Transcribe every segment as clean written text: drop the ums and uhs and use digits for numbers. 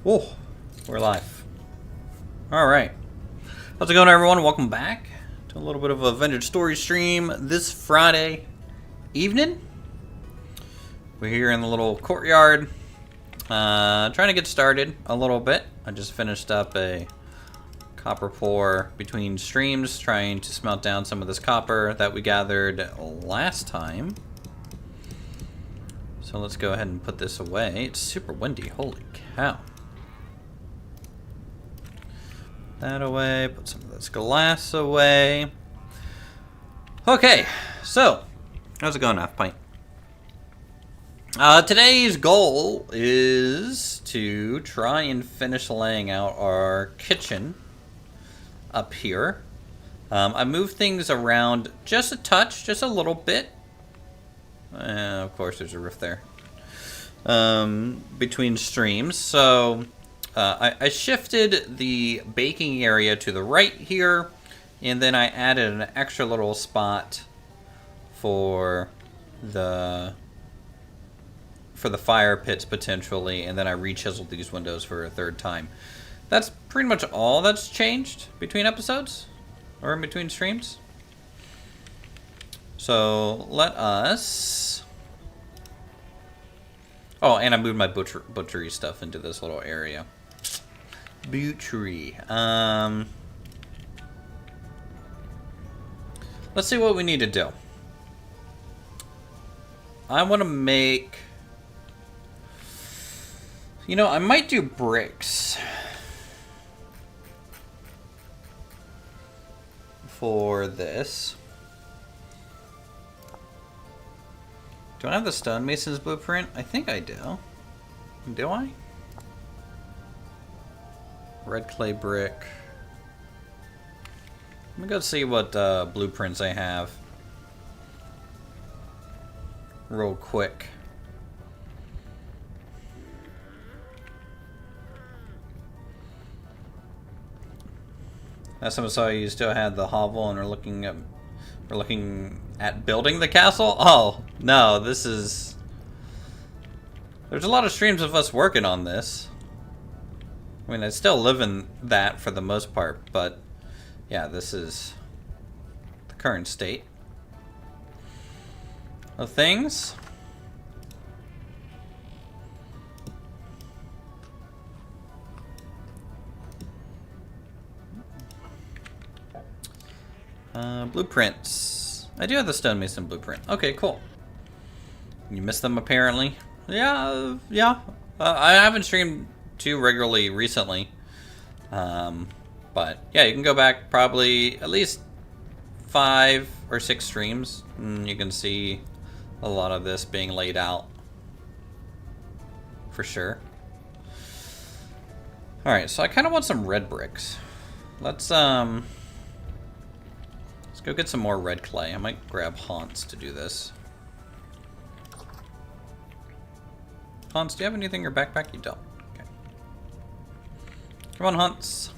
Oh, we're live. Alright. How's it going, everyone? Welcome back to a little bit of a vintage story stream this Friday evening. We're here in the little courtyard, trying to get started a little bit. I just finished up a copper pour between streams, trying to smelt down some of this copper that we gathered last time. So let's go ahead and put this away. It's super windy, holy cow. That away, put some of this glass away. Okay, so how's it going, Half Pint? Today's goal is to try and finish laying out our kitchen up here. I moved things around just a touch, just a little bit. Of course, there's a roof there. Between streams, so I shifted the baking area to the right here, and then I added an extra little spot for the fire pits potentially, and then I re-chiseled these windows for a third time. That's pretty much all that's changed between episodes, or in between streams. So let us... Oh, and I moved my butchery stuff into this little area. Butchery. Let's see what we need to do. I want to make... You know, I might do bricks for this. Do I have the stonemason's blueprint? I think I do. Do I? Red clay brick. Let me go see what blueprints I have. Real quick. Last time I saw you still had the hovel and are looking at building the castle? Oh, no, this is... There's a lot of streams of us working on this. I mean, I still live in that for the most part, but yeah, this is the current state of things. Blueprints. I do have the stonemason blueprint. Okay, cool. You missed them apparently. Yeah. I haven't streamed too regularly recently. But yeah, you can go back probably at least 5 or 6 streams, and you can see a lot of this being laid out. For sure. Alright, so I kind of want some red bricks. Let's go get some more red clay. I might grab Hans to do this. Hans, do you have anything in your backpack? You don't. Okay. Come on, Hans.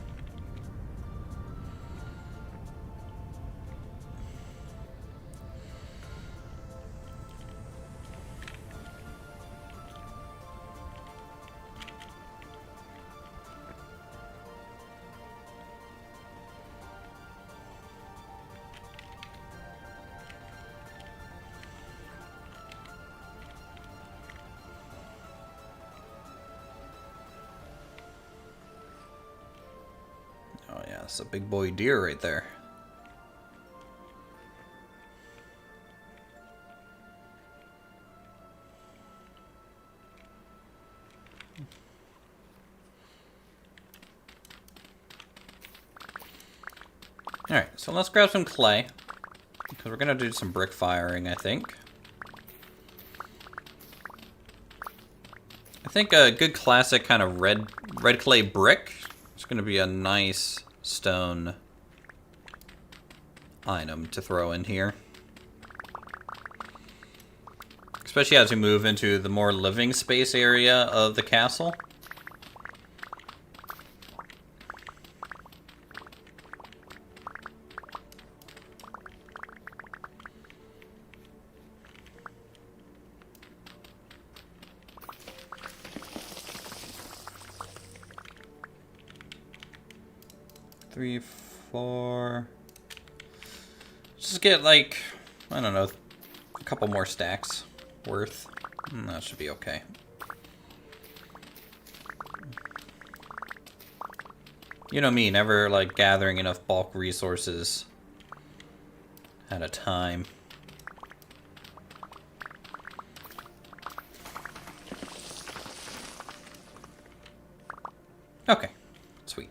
Oh yeah, it's a big boy deer right there. Alright, so let's grab some clay, because we're going to do some brick firing, I think. I think a good classic kind of red clay brick is going to be a nice stone item to throw in here. Especially as we move into the more living space area of the castle. 3, 4. Just get like, I don't know, a couple more stacks worth. That should be okay. You know me, never like gathering enough bulk resources at a time. Okay, sweet.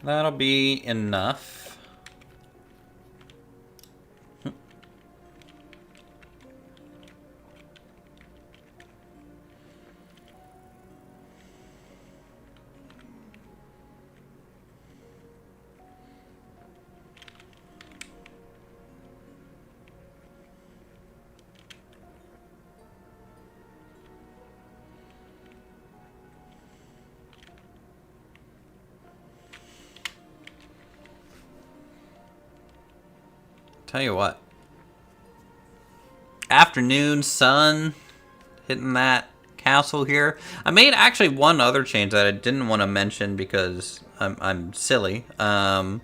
That'll be enough. Tell you what. Afternoon sun hitting that castle here. I made actually one other change that I didn't want to mention because I'm silly. I'll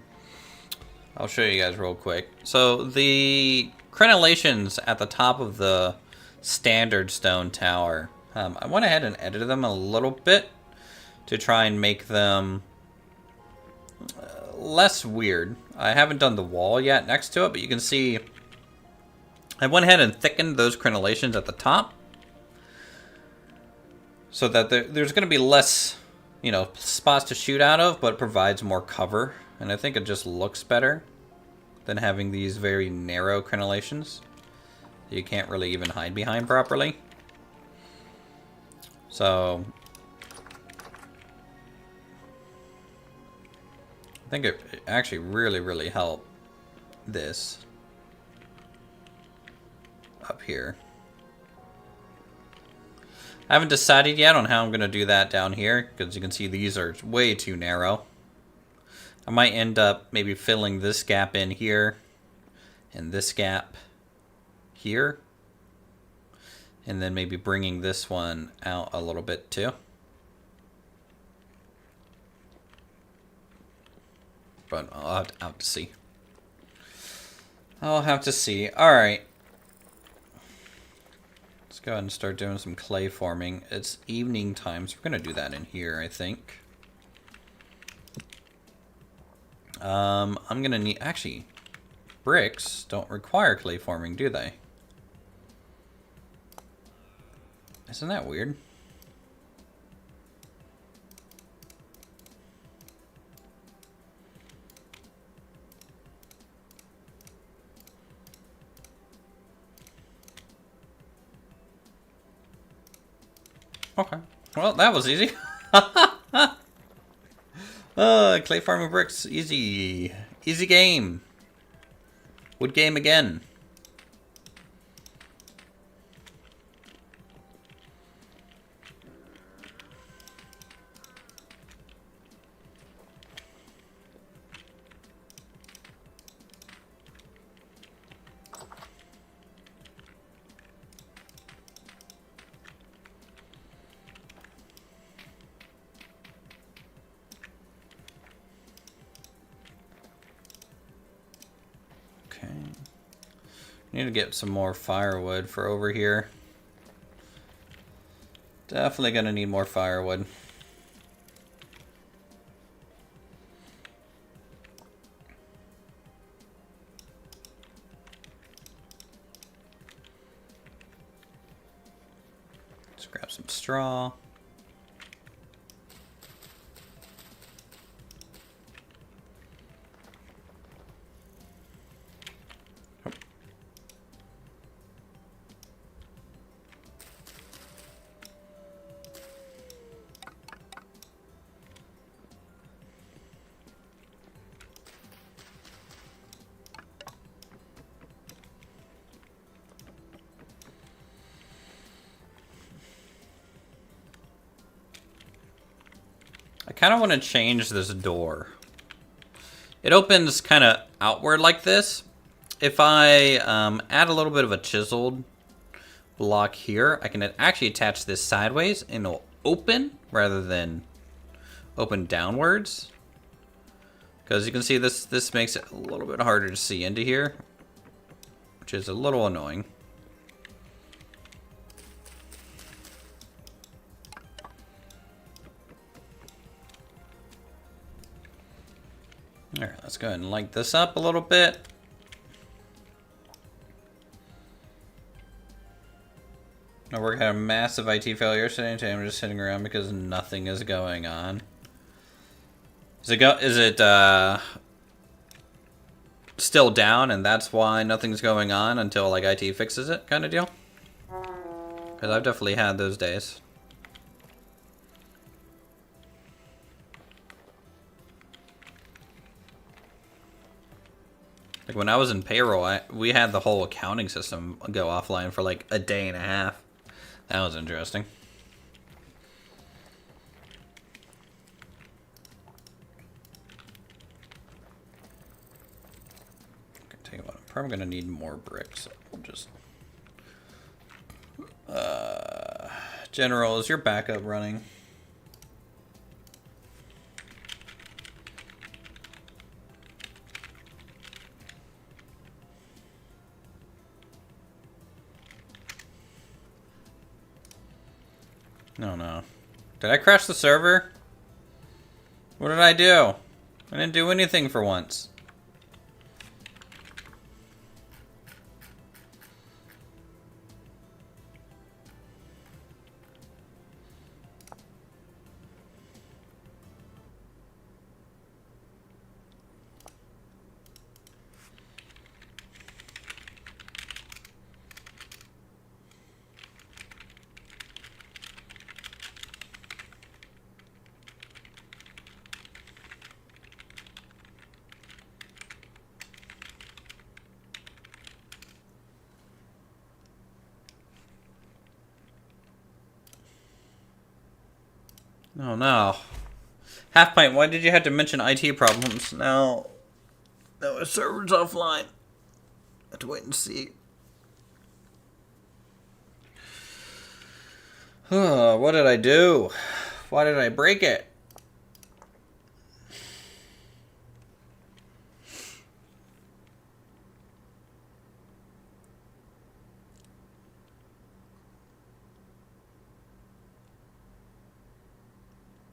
show you guys real quick. So the crenellations at the top of the standard stone tower, I went ahead and edited them a little bit to try and make them less weird. I haven't done the wall yet next to it, but you can see I went ahead and thickened those crenellations at the top so that there's going to be less, you know, spots to shoot out of, but it provides more cover. And I think it just looks better than having these very narrow crenellations that you can't really even hide behind properly. So I think it actually really helped this up here. I haven't decided yet on how I'm going to do that down here, because you can see these are way too narrow. I might end up maybe filling this gap in here and this gap here, and then maybe bringing this one out a little bit too. But I'll have to see. I'll have to see. Alright. Let's go ahead and start doing some clay forming. It's evening time, so we're going to do that in here, I think. I'm going to need... Actually, bricks don't require clay forming, do they? Isn't that weird? Okay. Well, that was easy. Clay farming bricks. Easy. Easy game. Wood game again. Need to get some more firewood for over here. Definitely gonna need more firewood. Let's grab some straw. I kind of want to change this door. It opens kind of outward like this. If I add a little bit of a chiseled block here, I can actually attach this sideways and it'll open rather than open downwards. Because you can see this makes it a little bit harder to see into here, which is a little annoying. Alright, let's go ahead and light this up a little bit. Now we're gonna have a massive IT failure today. I'm just sitting around because nothing is going on. Is it still down and that's why nothing's going on until like IT fixes it kind of deal? Because I've definitely had those days. Like when I was in payroll, we had the whole accounting system go offline for like a day and a half. That was interesting. Okay, tell you what, I'm probably gonna need more bricks. We'll just General, is your backup running? No, no. Did I crash the server? What did I do? I didn't do anything for once. Oh no. Half Pint, why did you have to mention IT problems? Now our server's offline. I have to wait and see. What did I do? Why did I break it?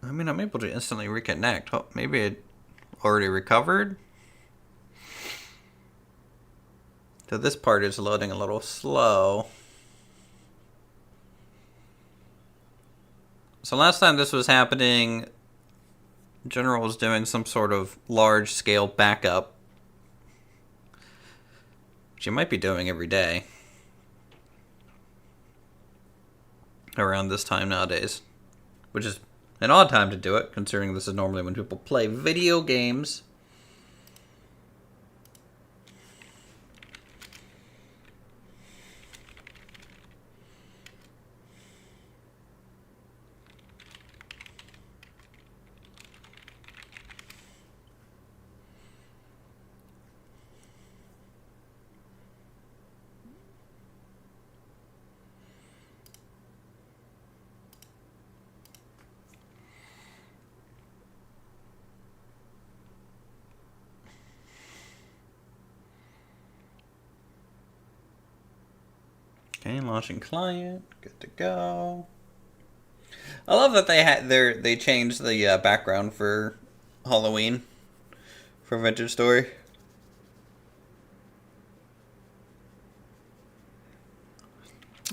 I mean, I'm able to instantly reconnect. Oh, maybe it already recovered. So this part is loading a little slow. So last time this was happening, General was doing some sort of large-scale backup, which you might be doing every day around this time nowadays, which is an odd time to do it, considering this is normally when people play video games. Okay, launching client, good to go. I love that they changed the background for Halloween for Vintage Story.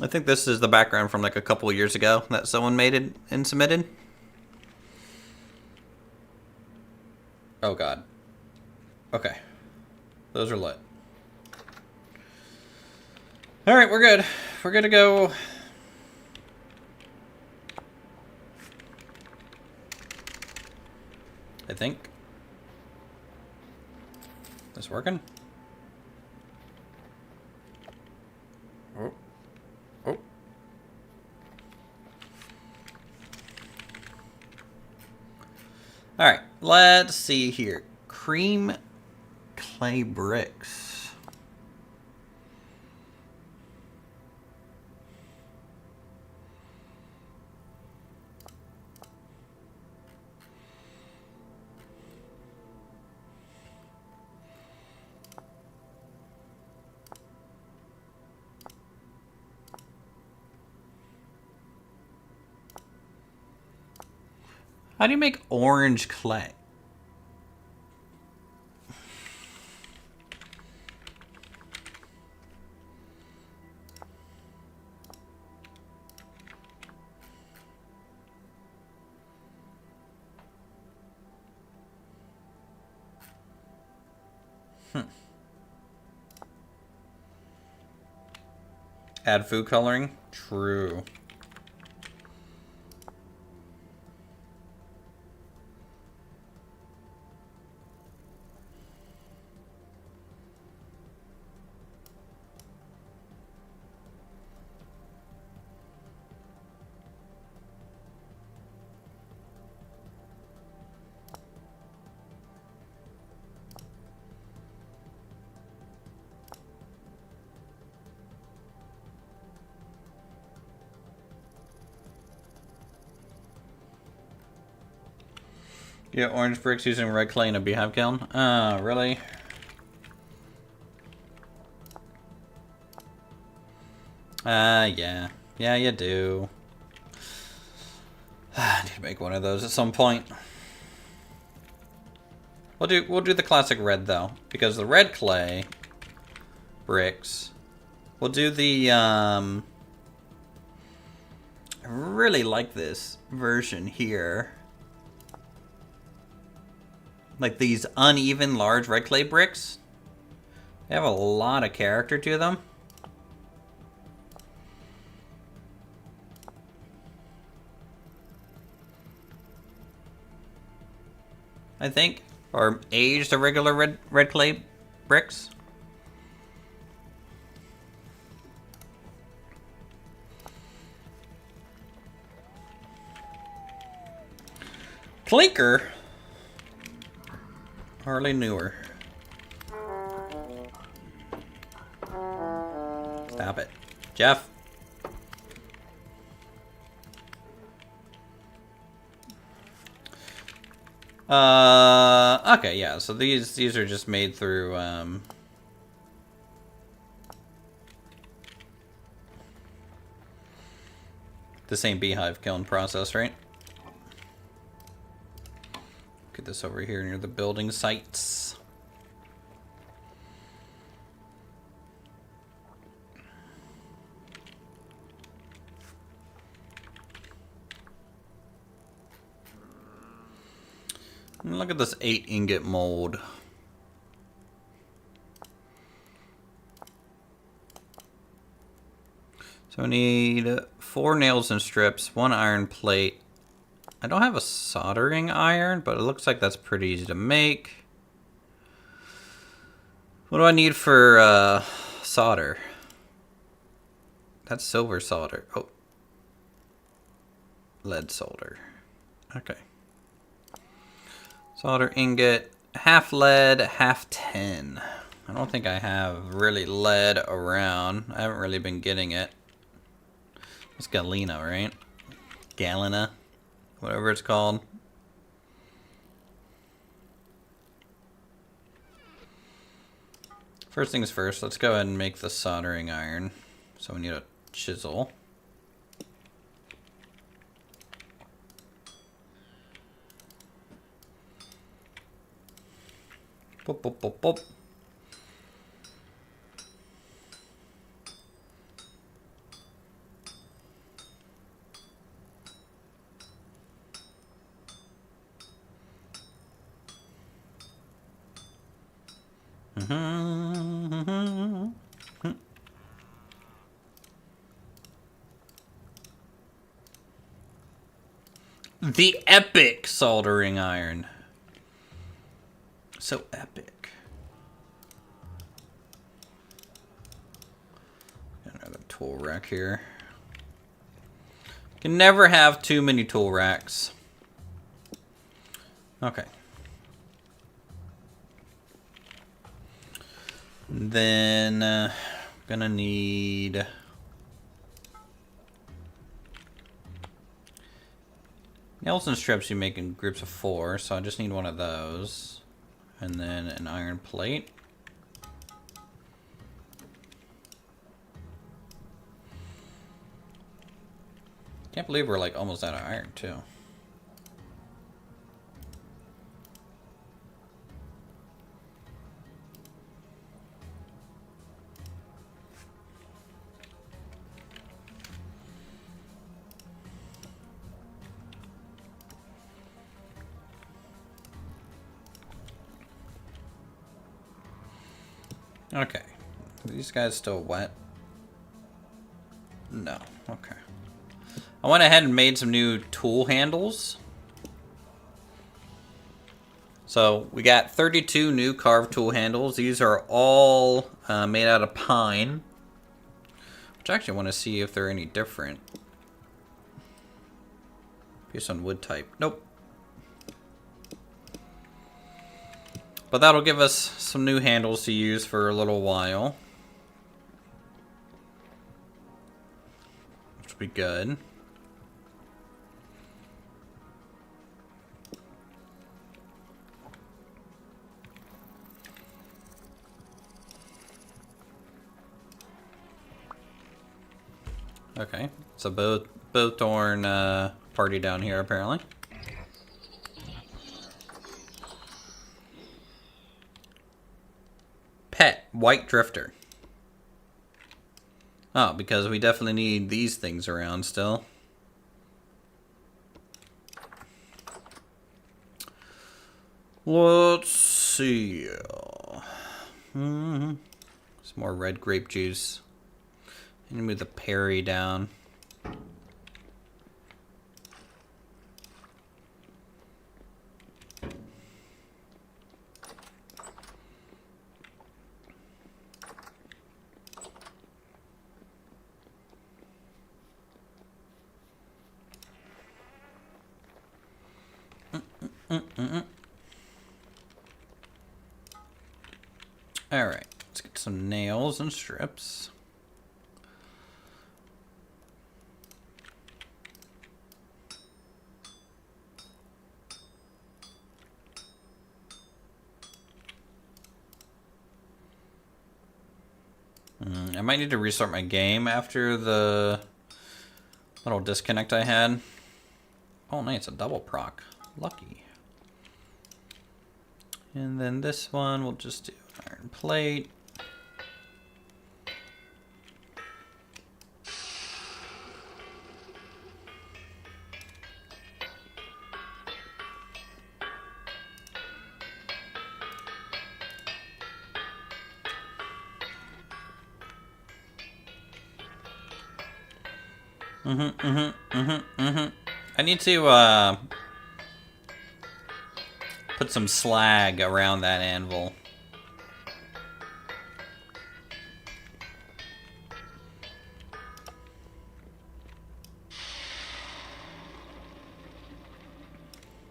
I think this is the background from like a couple years ago that someone made it and submitted. Oh god. Okay. Those are lit. Alright, we're good. We're good to go. I think. This working? Oh. Oh. Alright, let's see here. Cream clay bricks. How do you make orange clay? Add food coloring? True. Yeah, orange bricks using red clay in a beehive kiln. Really? Yeah. Yeah, you do. I need to make one of those at some point. We'll do the classic red though, because the red clay bricks. We'll do the I really like this version here. Like these uneven large red clay bricks. They have a lot of character to them. I think. Or aged irregular red clay bricks. Clinker. Hardly newer. Stop it. Jeff. Okay, yeah, so these are just made through, the same beehive kiln process, right? Get this over here near the building sites. And look at this 8 ingot mold. So we need 4 nails and strips, 1 iron plate. I don't have a soldering iron, but it looks like that's pretty easy to make. What do I need for solder? That's silver solder. Oh. Lead solder. Okay. Solder ingot, half lead, half tin. I don't think I have really lead around. I haven't really been getting it. It's galena, right? Galena, whatever it's called. First things first, let's go ahead and make the soldering iron. So we need a chisel. Boop, boop, boop, boop. The epic soldering iron. So epic. Another tool rack here. Can never have too many tool racks. Okay. Then gonna need nails and strips you make in groups of 4, so I just need one of those. And then an iron plate. Can't believe we're like almost out of iron too. Okay. Are these guys still wet? No. Okay. I went ahead and made some new tool handles. So we got 32 new carved tool handles. These are all made out of pine. Which I actually want to see if they're any different. Based on wood type. Nope. But that'll give us some new handles to use for a little while. Which will be good. Okay, so both Thorn party down here apparently. Pet, white drifter. Oh, because we definitely need these things around still. Let's see. Some more red grape juice. And move the Perry down. All right, let's get some nails and strips. I might need to restart my game after the little disconnect I had. Oh, nice, a double proc. Lucky. And then this one, we'll just do iron plate. I need to put some slag around that anvil.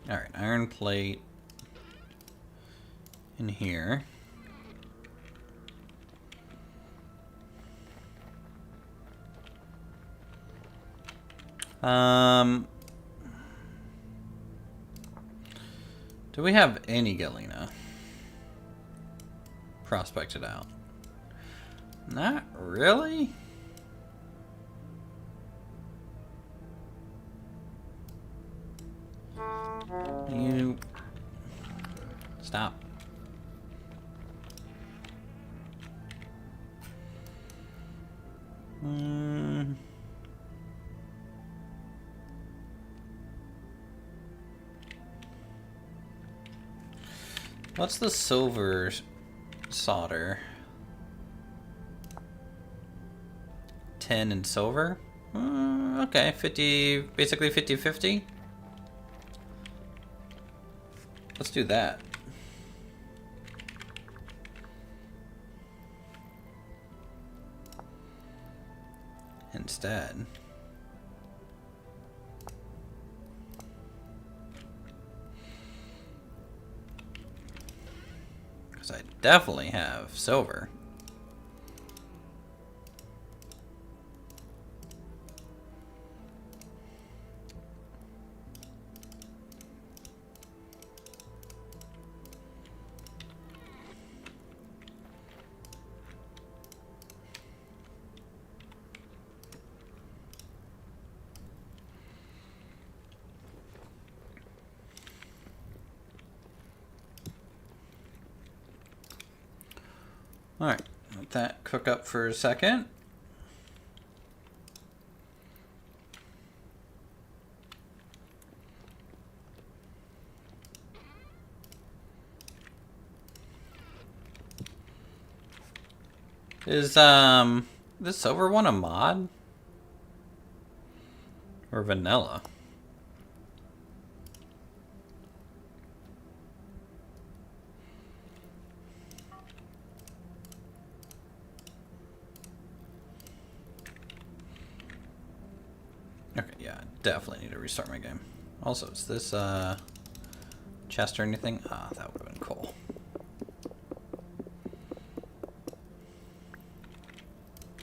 Alright, iron plate in here. Do we have any galena prospected out? Not really. You stop. What's the silver solder? 10 and silver? Okay, 50, basically 50-50. Let's do that. Instead. Because I definitely have silver. Alright, let that cook up for a second. Is this silver one a mod? Or vanilla? Okay, yeah, definitely need to restart my game. Also, is this chest or anything? Ah, that would have been cool.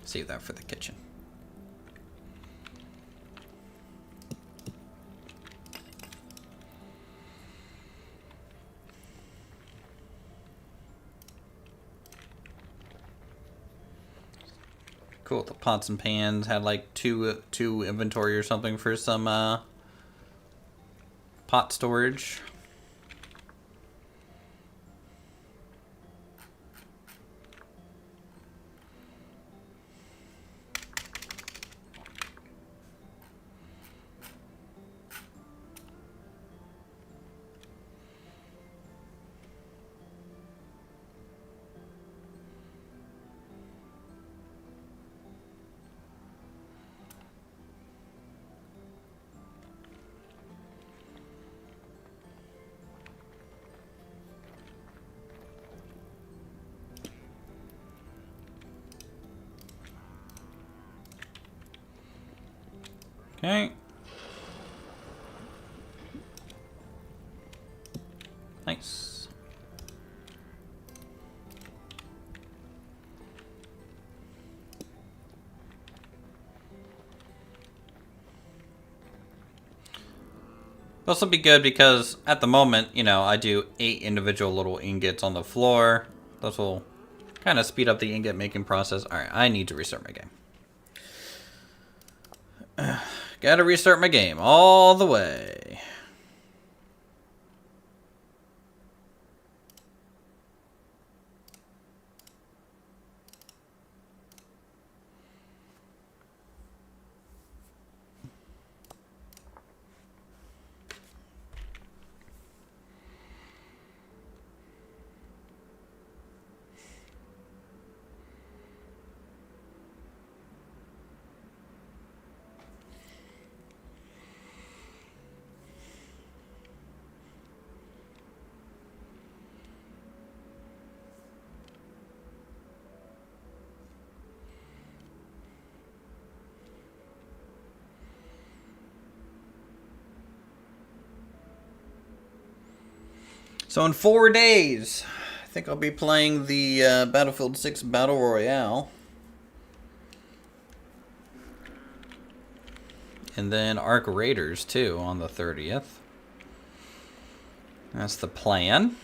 Save that for the kitchen. Cool. The pots and pans had like two inventory or something for some pot storage. Okay. Nice. This will be good because at the moment, you know, I do 8 individual little ingots on the floor. This will kind of speed up the ingot making process. Alright, I need to restart my game. Gotta restart my game all the way. So in 4 days, I think I'll be playing the Battlefield 6 Battle Royale. And then Ark Raiders, too, on the 30th. That's the plan.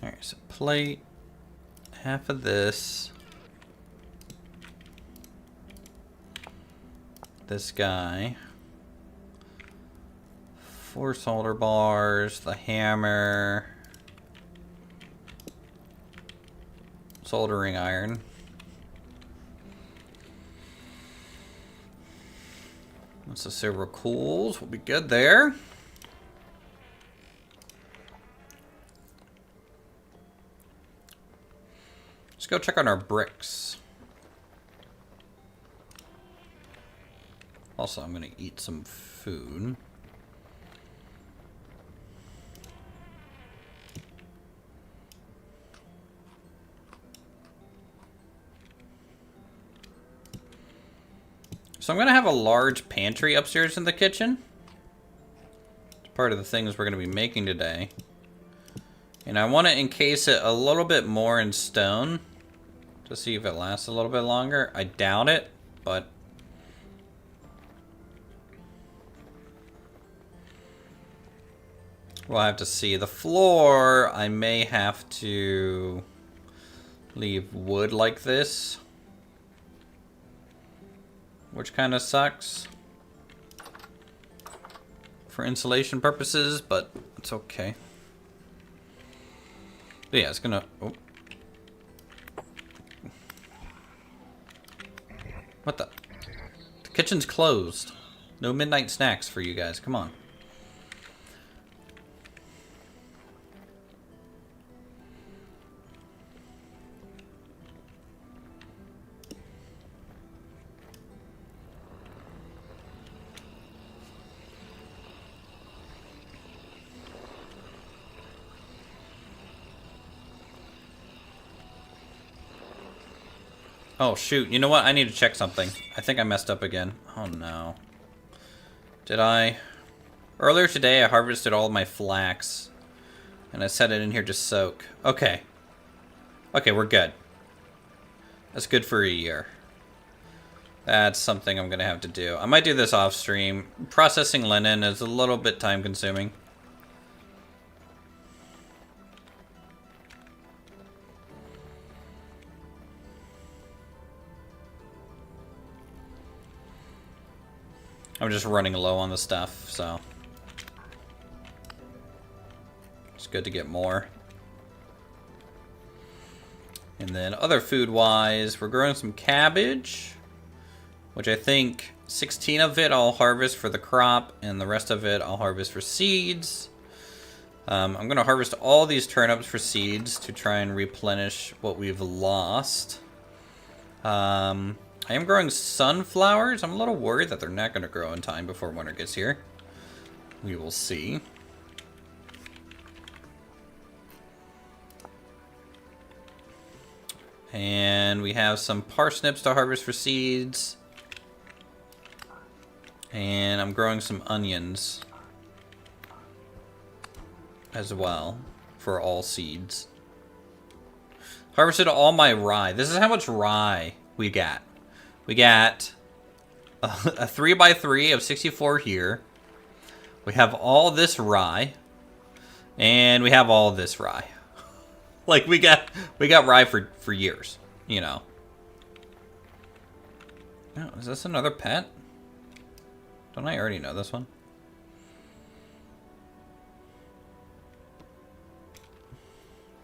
Alright, so plate, half of this guy, 4 solder bars, the hammer, soldering iron. That's the silver cools, will be good there. Let's go check on our bricks. Also, I'm gonna eat some food. So I'm gonna have a large pantry upstairs in the kitchen. It's part of the things we're gonna be making today. And I want to encase it a little bit more in stone to see if it lasts a little bit longer. I doubt it, but we'll have to see. The floor, I may have to leave wood like this, which kind of sucks for insulation purposes, but it's okay. But yeah, it's gonna... Oh. What the? The kitchen's closed. No midnight snacks for you guys. Come on. Oh, shoot. You know what? I need to check something. I think I messed up again. Oh, no. Did I? Earlier today, I harvested all of my flax. And I set it in here to soak. Okay. Okay, we're good. That's good for a year. That's something I'm going to have to do. I might do this off stream. Processing linen is a little bit time consuming. I'm just running low on the stuff, so it's good to get more. And then other food-wise, we're growing some cabbage, which I think 16 of it I'll harvest for the crop, and the rest of it I'll harvest for seeds. I'm going to harvest all these turnips for seeds to try and replenish what we've lost. I am growing sunflowers. I'm a little worried that they're not going to grow in time before winter gets here. We will see. And we have some parsnips to harvest for seeds. And I'm growing some onions as well for all seeds. Harvested all my rye. This is how much rye we got. We got a 3x3 of 64 here. We have all this rye. And we have all this rye. Like, we got rye for years, you know. Oh, is this another pet? Don't I already know this one?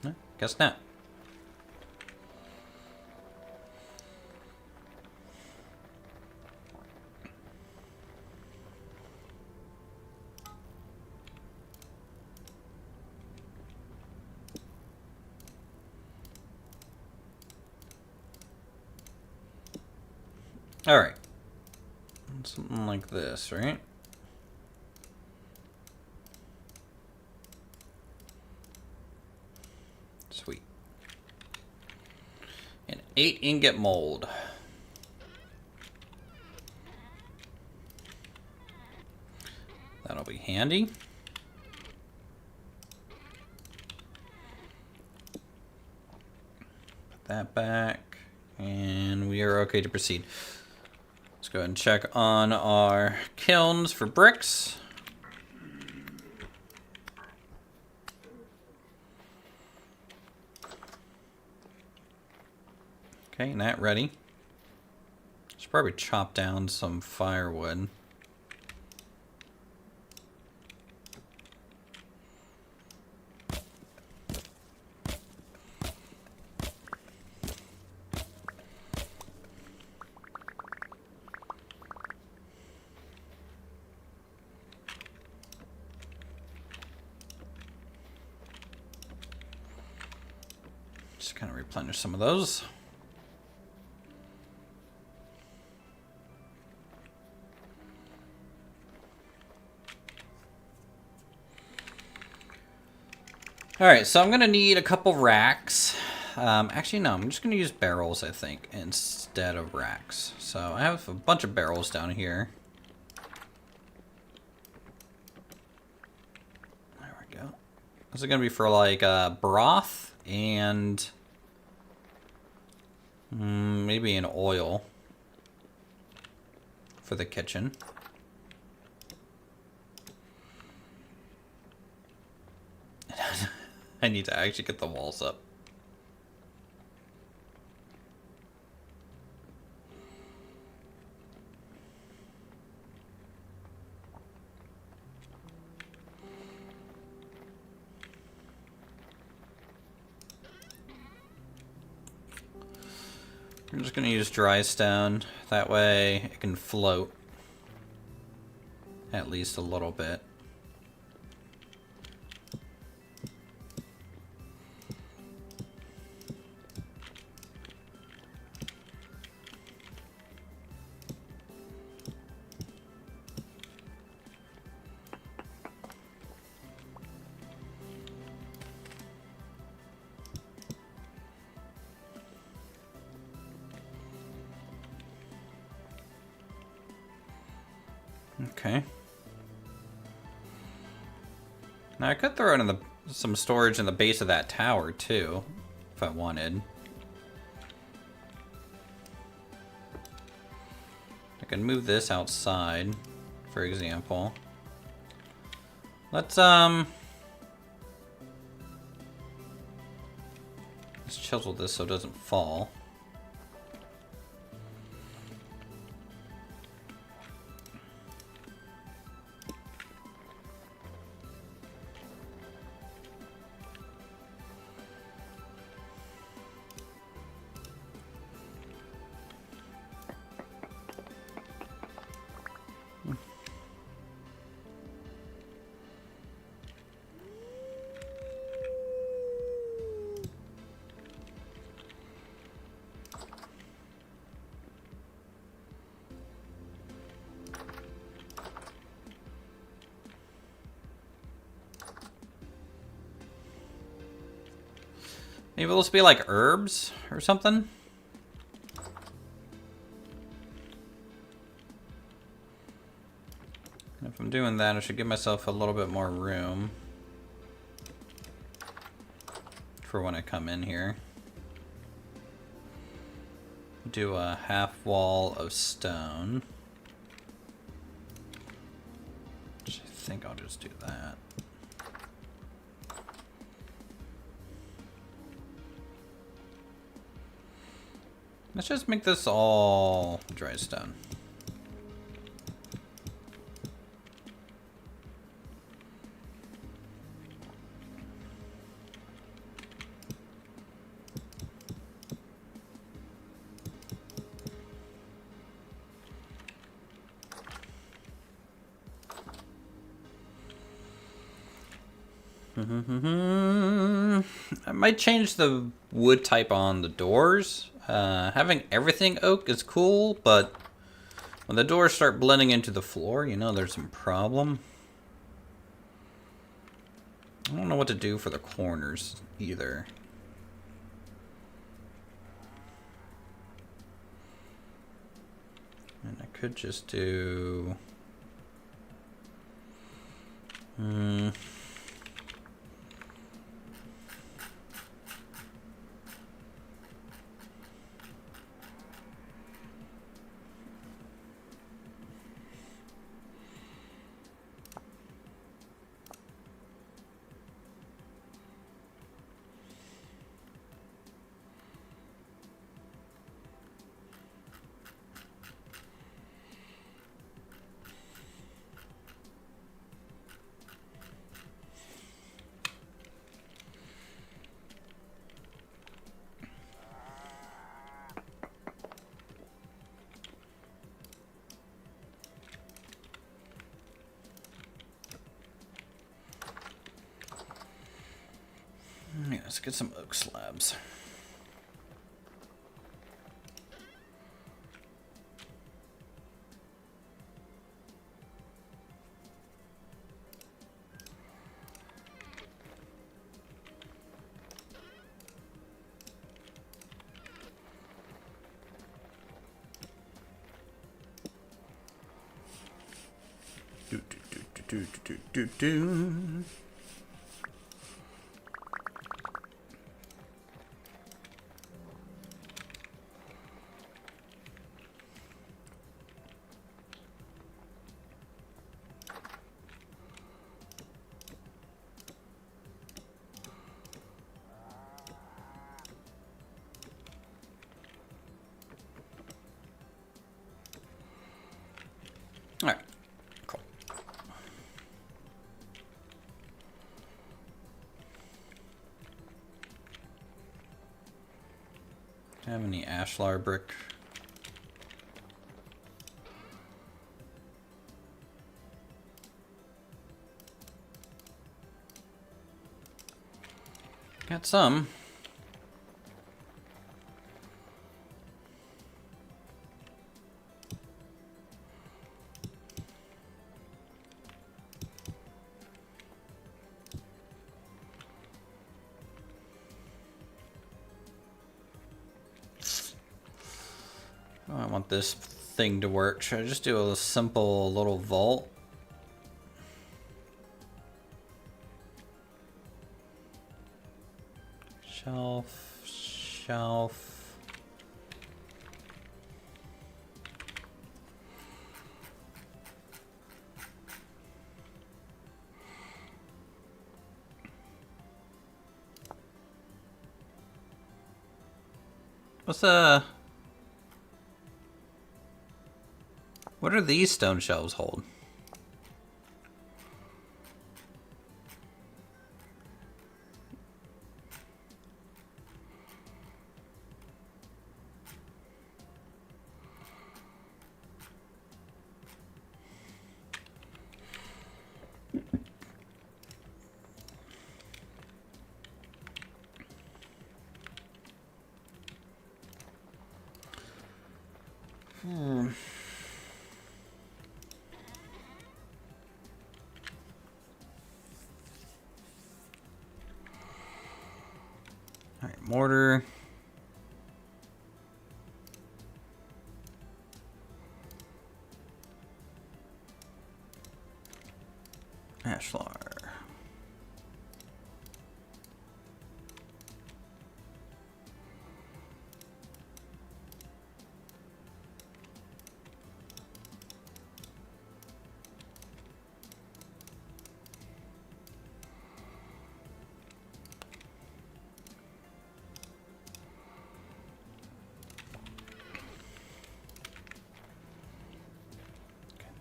No, guess not. All right. Something like this, right? Sweet. An 8 ingot mold. That'll be handy. Put that back. And we are okay to proceed. Let's go ahead and check on our kilns for bricks. Okay, and that ready. Should probably chop down some firewood. Just kind of replenish some of those. Alright, so I'm going to need a couple racks. Actually, no, I'm just going to use barrels, I think, instead of racks. So I have a bunch of barrels down here. There we go. This is going to be for, like, broth and maybe an oil for the kitchen. I need to actually get the walls up. I'm just going to use dry stone. That way it can float at least a little bit. Okay. Now I could throw in some storage in the base of that tower too, if I wanted. I can move this outside, for example. Let's chisel this so it doesn't fall. Maybe it'll just be like herbs or something. If I'm doing that, I should give myself a little bit more room for when I come in here. Do a half wall of stone. Which I think I'll just do that. Let's just make this all dry stone. I might change the wood type on the doors. Having everything oak is cool, but when the doors start blending into the floor, you know there's some problem. I don't know what to do for the corners either. And I could just do... Yeah, let's get some oak slabs. Do. All right, cool. Do I have any ashlar brick? Got some. Oh, I want this thing to work. Should I just do a simple little vault? Shelf, shelf. What do these stone shelves hold? All right, mortar. Ashlar.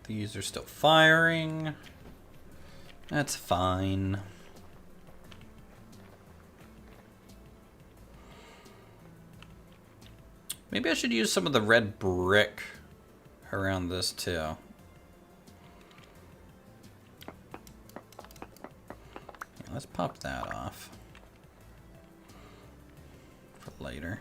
These are still firing. That's fine. Maybe I should use some of the red brick around this too. Yeah, let's pop that off for later.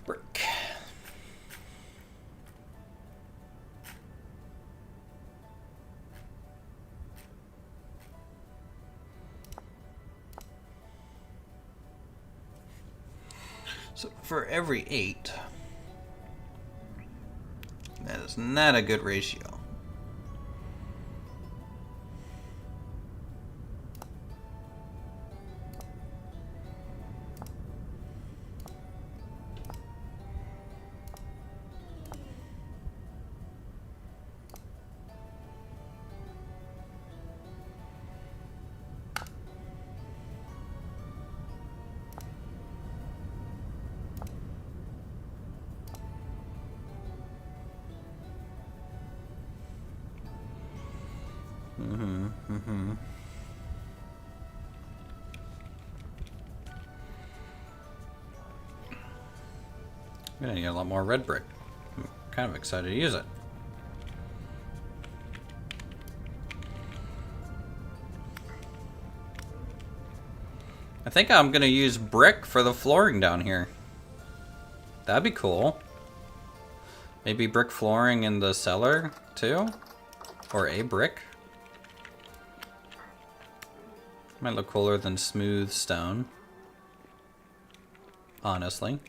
Brick. So for every 8, that is not a good ratio. I'm gonna need a lot more red brick. I'm kind of excited to use it. I think I'm gonna use brick for the flooring down here. That'd be cool. Maybe brick flooring in the cellar too? Or a brick? Might look cooler than smooth stone. Honestly.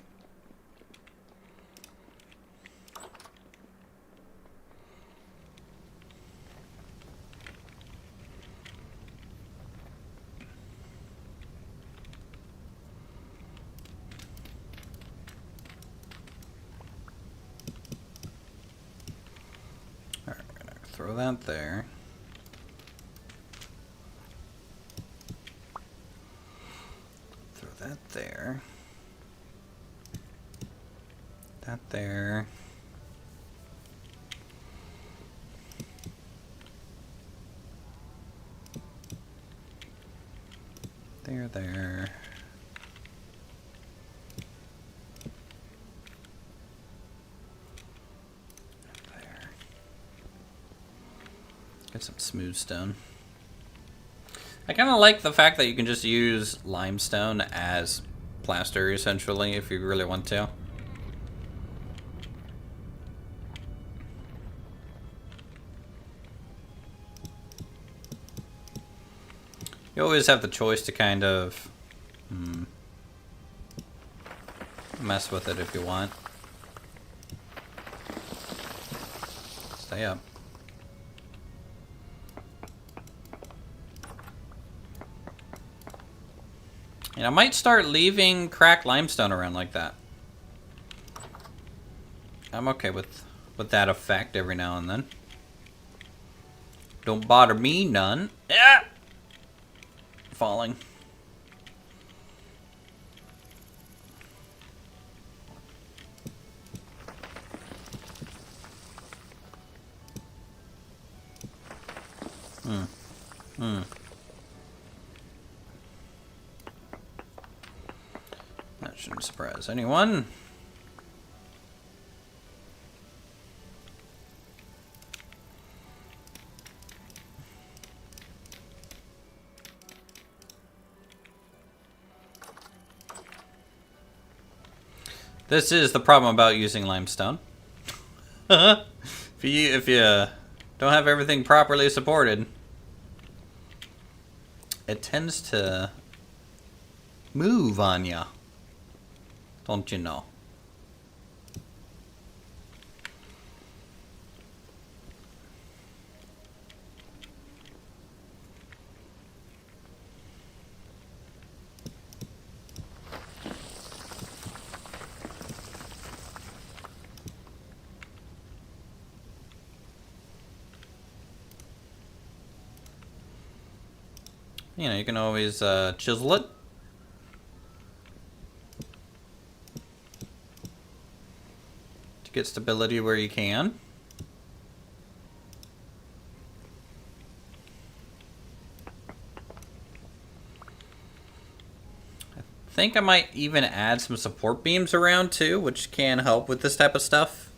throw that there. Throw that there. That there. There, there. There. Get some smooth stone. I kind of like the fact that you can just use limestone as plaster, essentially, if you really want to. You always have the choice to kind of mess with it if you want. Stay up. And I might start leaving cracked limestone around like that. I'm okay with that effect every now and then. Don't bother me none. Yeah! Falling. That shouldn't surprise anyone. This is the problem about using limestone. If you don't have everything properly supported, it tends to move on ya. Don't you know? You know, you can always chisel it. To get stability where you can. I think I might even add some support beams around too, which can help with this type of stuff.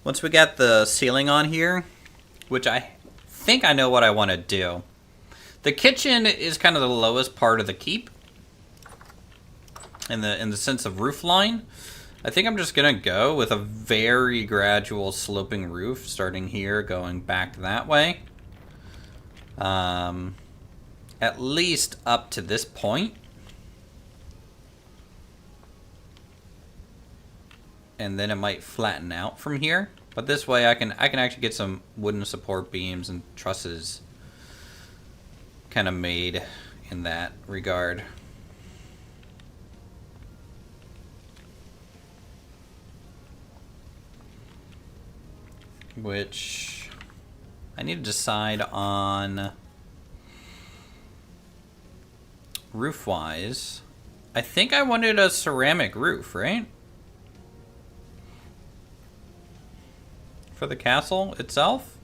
Once we got the ceiling on here, which I think I know what I want to do. The kitchen is kind of the lowest part of the keep in the sense of roof line. I think I'm just gonna go with a very gradual sloping roof, starting here, going back that way. At least up to this point. And then it might flatten out from here. But this way I can actually get some wooden support beams and trusses kind of made in that regard. Which I need to decide on roof-wise. I think I wanted a ceramic roof, right? For the castle itself?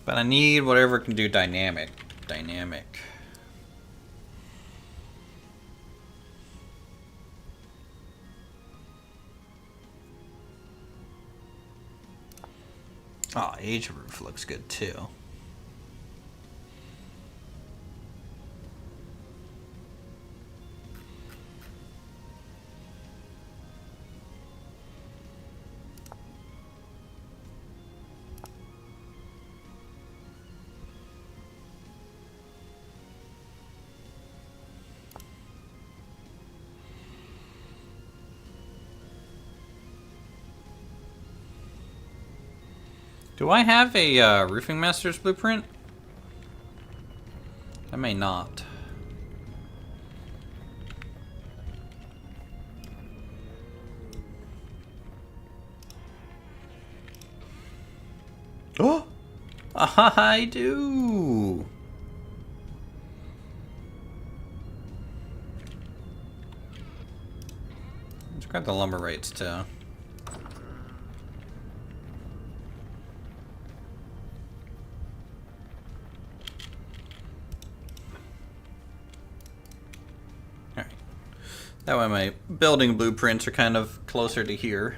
But I need whatever can do dynamic. Dynamic. Oh, age roof looks good too. Do I have a Roofing Master's blueprint? I may not. Oh! I do! Let's grab the lumber rates too. Alright. That way my building blueprints are kind of closer to here.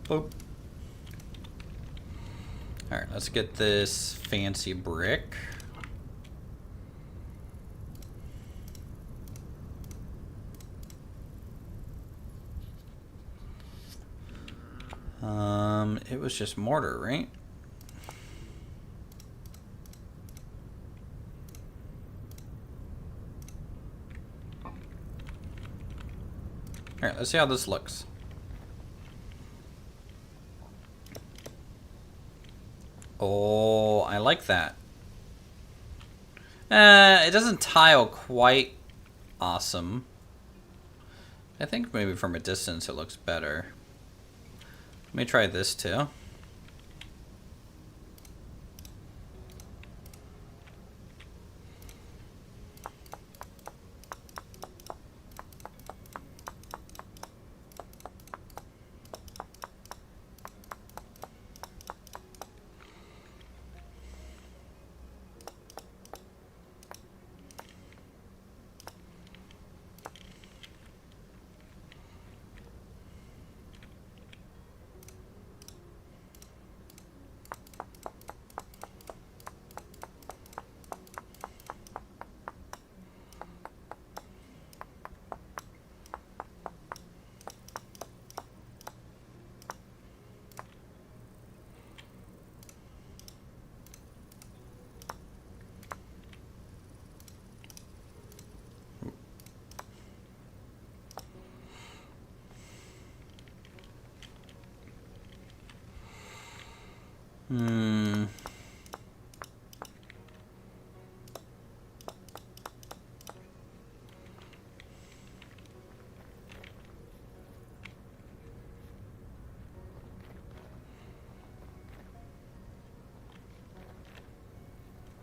Boop. Alright, let's get this fancy brick. It was just mortar, right? Alright, let's see how this looks. Oh, I like that. It doesn't tile quite awesome. I think maybe from a distance it looks better. Let me try this too.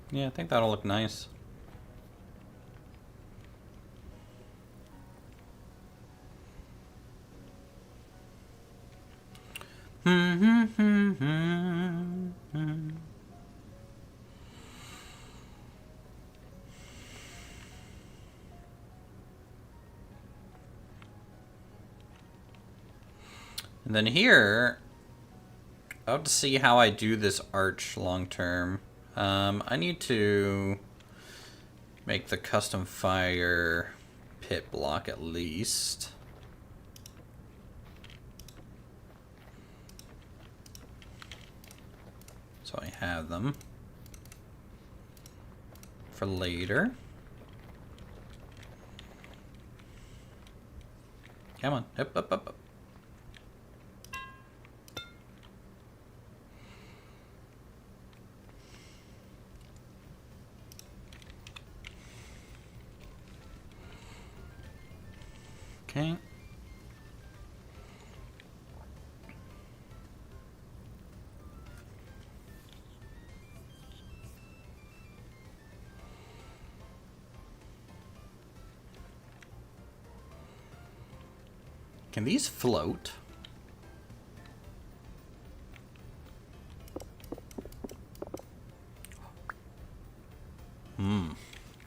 Yeah, I think that'll look nice. And then here, I have to see how I do this arch long term. I need to make the custom fire pit block at least. So I have them for later. Come on, up, up, up, up. Okay. Can these float?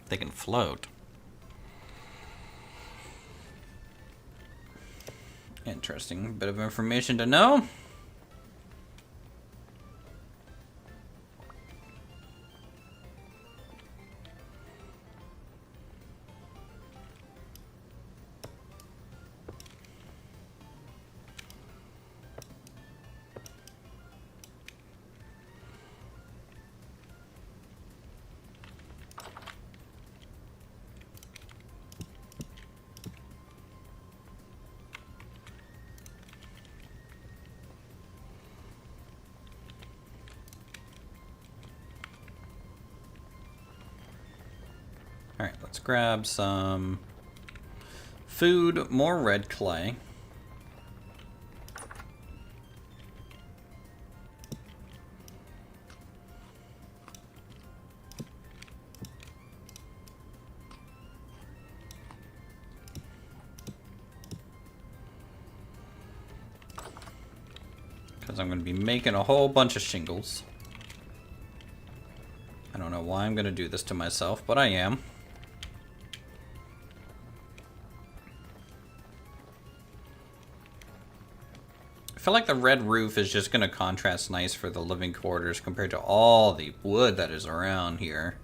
They can float. Interesting bit of information to know. Alright, let's grab some food, more red clay. Because I'm going to be making a whole bunch of shingles. I don't know why I'm going to do this to myself, but I am. I feel like the red roof is just going to contrast nice for the living quarters compared to all the wood that is around here.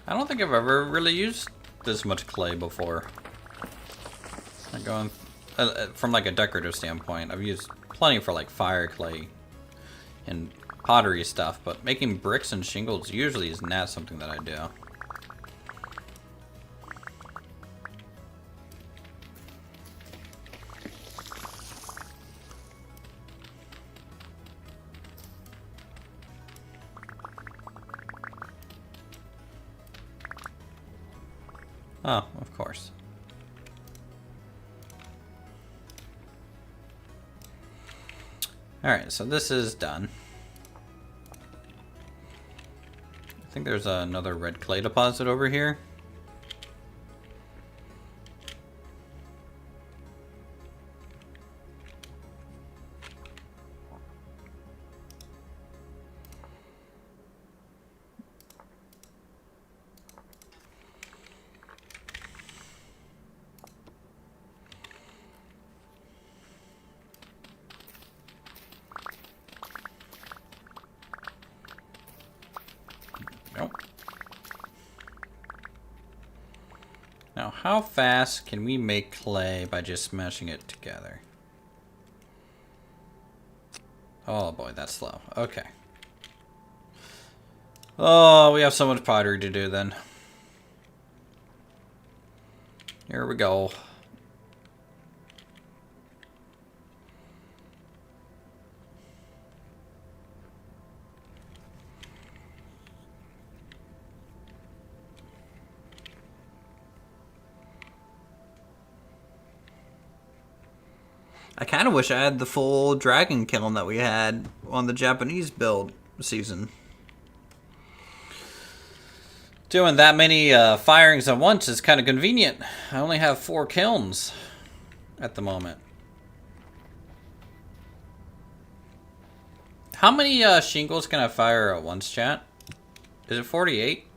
I don't think I've ever really used this much clay before. Like going from like a decorative standpoint, I've used plenty for like fire clay and pottery stuff, but making bricks and shingles usually is not something that I do. Oh, of course. Alright, so this is done. I think there's another red clay deposit over here. Now, how fast can we make clay by just smashing it together? Oh boy, that's slow. Okay. Oh, we have so much pottery to do then. Here we go. I kind of wish I had the full dragon kiln that we had on the Japanese build season. Doing that many firings at once is kind of convenient. I only have 4 kilns at the moment. How many shingles can I fire at once, chat? Is it 48?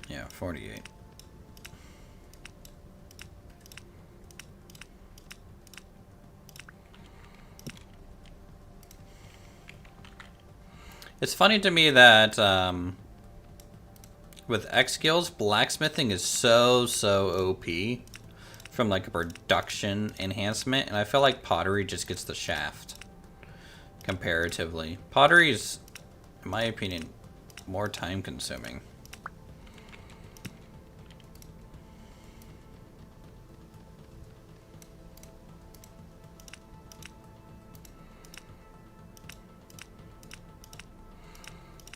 Yeah, 48. It's funny to me that with X skills, blacksmithing is so OP from like a production enhancement, and I feel like pottery just gets the shaft comparatively. Pottery is, in my opinion, more time consuming.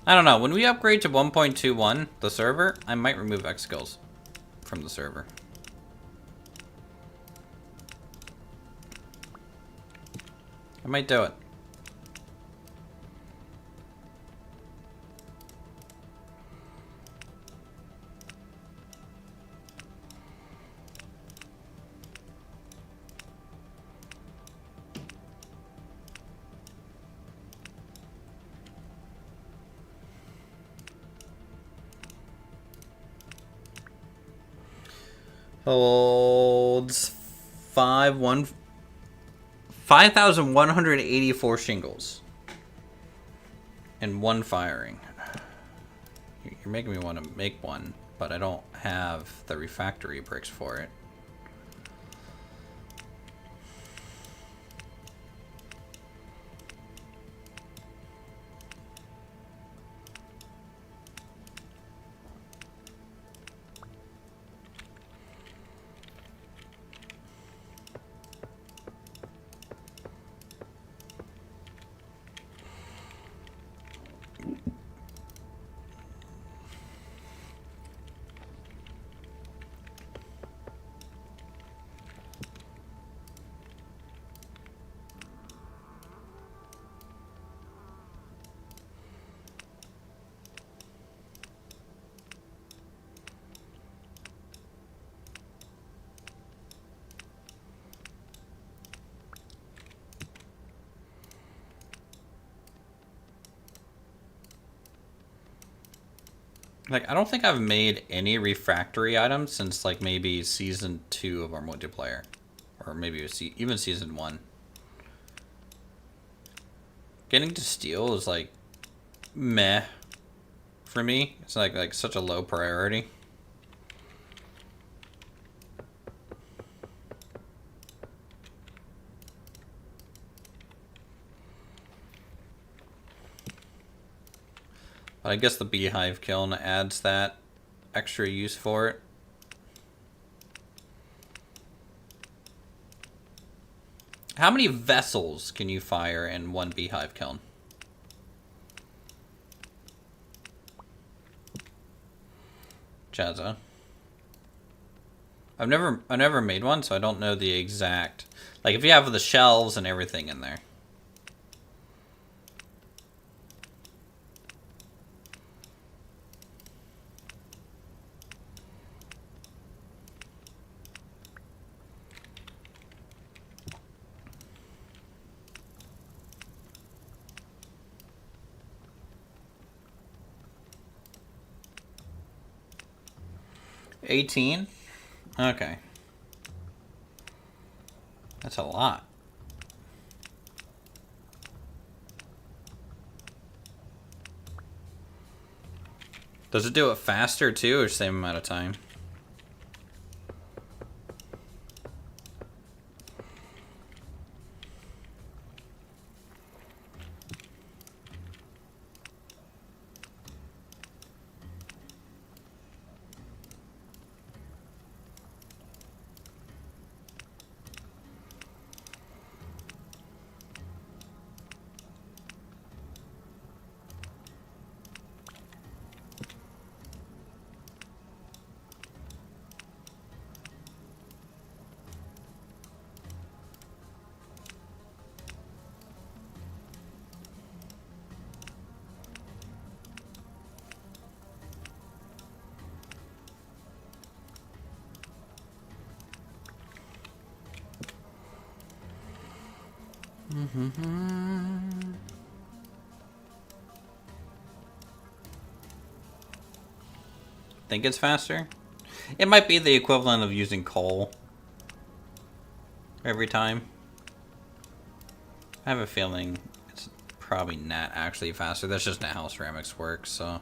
I don't know. When we upgrade to 1.21, the server, I might remove X skills from the server. I might do it. Holds 5,184 shingles and 1 firing. You're making me want to make one, but I don't have the refractory bricks for it. Like, I don't think I've made any refractory items since, like, maybe Season 2 of our multiplayer. Or maybe it was even Season 1. Getting to steel is, like, meh for me. It's, like such a low priority. But I guess the beehive kiln adds that extra use for it. How many vessels can you fire in one beehive kiln? Jazza. I've never made one, so I don't know the exact, like, if you have the shelves and everything in there. $18? Okay. That's a lot. Does it do it faster too, or same amount of time? Think it's faster? It might be the equivalent of using coal every time. I have a feeling it's probably not actually faster. That's just not how ceramics works, so.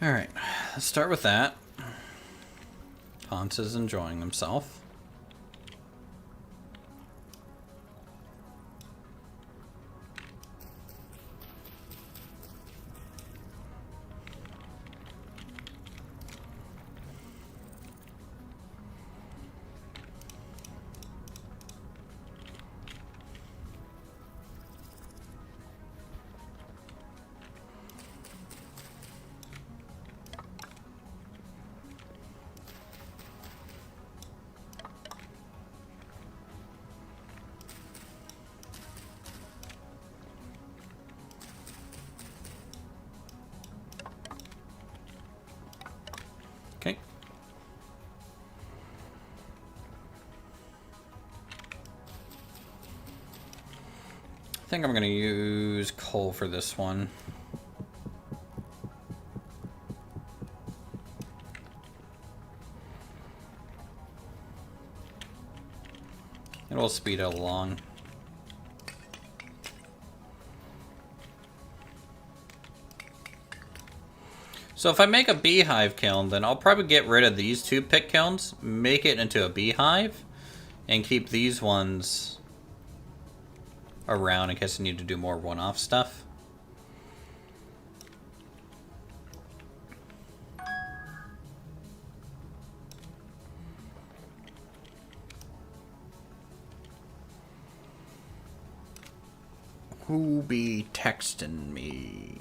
Alright, let's start with that. Ponce is enjoying himself. Okay. I think I'm going to use coal for this one. It'll speed it along. So if I make a beehive kiln, then I'll probably get rid of these two pit kilns, make it into a beehive, and keep these ones around in case I need to do more one-off stuff. Who be texting me?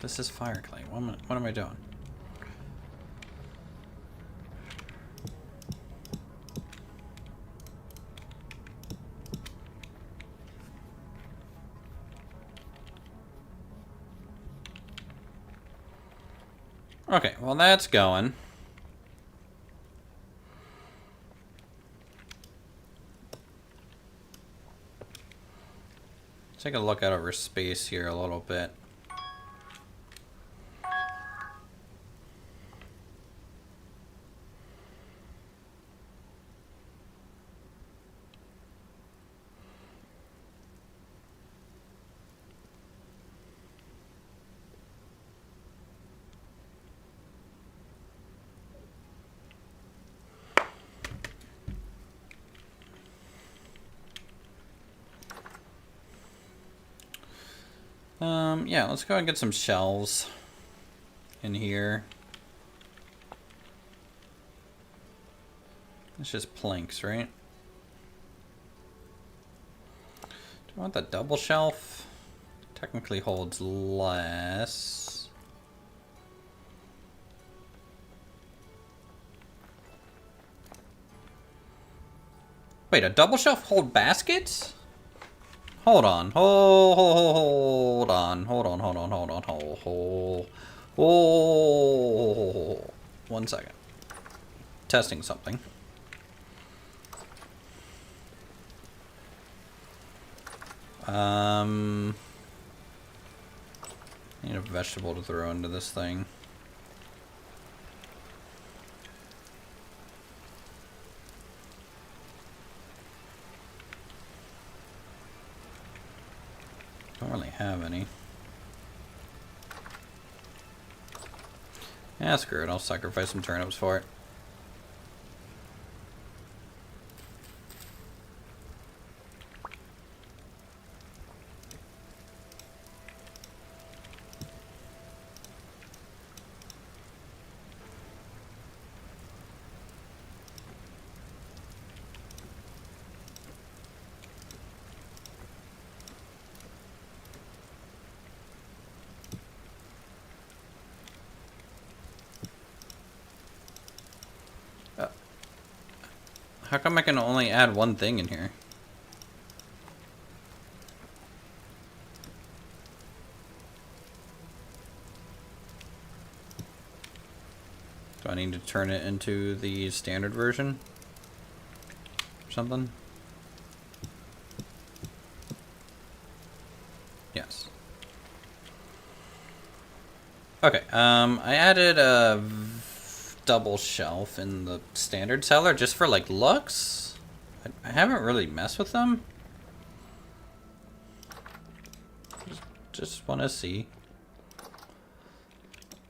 This is fire clay. What am I doing? Okay, well that's going. Take a look out over space here a little bit. Yeah, let's go and get some shelves in here. It's just planks, right? Do I want the double shelf? Technically holds less. Wait, a double shelf hold baskets? Hold on. Hold on. Hold. 1 second. Testing something. I need a vegetable to throw into this thing. Don't really have any. Yeah, screw it. I'll sacrifice some turnips for it. How come I can only add one thing in here? Do I need to turn it into the standard version? Or something? Yes. Okay, I added a double shelf in the standard cellar just for like looks. I haven't really messed with them. Just want to see.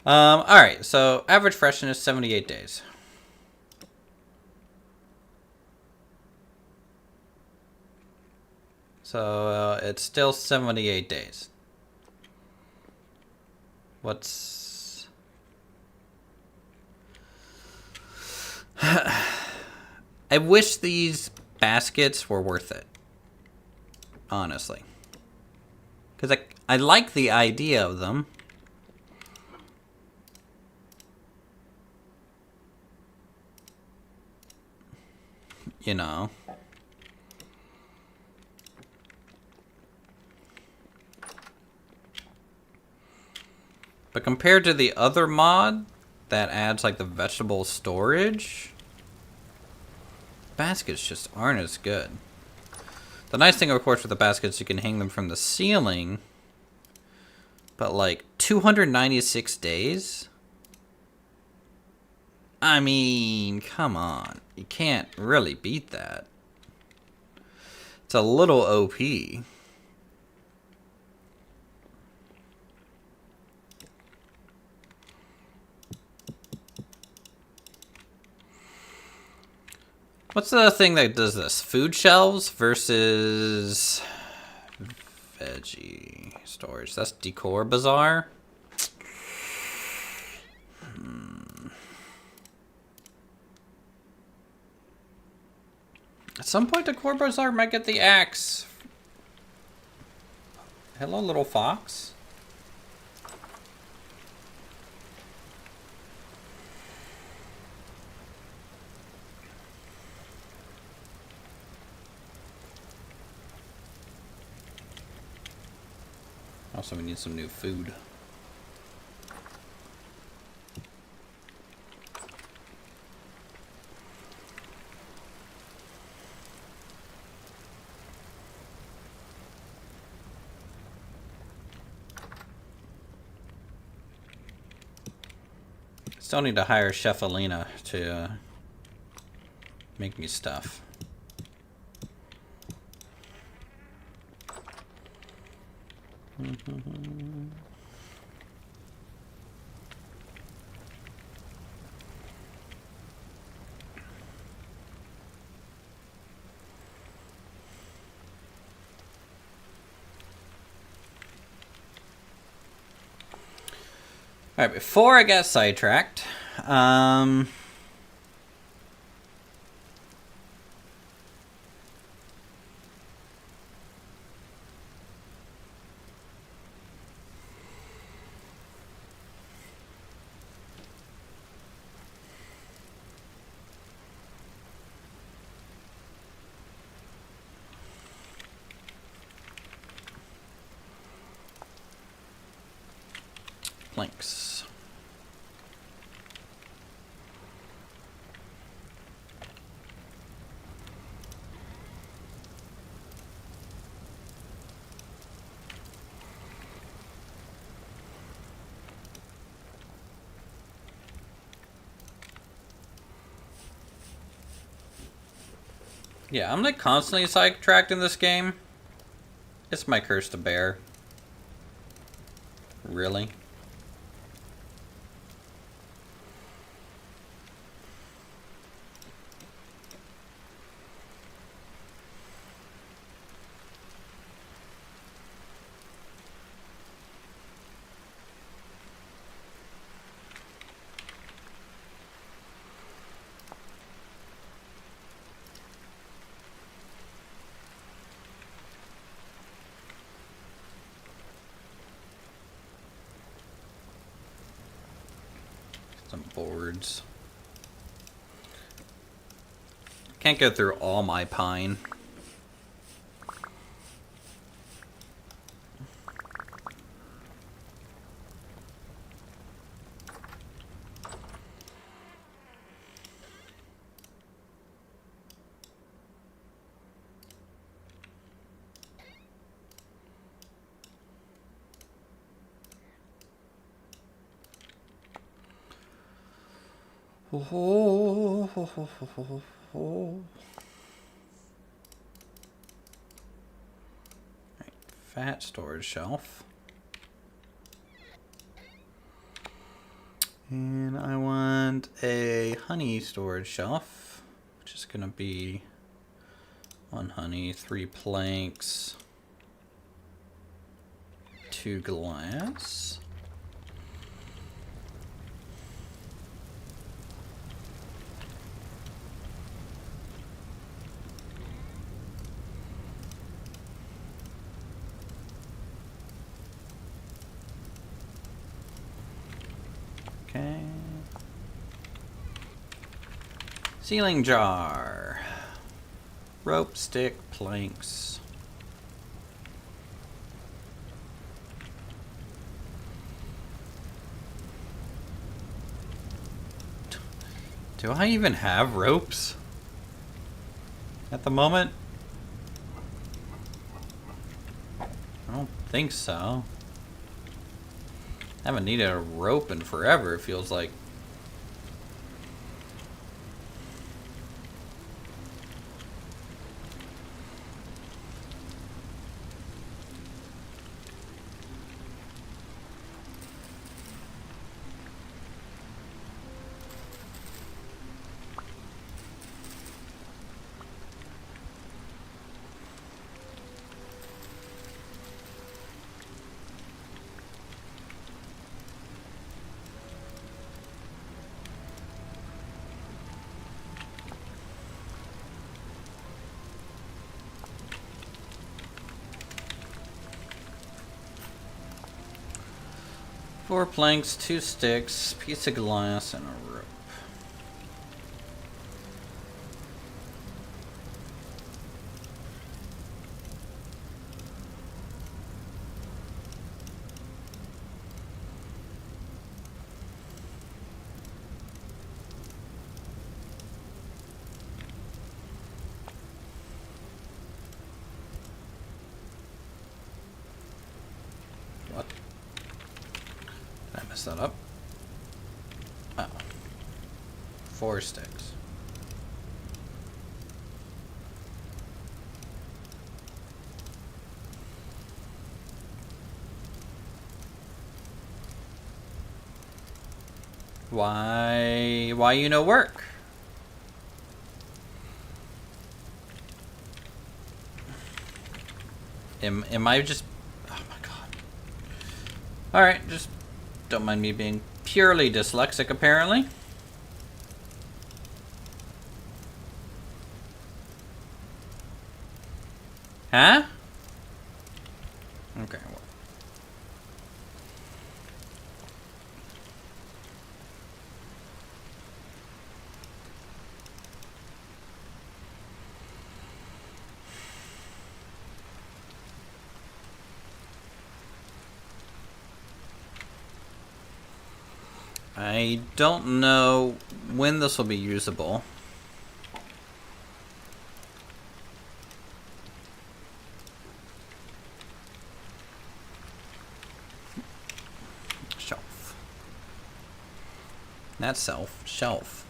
Alright, so average freshness 78 days. So it's still 78 days. What's... I wish these baskets were worth it. Honestly. Because I like the idea of them. You know. But compared to the other mod that adds like the vegetable storage, baskets just aren't as good. The nice thing, of course, with the baskets, you can hang them from the ceiling. But like 296 days? I mean, come on. You can't really beat that. It's a little OP. What's the thing that does this? Food shelves versus veggie storage. That's Décor Bazaar. At some point, Décor Bazaar might get the axe. Hello, little fox. Also, we need some new food. Still need to hire Chef Alina to make me stuff. Alright, before I got sidetracked, planks. Yeah, I'm like constantly sidetracked in this game. It's my curse to bear. Really? Some boards. Can't go through all my pine. Fat storage shelf. And I want a honey storage shelf, which is going to be 1 honey, 3 planks, 2 glass. Okay. Sealing jar. Rope, stick, planks. Do I even have ropes at the moment? I don't think so. I haven't needed a rope in forever, it feels like. Four planks, 2 sticks, piece of glass, and a rope. What? Did I mess that up? Oh. 4 sticks. Why you no work? Am I just... Oh my god. Alright, just don't mind me being purely dyslexic apparently. Huh? Okay. Well. I don't know when this will be usable. Shelf. Not self. Shelf.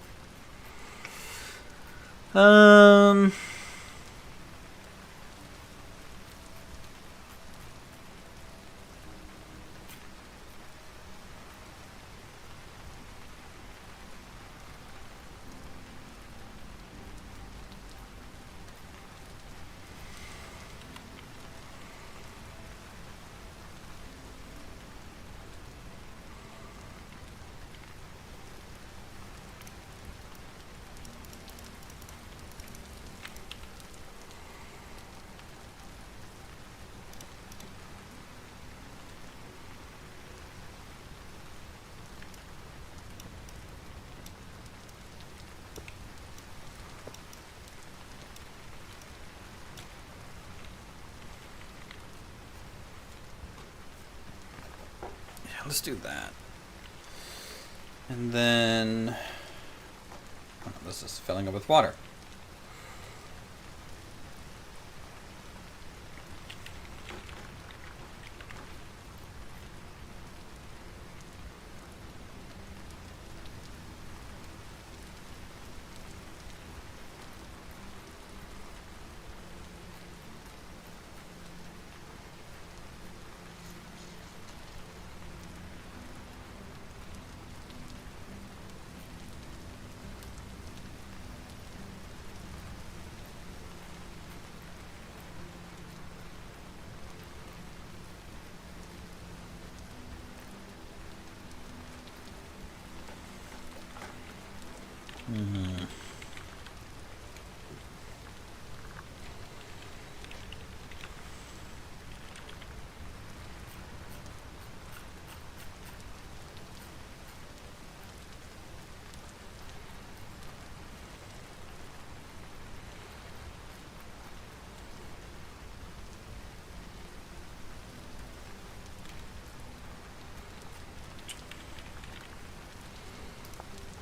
let's do that. And then oh, this is filling up with water.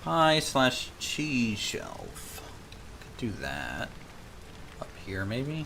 Pie/cheese shelf. Could do that. Up here, maybe?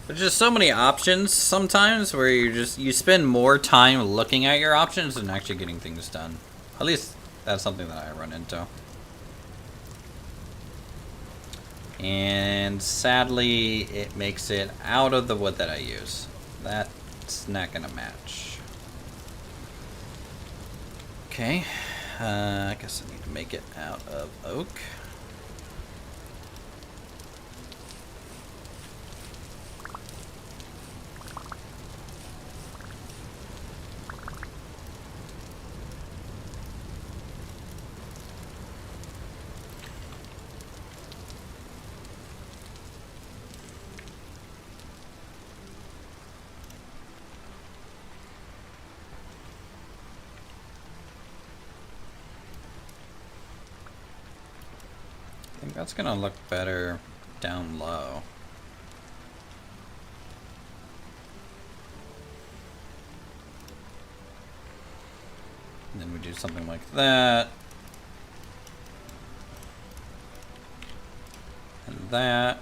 There's just so many options sometimes where you spend more time looking at your options than actually getting things done. At least that's something that I run into. And sadly, it makes it out of the wood that I use. That's not gonna match. Okay, I guess I need to make it out of oak. I think that's gonna look better down low. And then we do something like that. And that.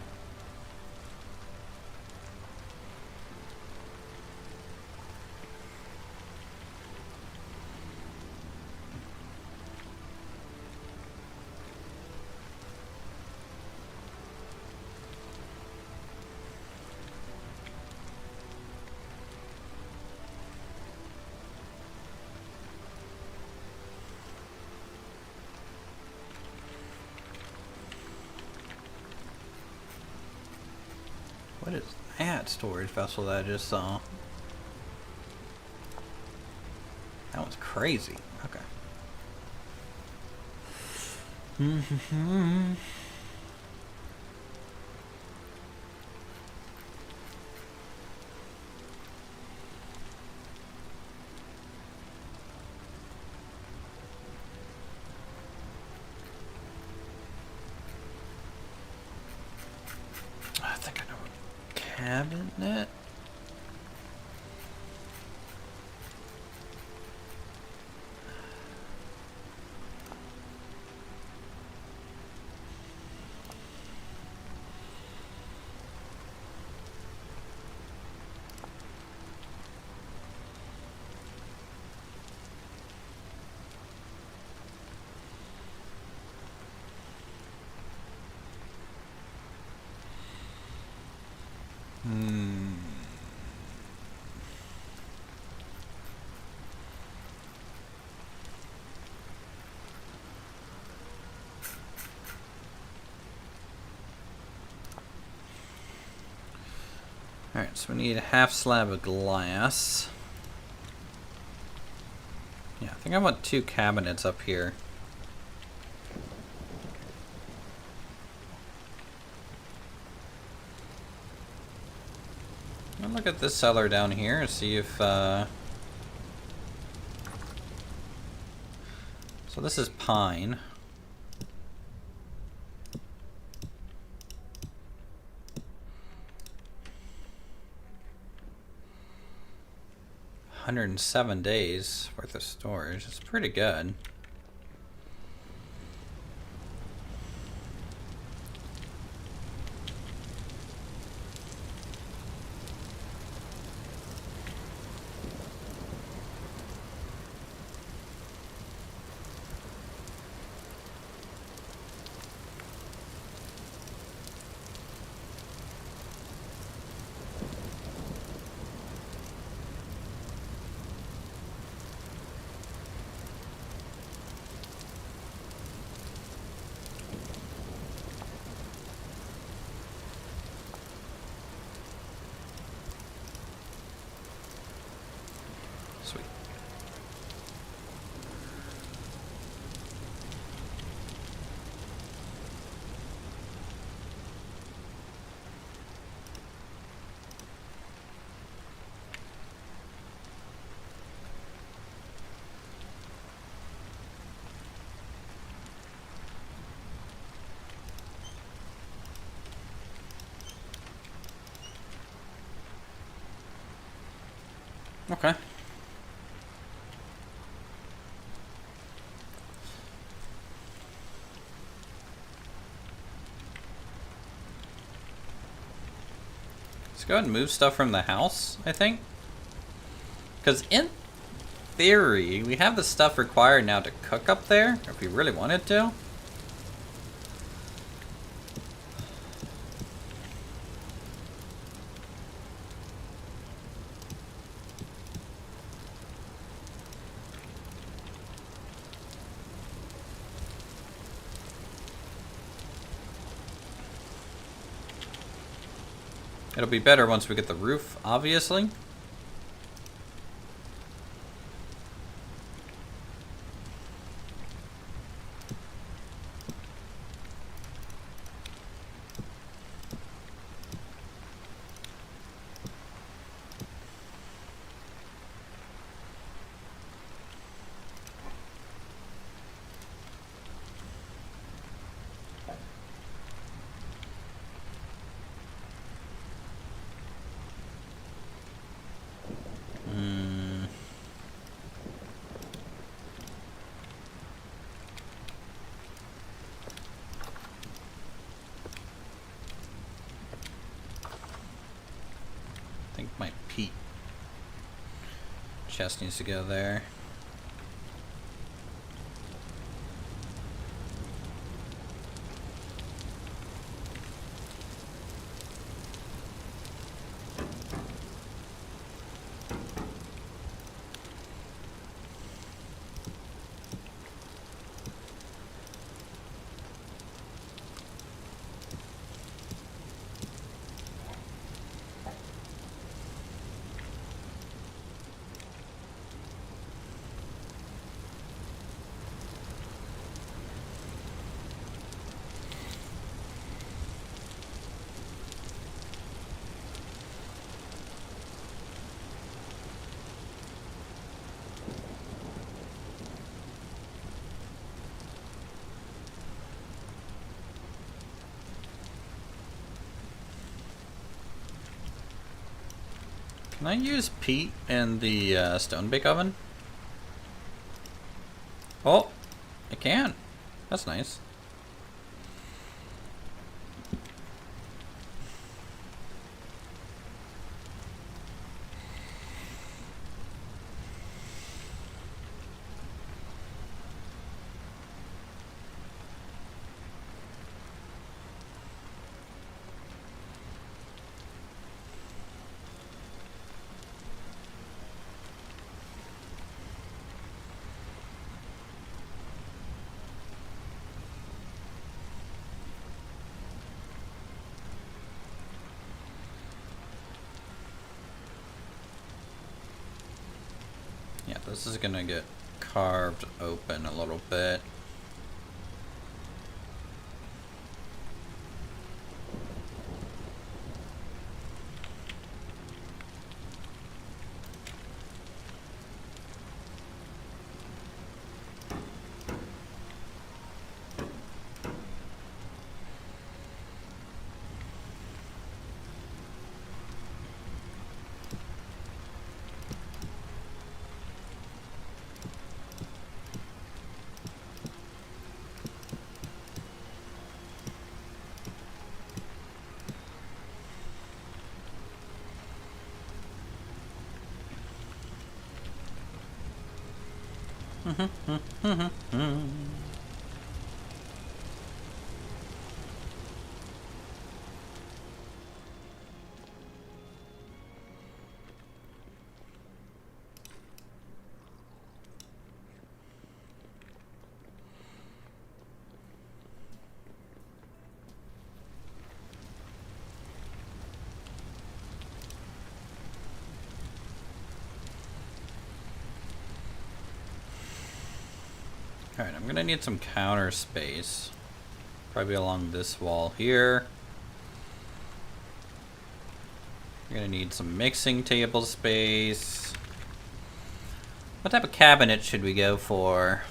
What is that storage vessel that I just saw? That one's crazy. Okay. I think I know what cabinet. Alright, so we need a half slab of glass. Yeah, I think I want 2 cabinets up here. I'll look at this cellar down here and see if... So this is pine. $107 worth of storage. It's pretty good. Sweet. Okay. Let's go ahead and move stuff from the house, I think. Because in theory, we have the stuff required now to cook up there, if we really wanted to. It'll be better once we get the roof, obviously. I think my peat chest needs to go there. Can I use peat in the stone bake oven? Oh, I can. That's nice. Yeah, this is gonna get carved open a little bit. Alright, I'm gonna need some counter space. Probably along this wall here. You're gonna need some mixing table space. What type of cabinet should we go for?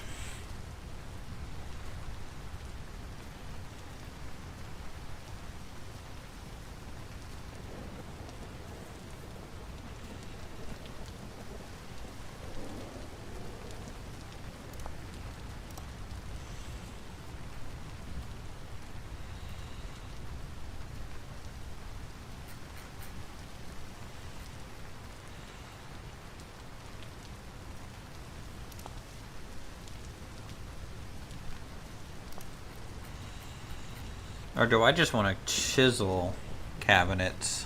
Or do I just want to chisel cabinets?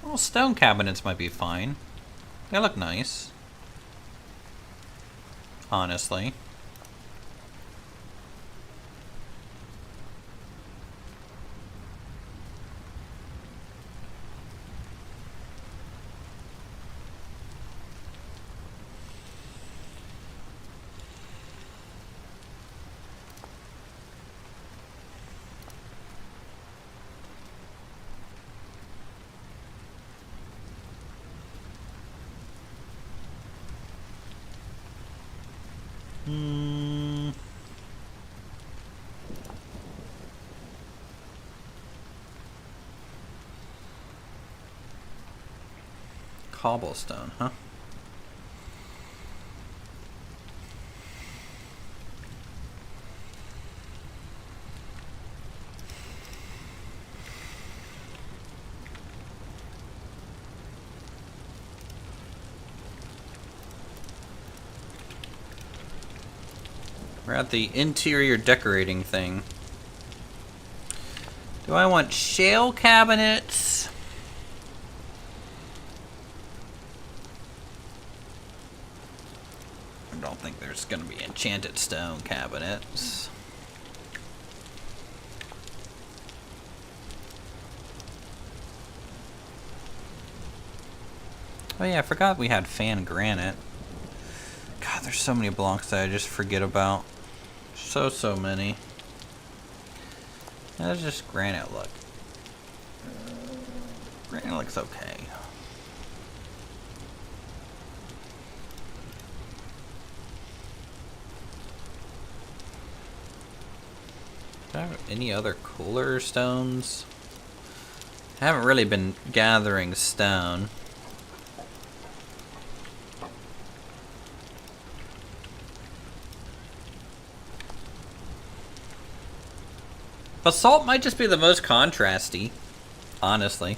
Well, stone cabinets might be fine. They look nice. Honestly. Cobblestone, huh? We're at the interior decorating thing. Do I want shale cabinets? I don't think there's going to be enchanted stone cabinets. Oh yeah, I forgot we had fan granite. God, there's so many blocks that I just forget about. So many. How does just granite look? Granite looks okay. Do I have any other cooler stones? I haven't really been gathering stone. Basalt might just be the most contrasty, honestly.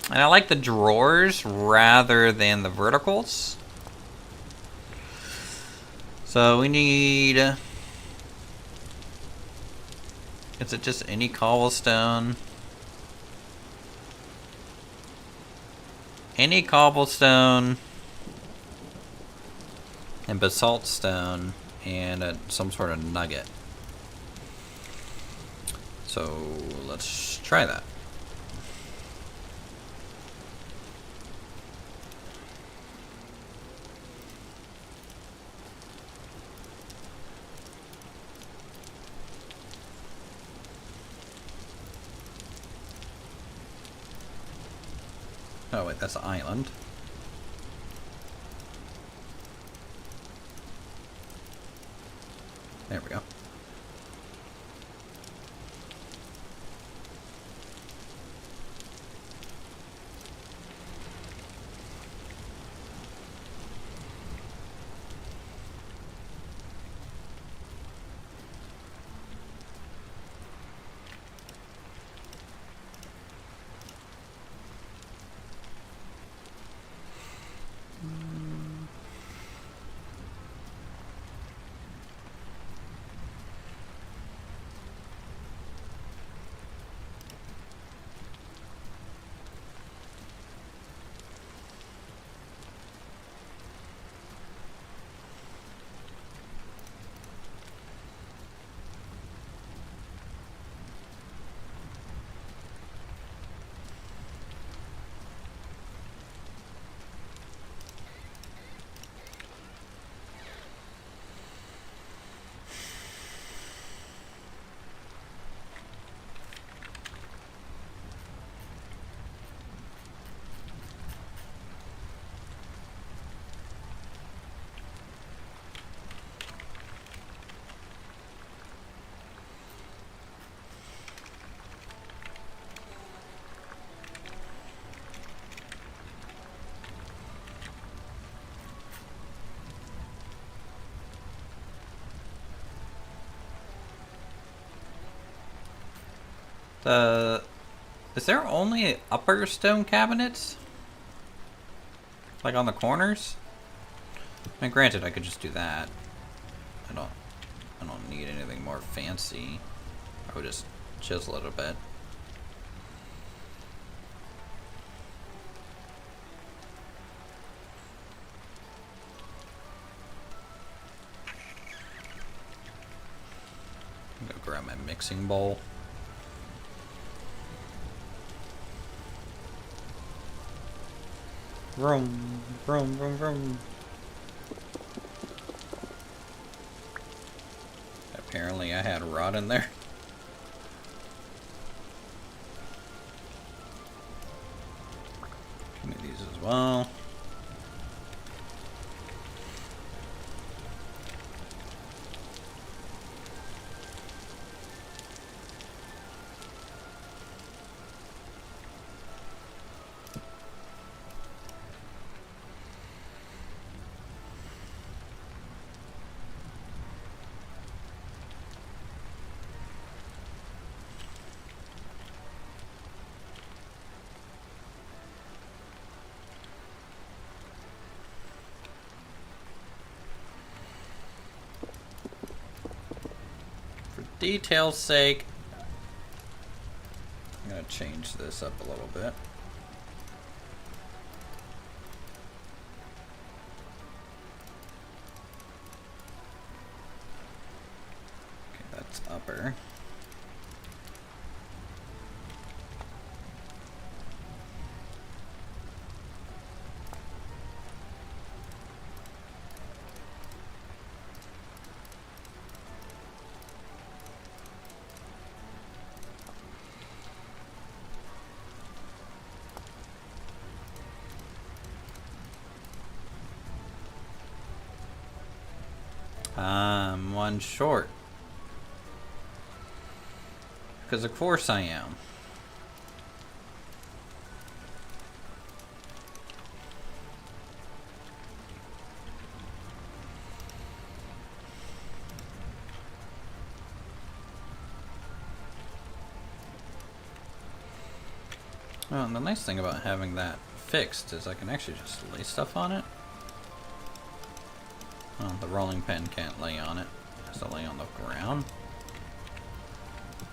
And I like the drawers rather than the verticals. So we need... is it just any cobblestone? Any cobblestone. And basalt stone, and some sort of nugget. So let's try that. Oh wait, that's an island. There we go. Is there only upper stone cabinets? Like on the corners? I mean, granted, I could just do that. I don't need anything more fancy. I would just chisel it a bit. I'm gonna grab my mixing bowl. Vroom, vroom, vroom, vroom. Apparently I had rot in there. Give me these as well. Detail's sake, I'm gonna change this up a little bit. Okay, that's upper. I'm one short. Because of course I am. Well, and the nice thing about having that fixed is I can actually just lay stuff on it. Oh, the rolling pin can't lay on it. It has to lay on the ground.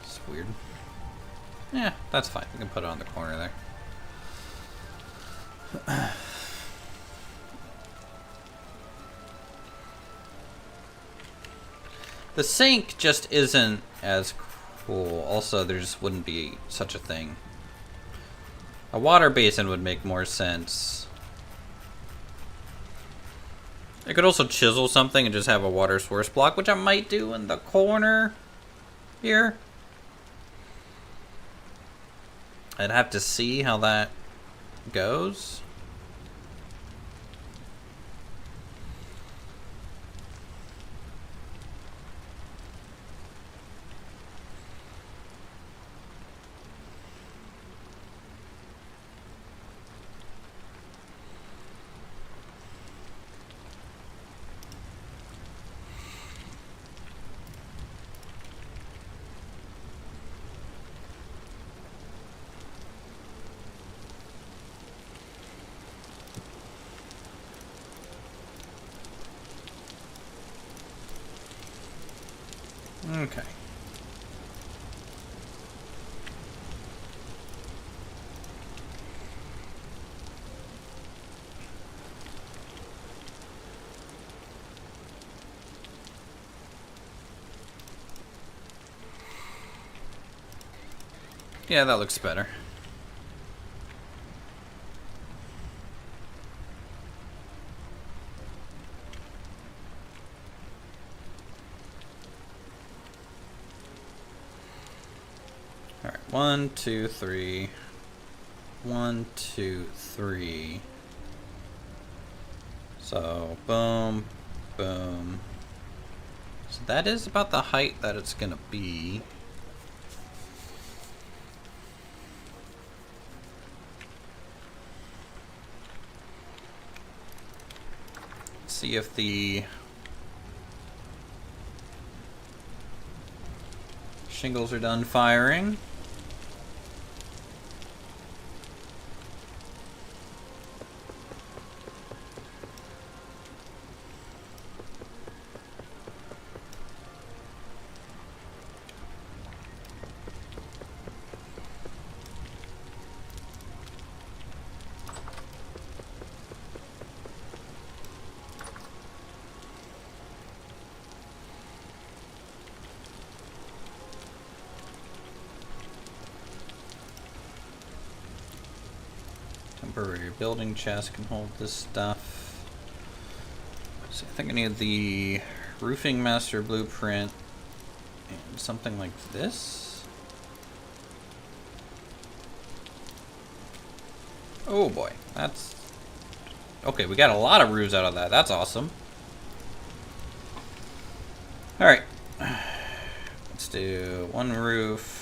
It's weird. Yeah, that's fine. We can put it on the corner there. The sink just isn't as Cool. Also, there just wouldn't be such a thing. A water basin would make more sense. I could also chisel something and just have a water source block, which I might do in the corner here. I'd have to see how that goes. Okay. Yeah, that looks better. All right, 1, 2, 3. 1, 2, 3. So, boom, boom. So that is about the height that it's gonna be. See if the shingles are done firing. Temporary building chest can hold this stuff. So I think I need the roofing master blueprint and something like this. Oh boy, that's okay. We got a lot of roofs out of that. That's awesome. All right, let's do one roof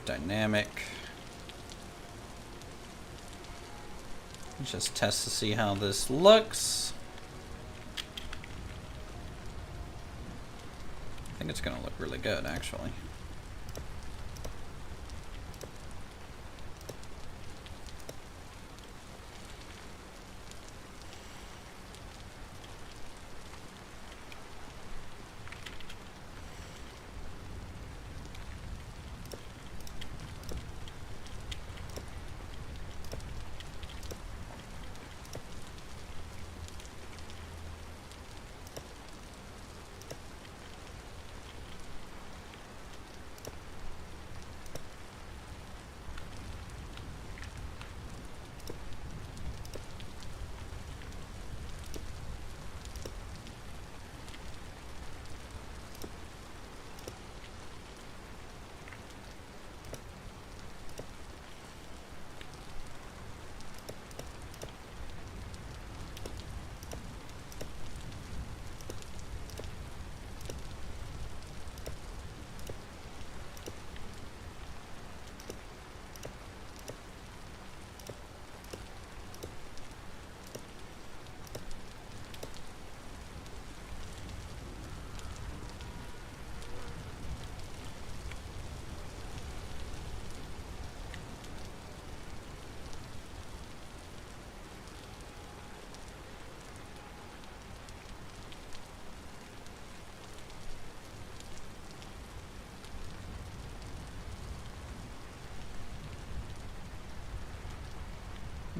dynamic. Just test to see how this looks. I think it's gonna look really good, actually.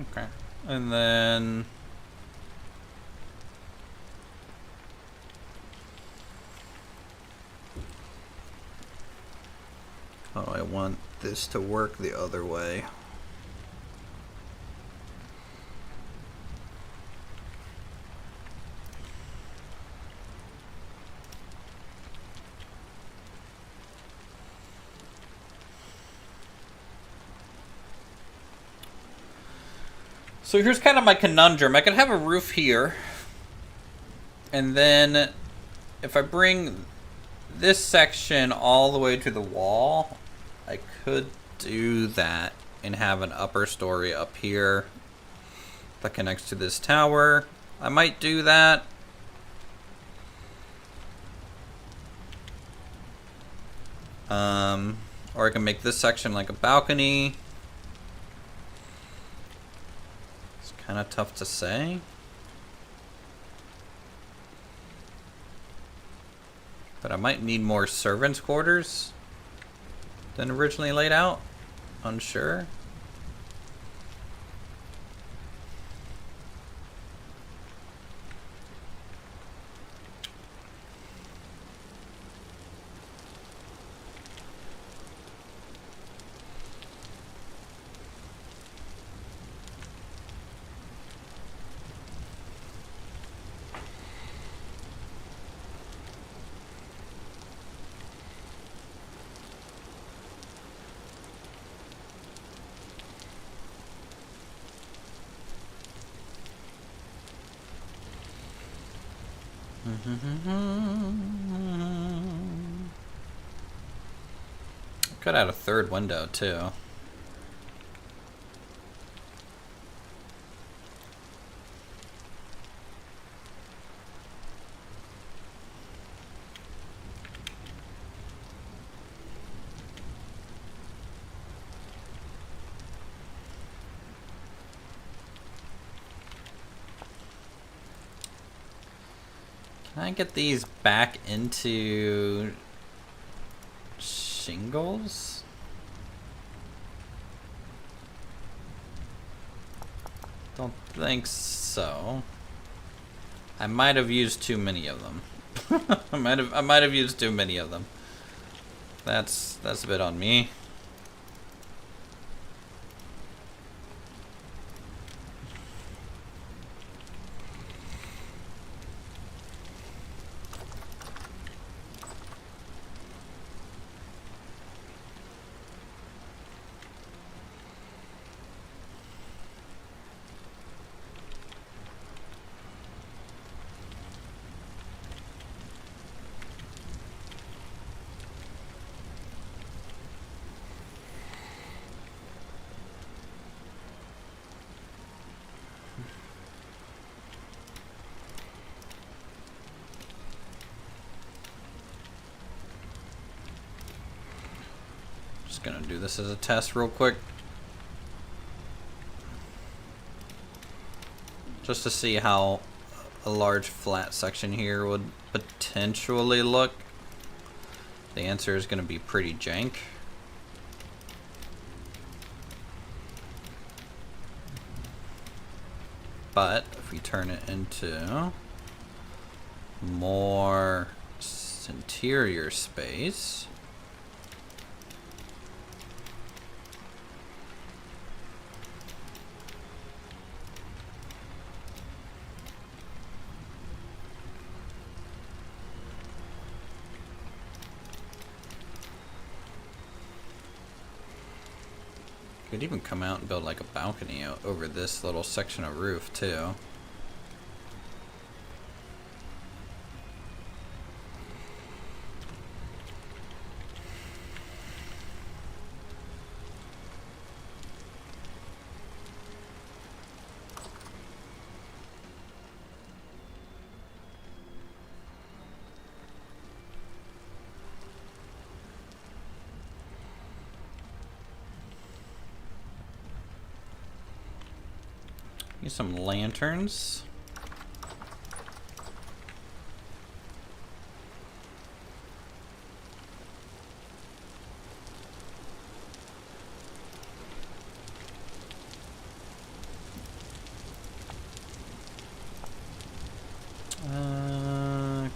Okay, and then I want this to work the other way. So here's kind of my conundrum. I could have a roof here, and then if I bring this section all the way to the wall, I could do that and have an upper story up here that connects to this tower. I might do that. Or I can make this section like a balcony. It's kind of tough to say. But I might need more servants' quarters than originally laid out. Unsure. Could add a third window too. Can I get these back into shingles? Don't think so. I might have used too many of them. I might have used too many of them. That's a bit on me. Just gonna do this as a test real quick. Just to see how a large flat section here would potentially look. The answer is gonna be pretty jank. But if we turn it into more interior space, could even come out and build like a balcony over this little section of roof too. Use some lanterns.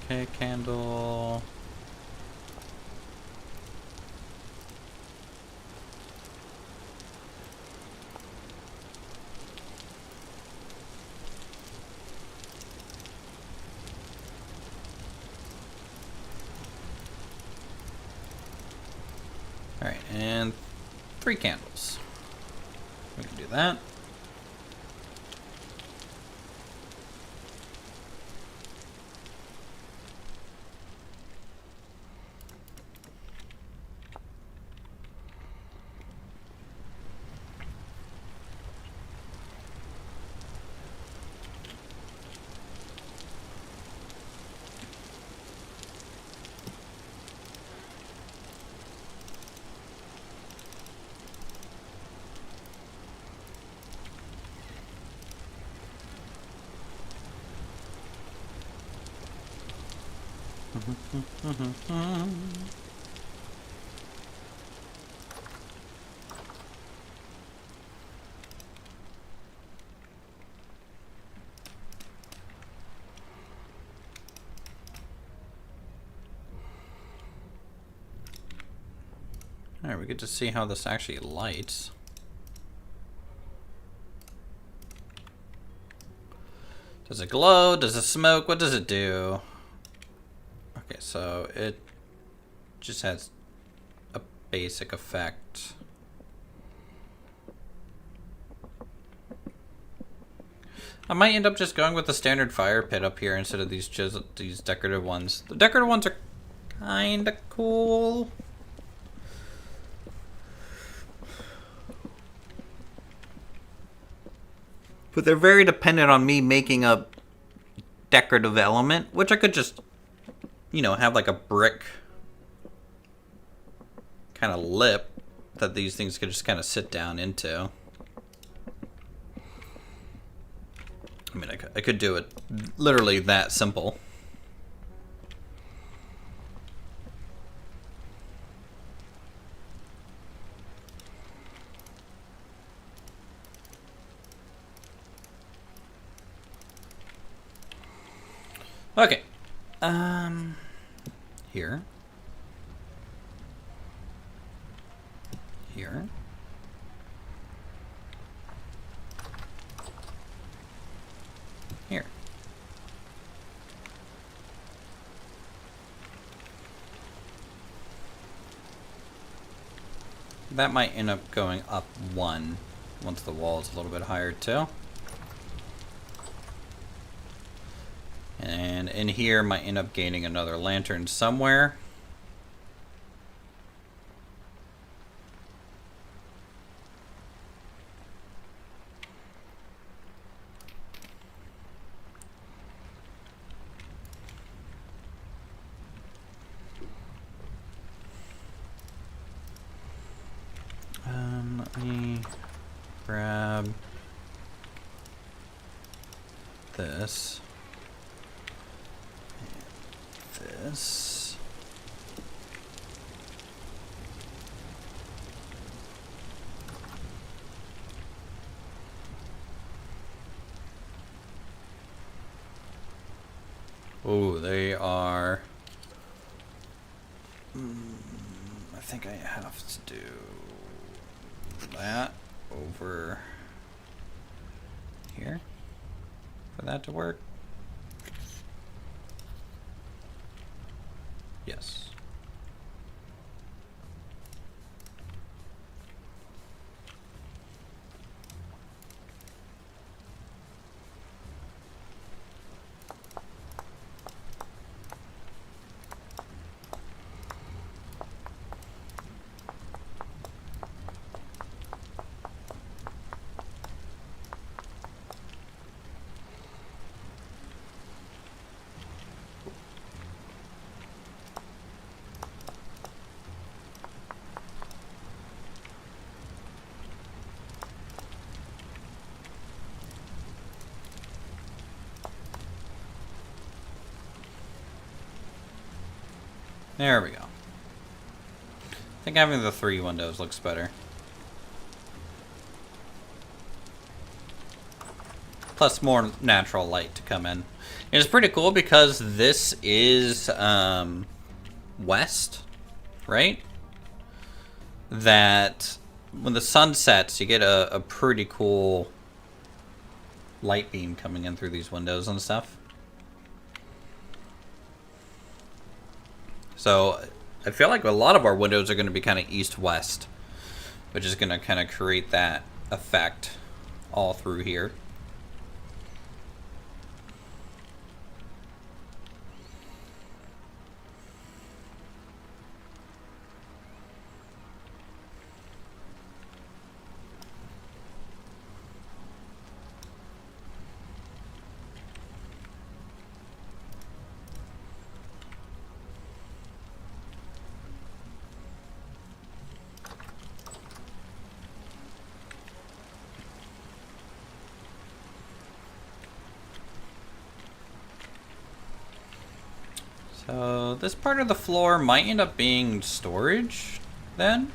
Okay, candle. Alright, and 3 candles. We can do that. Alright, we get to see how this actually lights. Does it glow? Does it smoke? What does it do? Okay, so it just has a basic effect. I might end up just going with the standard fire pit up here instead of these decorative ones. The decorative ones are kinda cool. But they're very dependent on me making a decorative element, which I could just, you know, have like a brick kind of lip that these things could just kind of sit down into. I mean, I could do it literally that simple. Okay. Here. Here. Here. That might end up going up 1 once the wall is a little bit higher too. And in here might end up gaining another lantern somewhere. Let me grab this. This. Oh, they are. I think I have to do that over here for that to work. Yes. There we go. I think having the 3 windows looks better. Plus more natural light to come in. It's pretty cool because this is west, right? That when the sun sets, you get a pretty cool light beam coming in through these windows and stuff. So I feel like a lot of our windows are going to be kind of east-west, which is going to kind of create that effect all through here. So this part of the floor might end up being storage then.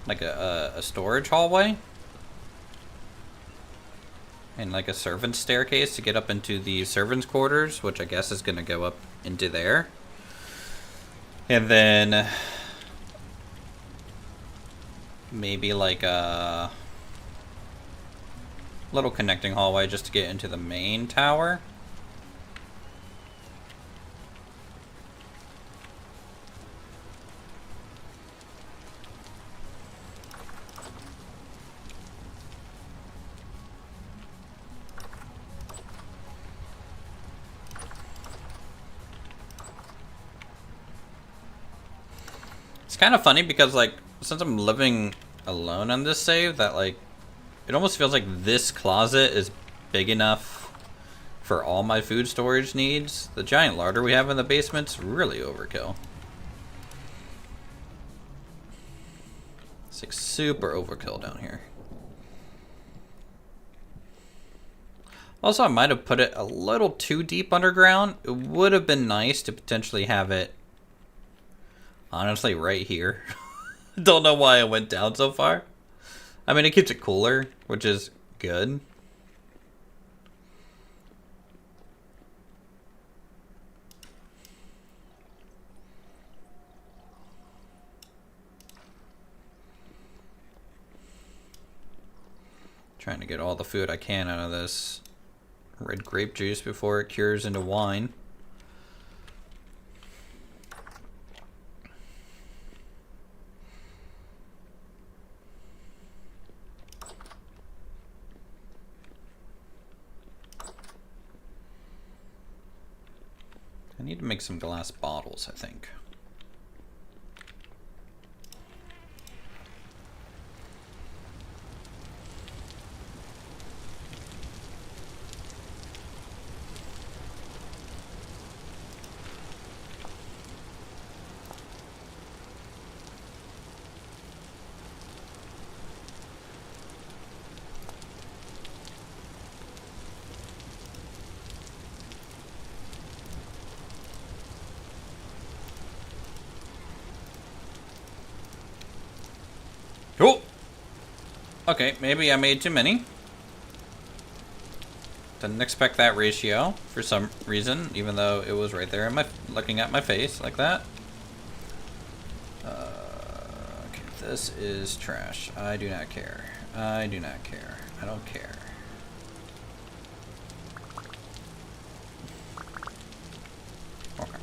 Like a storage hallway. And like a servant's staircase to get up into the servants' quarters, which I guess is going to go up into there. And then maybe like a little connecting hallway just to get into the main tower. It's kind of funny because, like, since I'm living alone on this save, that, like, it almost feels like this closet is big enough for all my food storage needs. The giant larder we have in the basement's really overkill. It's, like, super overkill down here. Also, I might have put it a little too deep underground. It would have been nice to potentially have it honestly right here. Don't know why I went down so far. I mean, it keeps it cooler, which is good. Trying to get all the food I can out of this red grape juice before it cures into wine. I need to make some glass bottles, I think. Oh! Okay, maybe I made too many. Didn't expect that ratio for some reason, even though it was right there in my looking at my face like that. Okay, this is trash. I do not care. I do not care. I don't care. Okay.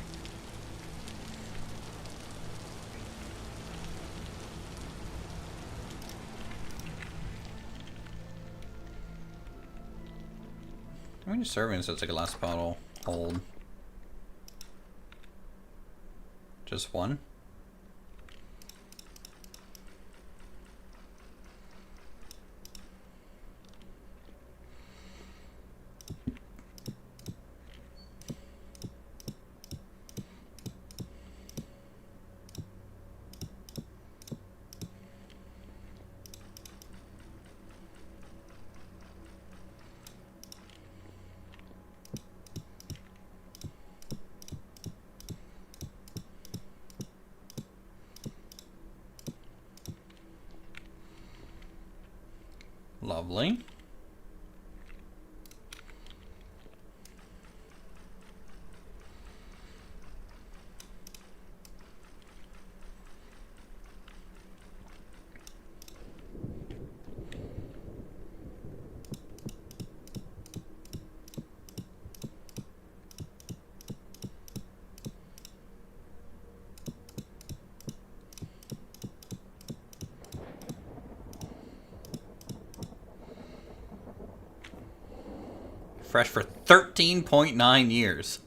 How many servings does a glass bottle hold? Just one? Lovely. Fresh for 13.9 years.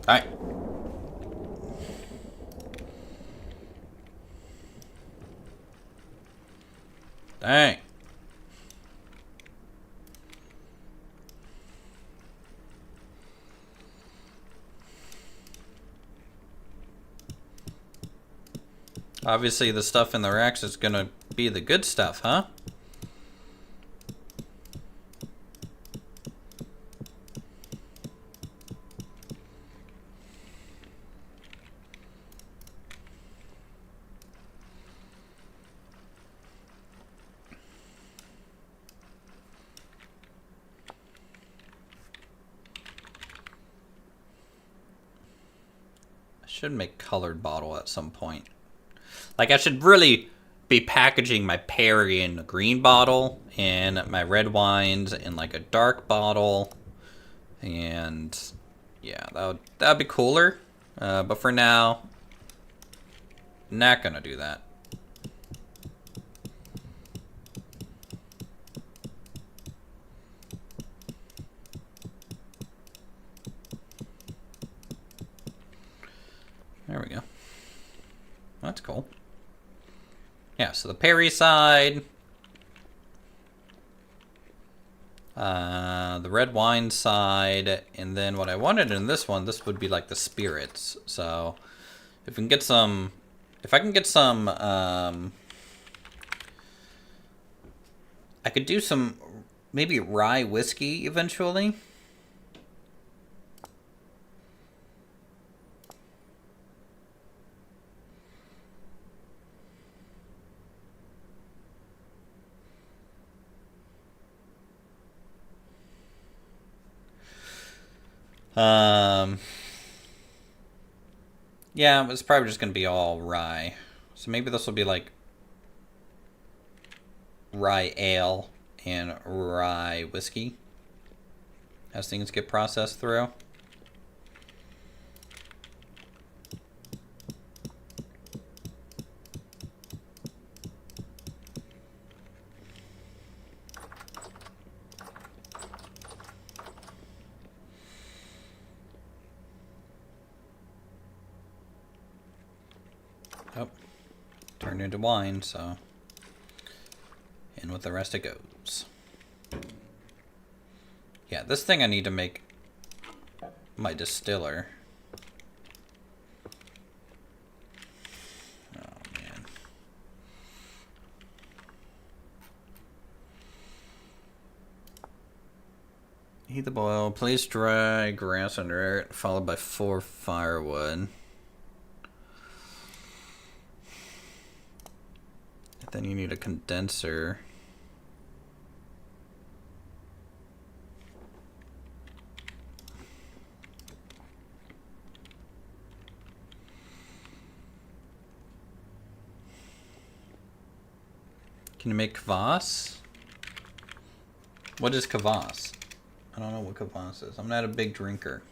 Alright. Dang. Obviously, the stuff in the racks is gonna be the good stuff, huh? I should make colored bottle at some point. Like, I should really be packaging my Perry in a green bottle and my red wines in like a dark bottle. And yeah, that'd be cooler. But for now, not gonna do that. There we go. That's cool. Yeah, so the Perry side, the red wine side, and then what I wanted in this one, this would be like the spirits. So if we can get some, if I can get some, I could do some maybe rye whiskey eventually. Yeah, it's probably just going to be all rye. So maybe this will be like rye ale and rye whiskey as things get processed through. Oh, turned into wine, so in with the rest it goes. Yeah, this thing I need to make my distiller. Oh, man. Heat the boil, place dry grass under it, followed by 4 firewood. Then you need a condenser. Can you make kvass? What is kvass? I don't know what kvass is. I'm not a big drinker.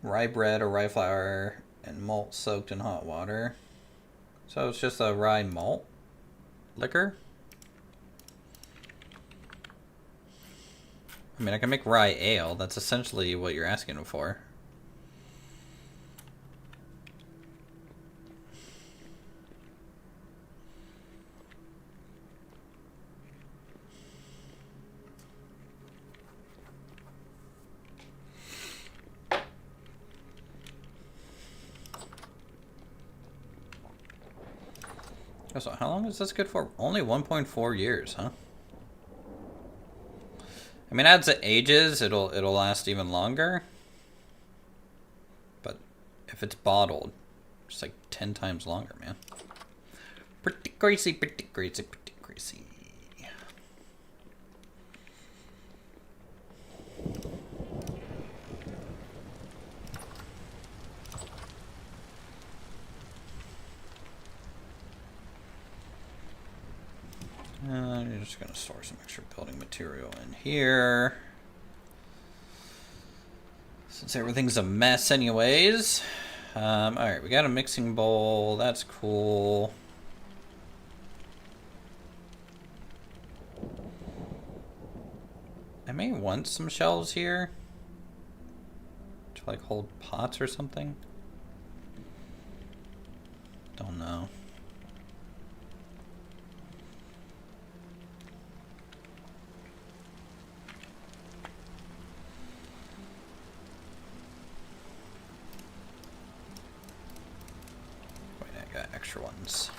Rye bread or rye flour and malt soaked in hot water. So it's just a rye malt liquor. I mean, I can make rye ale. That's essentially what you're asking for. So how long is this good for? Only 1.4 years, huh? I mean, as it ages, it'll last even longer. But if it's bottled, it's like 10 times longer, man. Pretty crazy, pretty crazy, pretty crazy. You're just going to store some extra building material in here. Since everything's a mess anyways. Alright, we got a mixing bowl. That's cool. I may want some shelves here to like hold pots or something. Don't know. Wait, I got extra ones.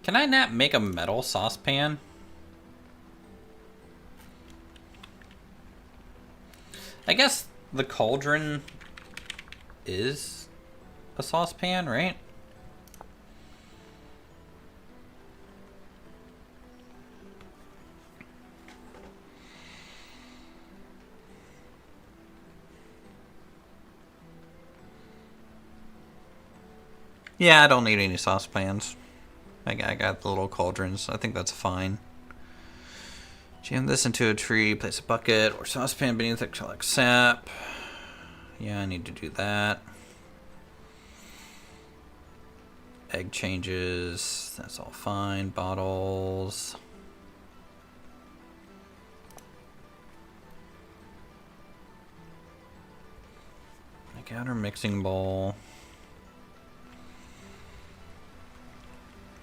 Can I not make a metal saucepan? I guess the cauldron is a saucepan, right? Yeah, I don't need any saucepans. I got the little cauldrons. I think that's fine. Jam this into a tree, place a bucket or saucepan beneath it to collect sap. Yeah, I need to do that. Egg changes, that's all fine. Bottles. I got our mixing bowl.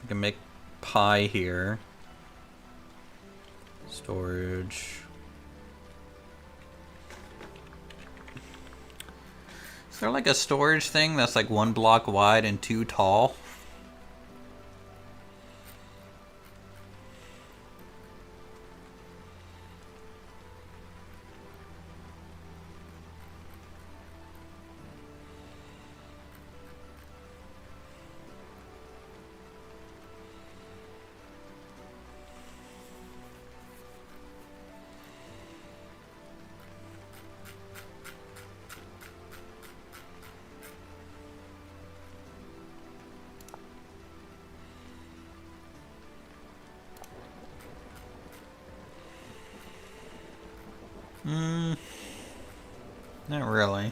I can make pie here. Storage. Is there like a storage thing that's like 1 block wide and 2 tall? Not really.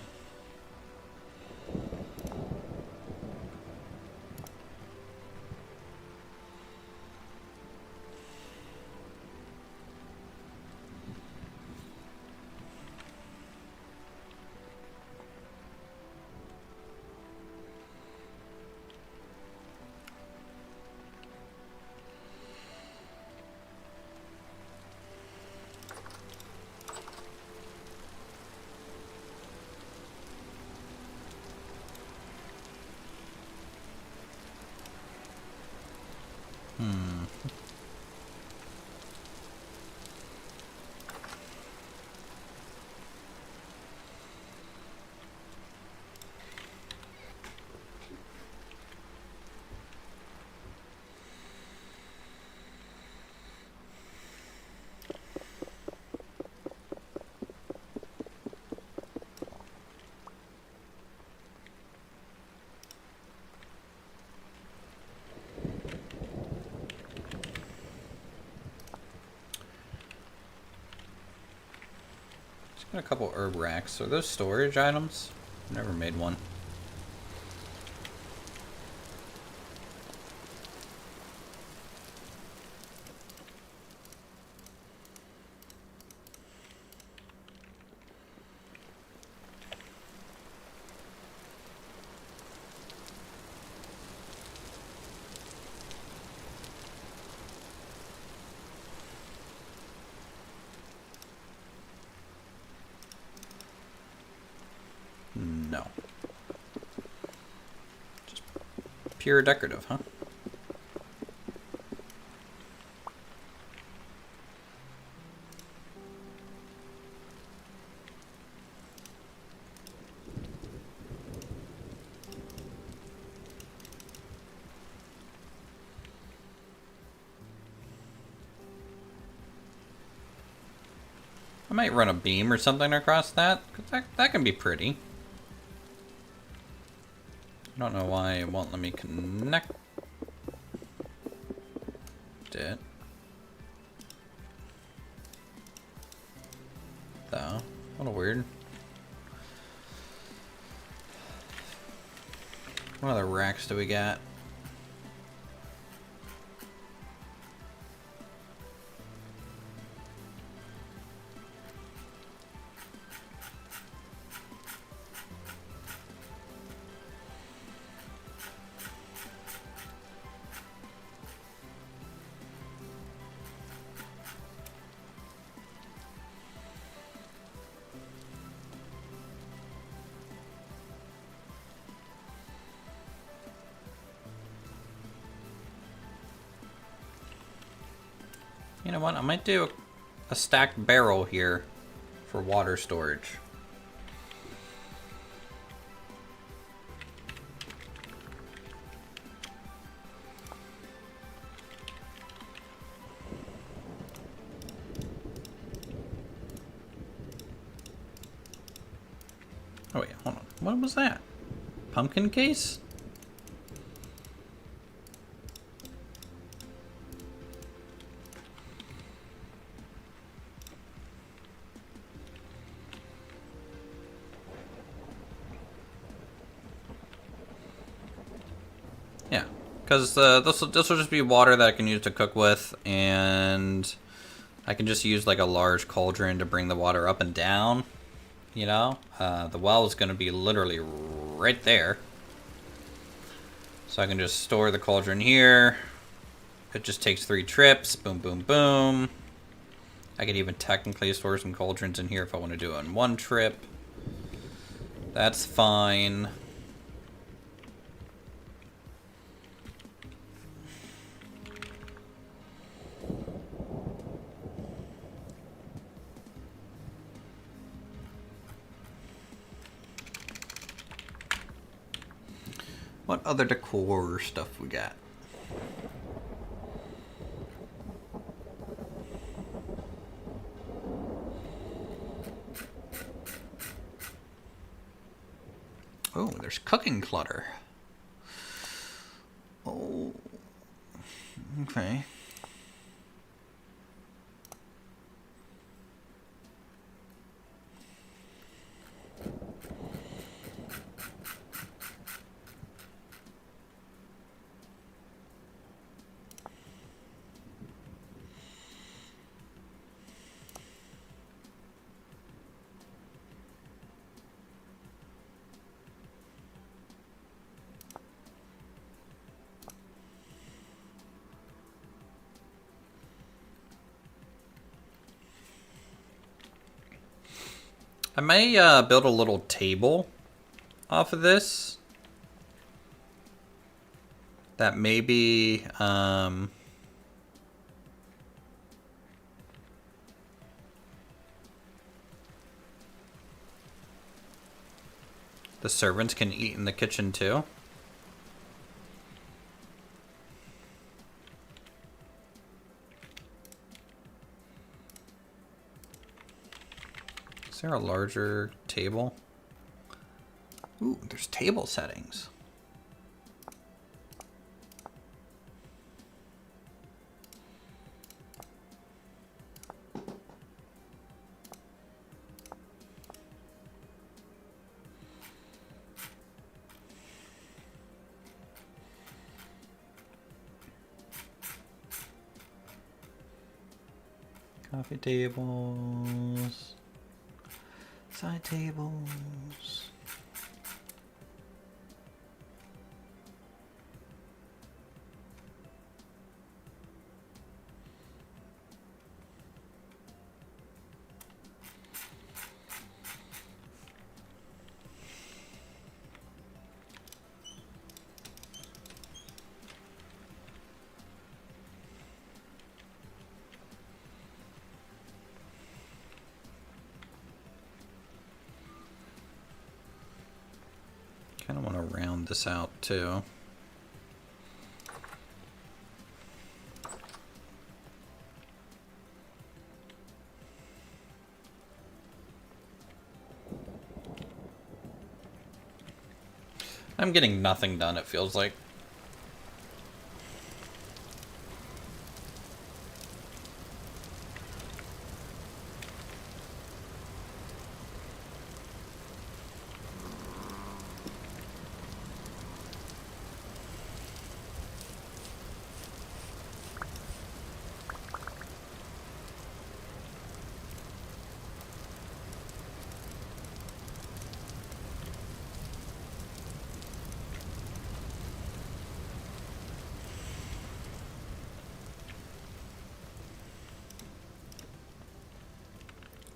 Got a couple herb racks. Are those storage items? I've never made one. No. Just pure decorative, huh? I might run a beam or something across that, 'cause that can be pretty. I don't know why it won't let me connect it. Though, a little weird. What other racks do we got? You know what? I might do a stacked barrel here for water storage. Oh wait, hold on. What was that? Pumpkin case? Yeah, because this will just be water that I can use to cook with, and I can just use like a large cauldron to bring the water up and down. You know, the well is going to be literally right there. So I can just store the cauldron here. It just takes 3 trips. Boom, boom, boom. I could even technically store some cauldrons in here if I want to do it in 1 trip. That's fine. What other decor stuff we got? Oh, there's cooking clutter. Oh, okay. I may build a little table off of this. That maybe the servants can eat in the kitchen too. Is there a larger table? Ooh, there's table settings. Coffee tables. Side tables. Kind of want to round this out too. I'm getting nothing done, it feels like.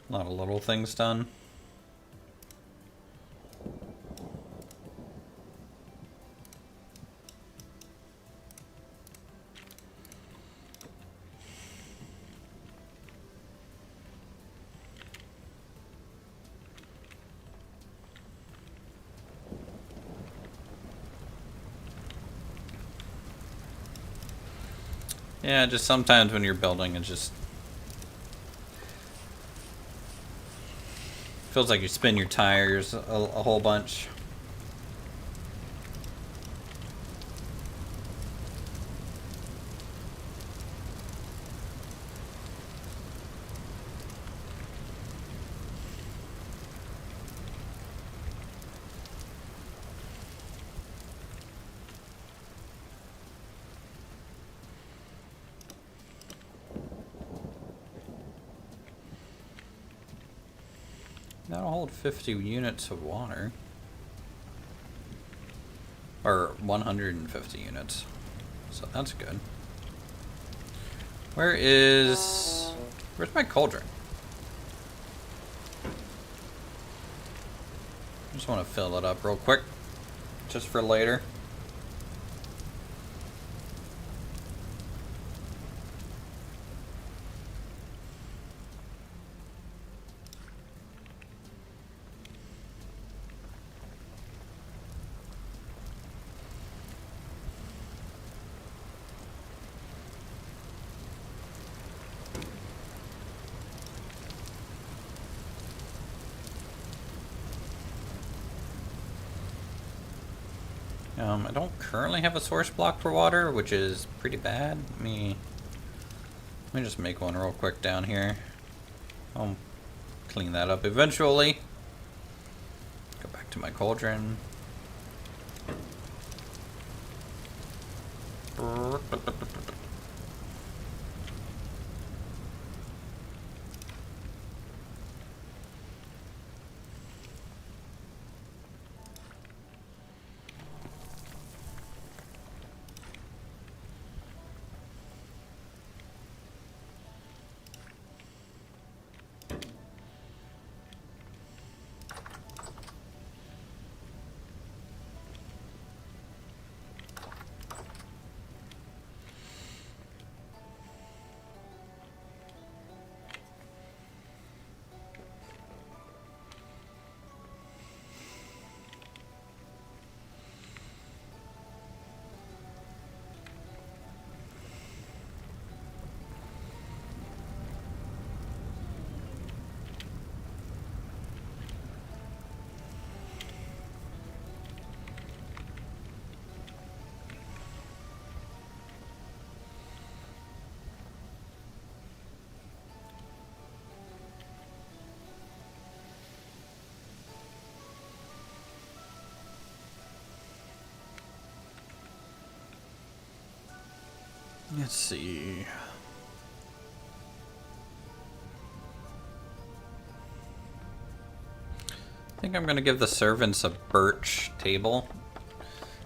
A lot of little things done. Yeah, just sometimes when you're building, it just feels like you spin your tires a whole bunch. That'll hold 50 units of water. Or 150 units. So that's good. Where's my cauldron? I just want to fill it up real quick. Just for later. I don't currently have a source block for water, which is pretty bad. Let me just make one real quick down here. I'll clean that up eventually. Go back to my cauldron. Let's see. I think I'm going to give the servants a birch table.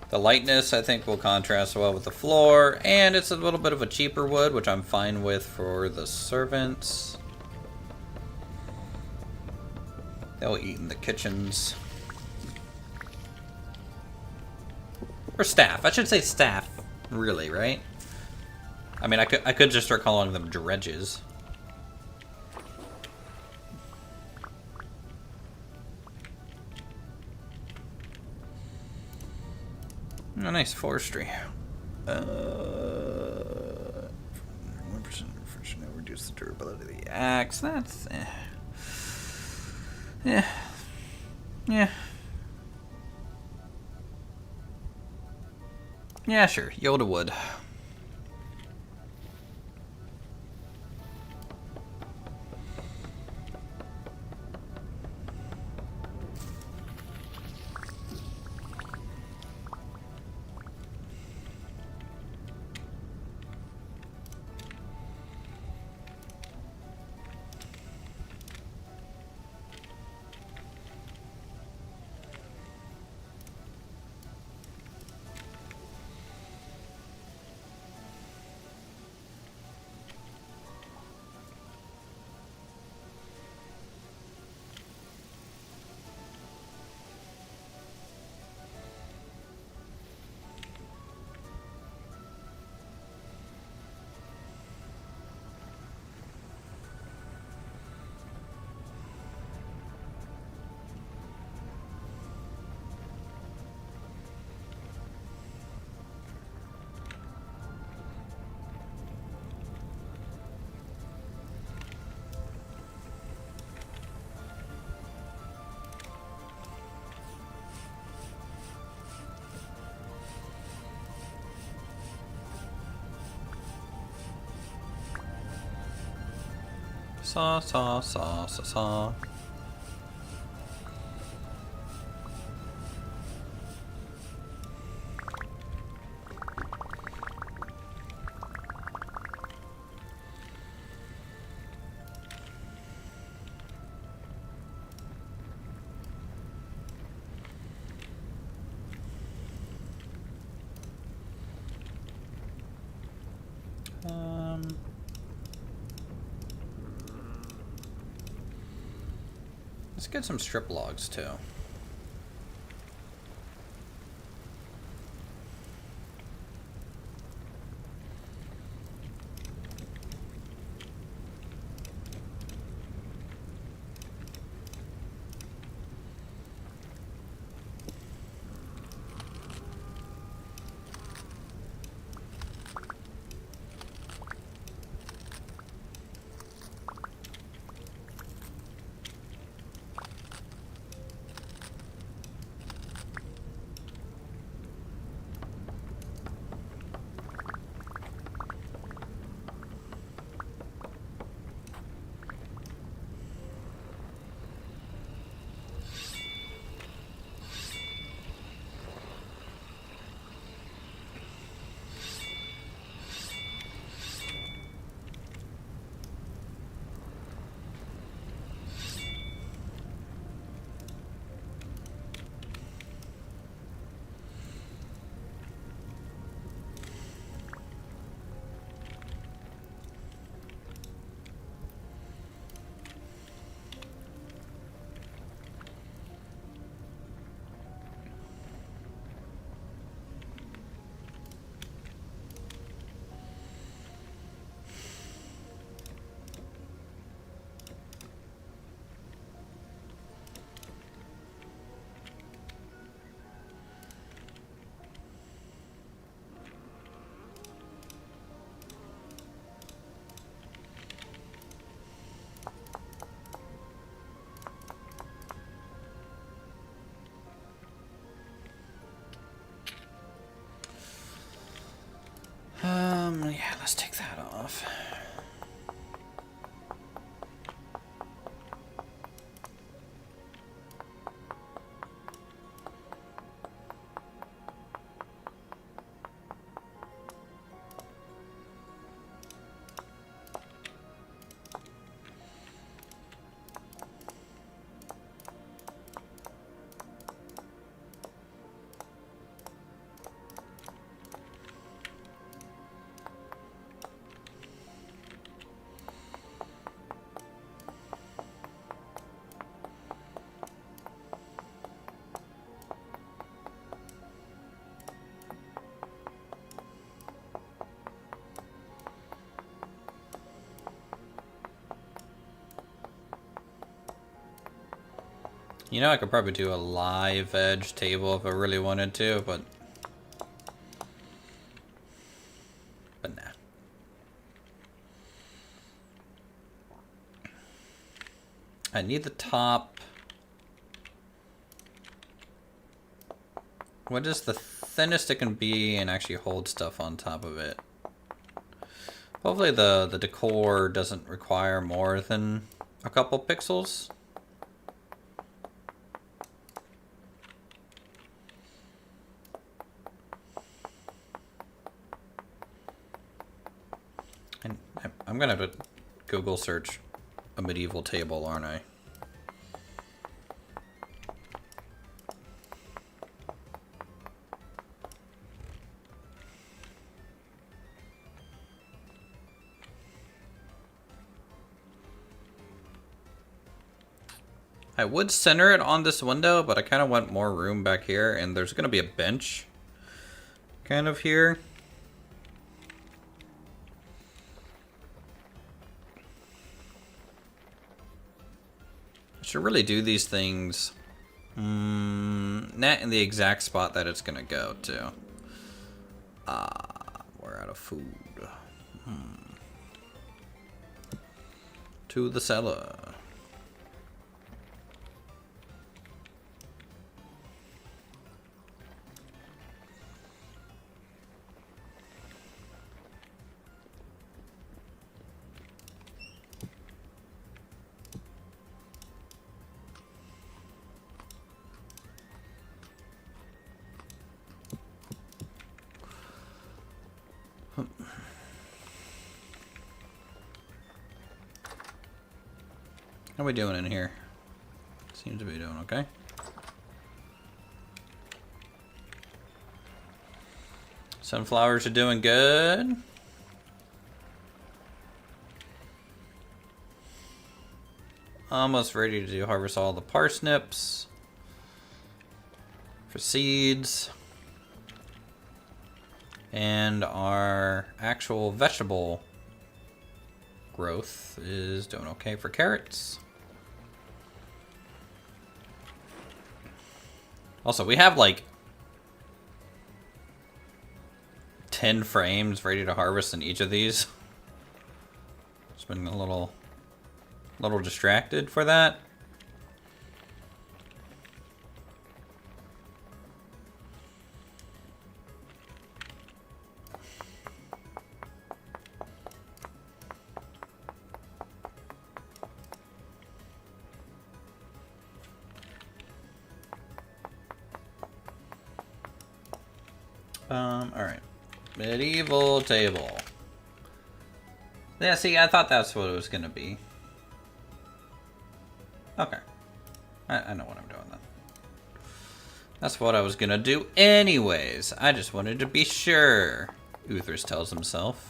The lightness, I think, will contrast well with the floor, and it's a little bit of a cheaper wood, which I'm fine with for the servants. They'll eat in the kitchens. Or staff. I should say staff, really, right? I mean, I could just start calling them dredges. Oh, nice forestry. 1% reduce the durability of the axe. That's yeah. Yeah, sure. Yoda wood. Saw. Let's get some strip logs too. Yeah, let's take that off. You know, I could probably do a live edge table if I really wanted to, but I need the top. What is the thinnest it can be and actually hold stuff on top of it? Hopefully the decor doesn't require more than a couple pixels. And I'm gonna have to Google search a medieval table, aren't I? I would center it on this window, but I kind of want more room back here, and there's going to be a bench kind of here. I should really do these things not in the exact spot that it's going to go to. We're out of food. To the cellar. How are we doing in here? Seems to be doing okay. Sunflowers are doing good. Almost ready to harvest all the parsnips for seeds. And our actual vegetable growth is doing okay for carrots. Also, we have like 10 frames ready to harvest in each of these. Just been a little distracted for that. All right. Medieval table. Yeah, see, I thought that's what it was going to be. Okay. I know what I'm doing then. That's what I was going to do anyways. I just wanted to be sure, Uthris tells himself.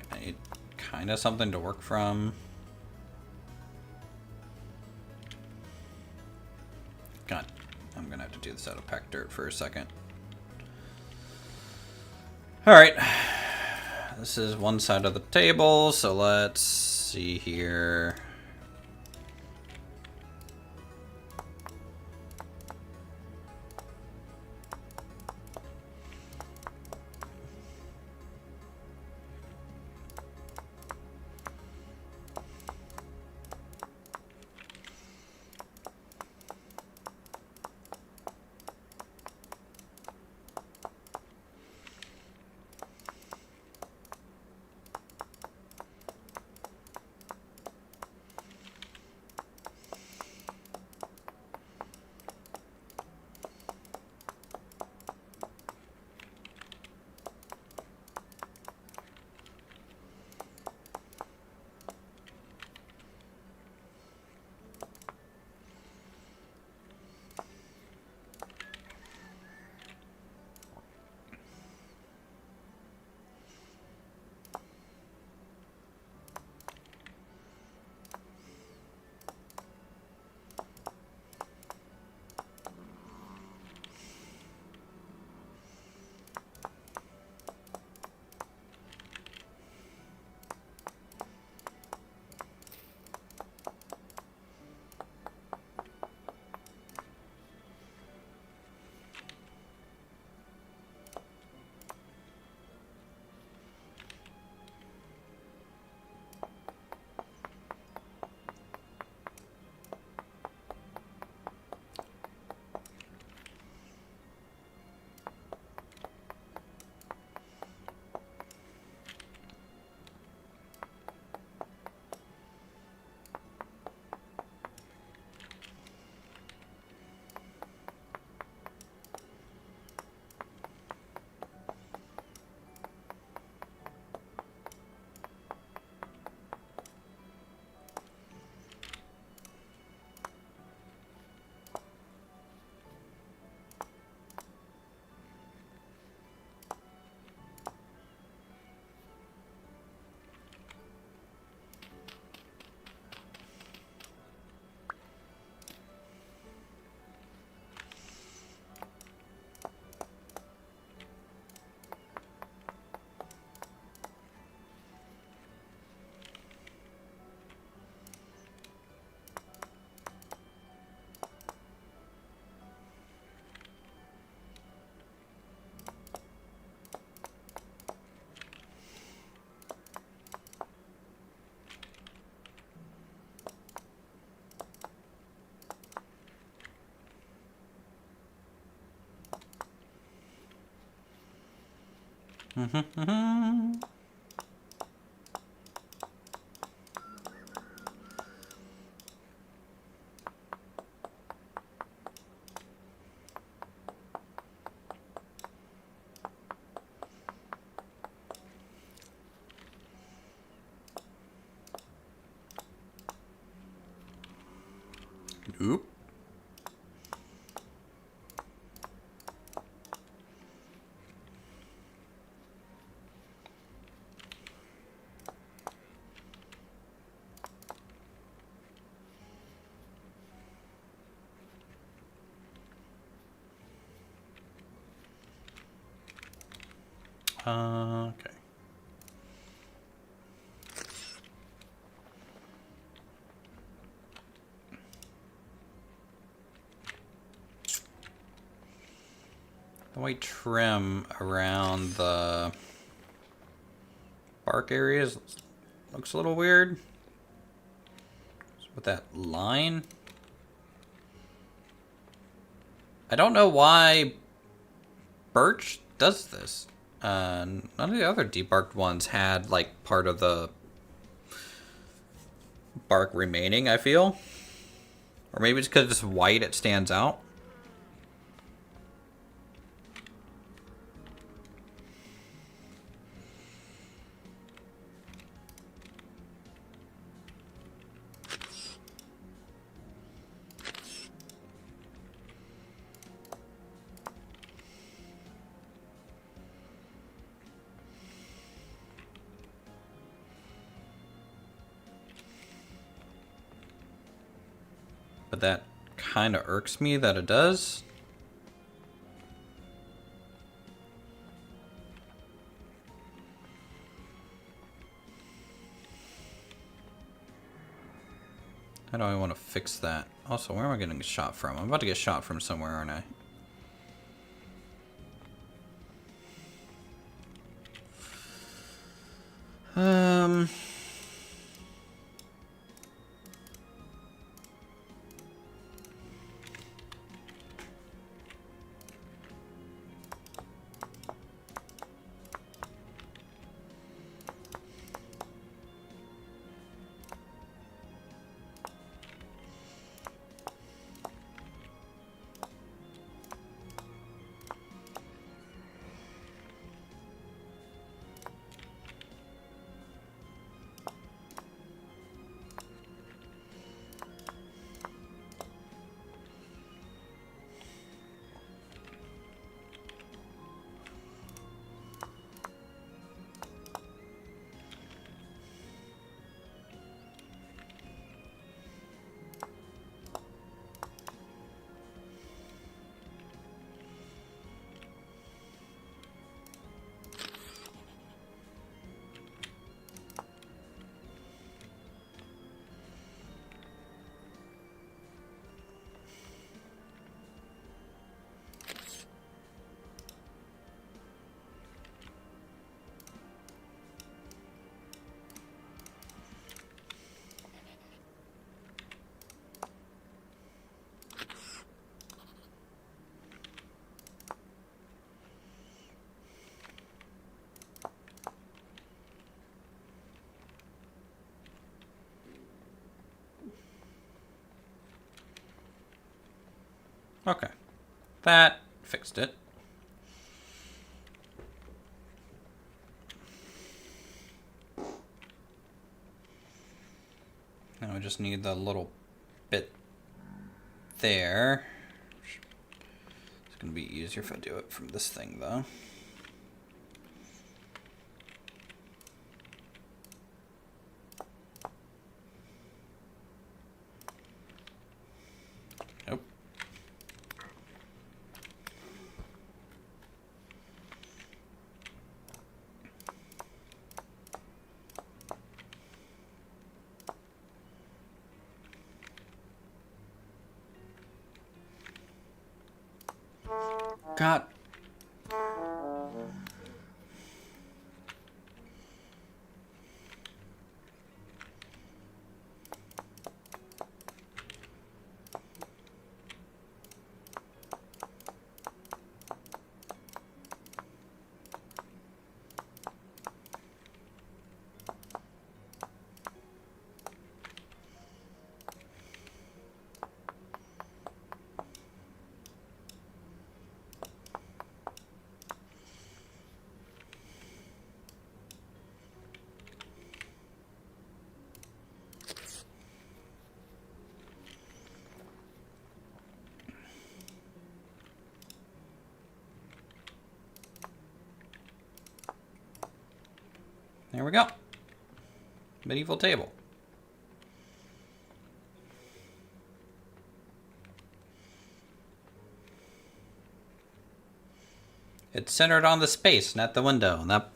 I need kind of something to work from. God, I'm gonna have to do this out of packed dirt for a second. Alright, this is one side of the table, so let's see here. Oop. Okay. The white trim around the bark areas looks a little weird. With that line. I don't know why birch does this. None of the other debarked ones had like part of the bark remaining, I feel. Or maybe it's because it's white, it stands out. But that kind of irks me that it does. How do I want to fix that? Also, where am I getting shot from? I'm about to get shot from somewhere, aren't I? Okay. That fixed it. Now I just need the little bit there. It's going to be easier if I do it from this thing, though. Nope. God. There we go. Medieval table. It's centered on the space, not the window. And that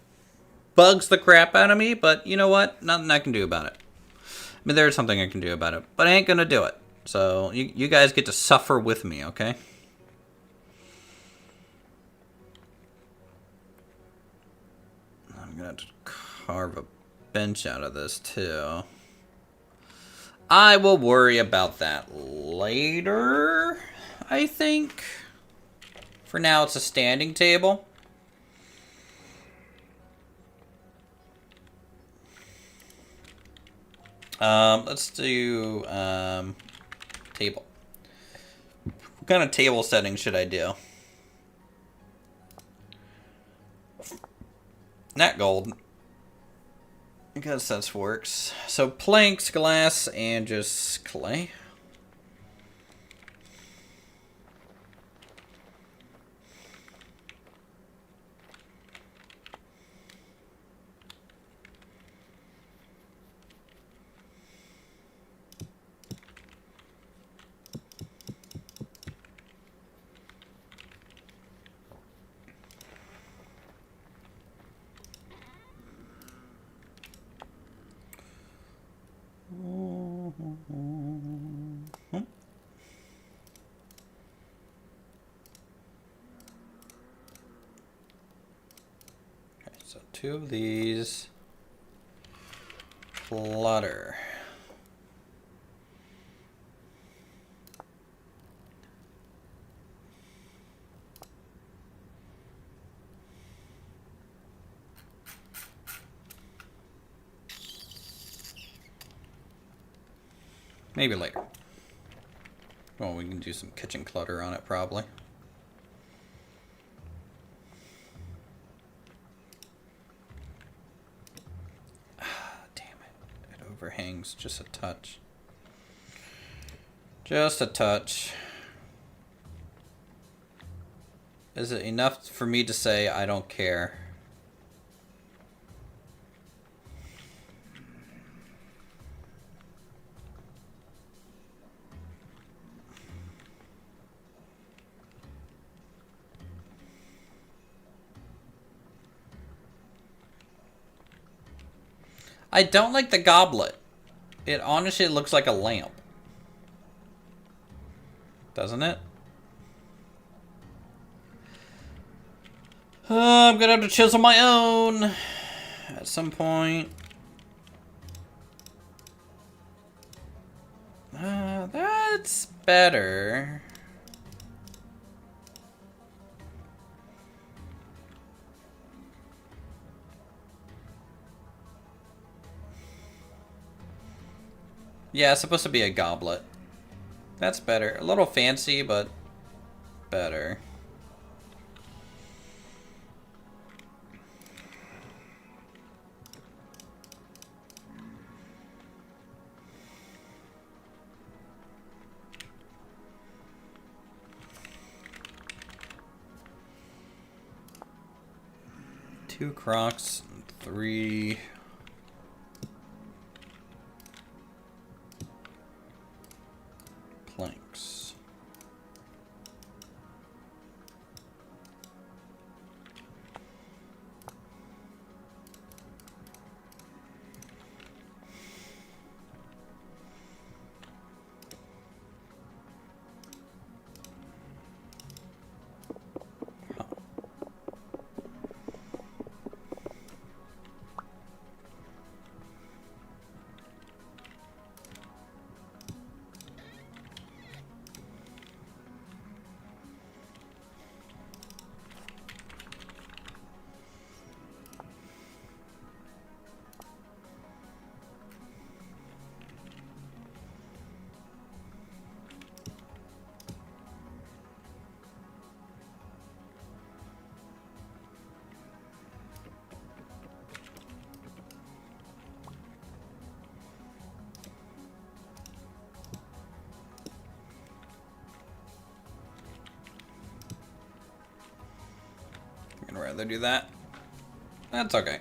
bugs the crap out of me, but you know what? Nothing I can do about it. I mean, there's something I can do about it, but I ain't gonna do it. So you guys get to suffer with me, okay? I'm gonna have to carve a bench out of this too. I will worry about that later, I think. For now, it's a standing table. Let's do table. What kind of table setting should I do? Not gold. I guess that works. So planks, glass, and just clay. Okay, so 2 of these. Clutter. Maybe later. Well, we can do some kitchen clutter on it, probably. Ah, damn it. It overhangs just a touch. Just a touch. Is it enough for me to say I don't care? I don't like the goblet. It honestly looks like a lamp. Doesn't it? I'm gonna have to chisel my own at some point. That's better. Yeah, it's supposed to be a goblet. That's better. A little fancy, but better. Two crocks, 3... planks. I'd rather do that. That's okay.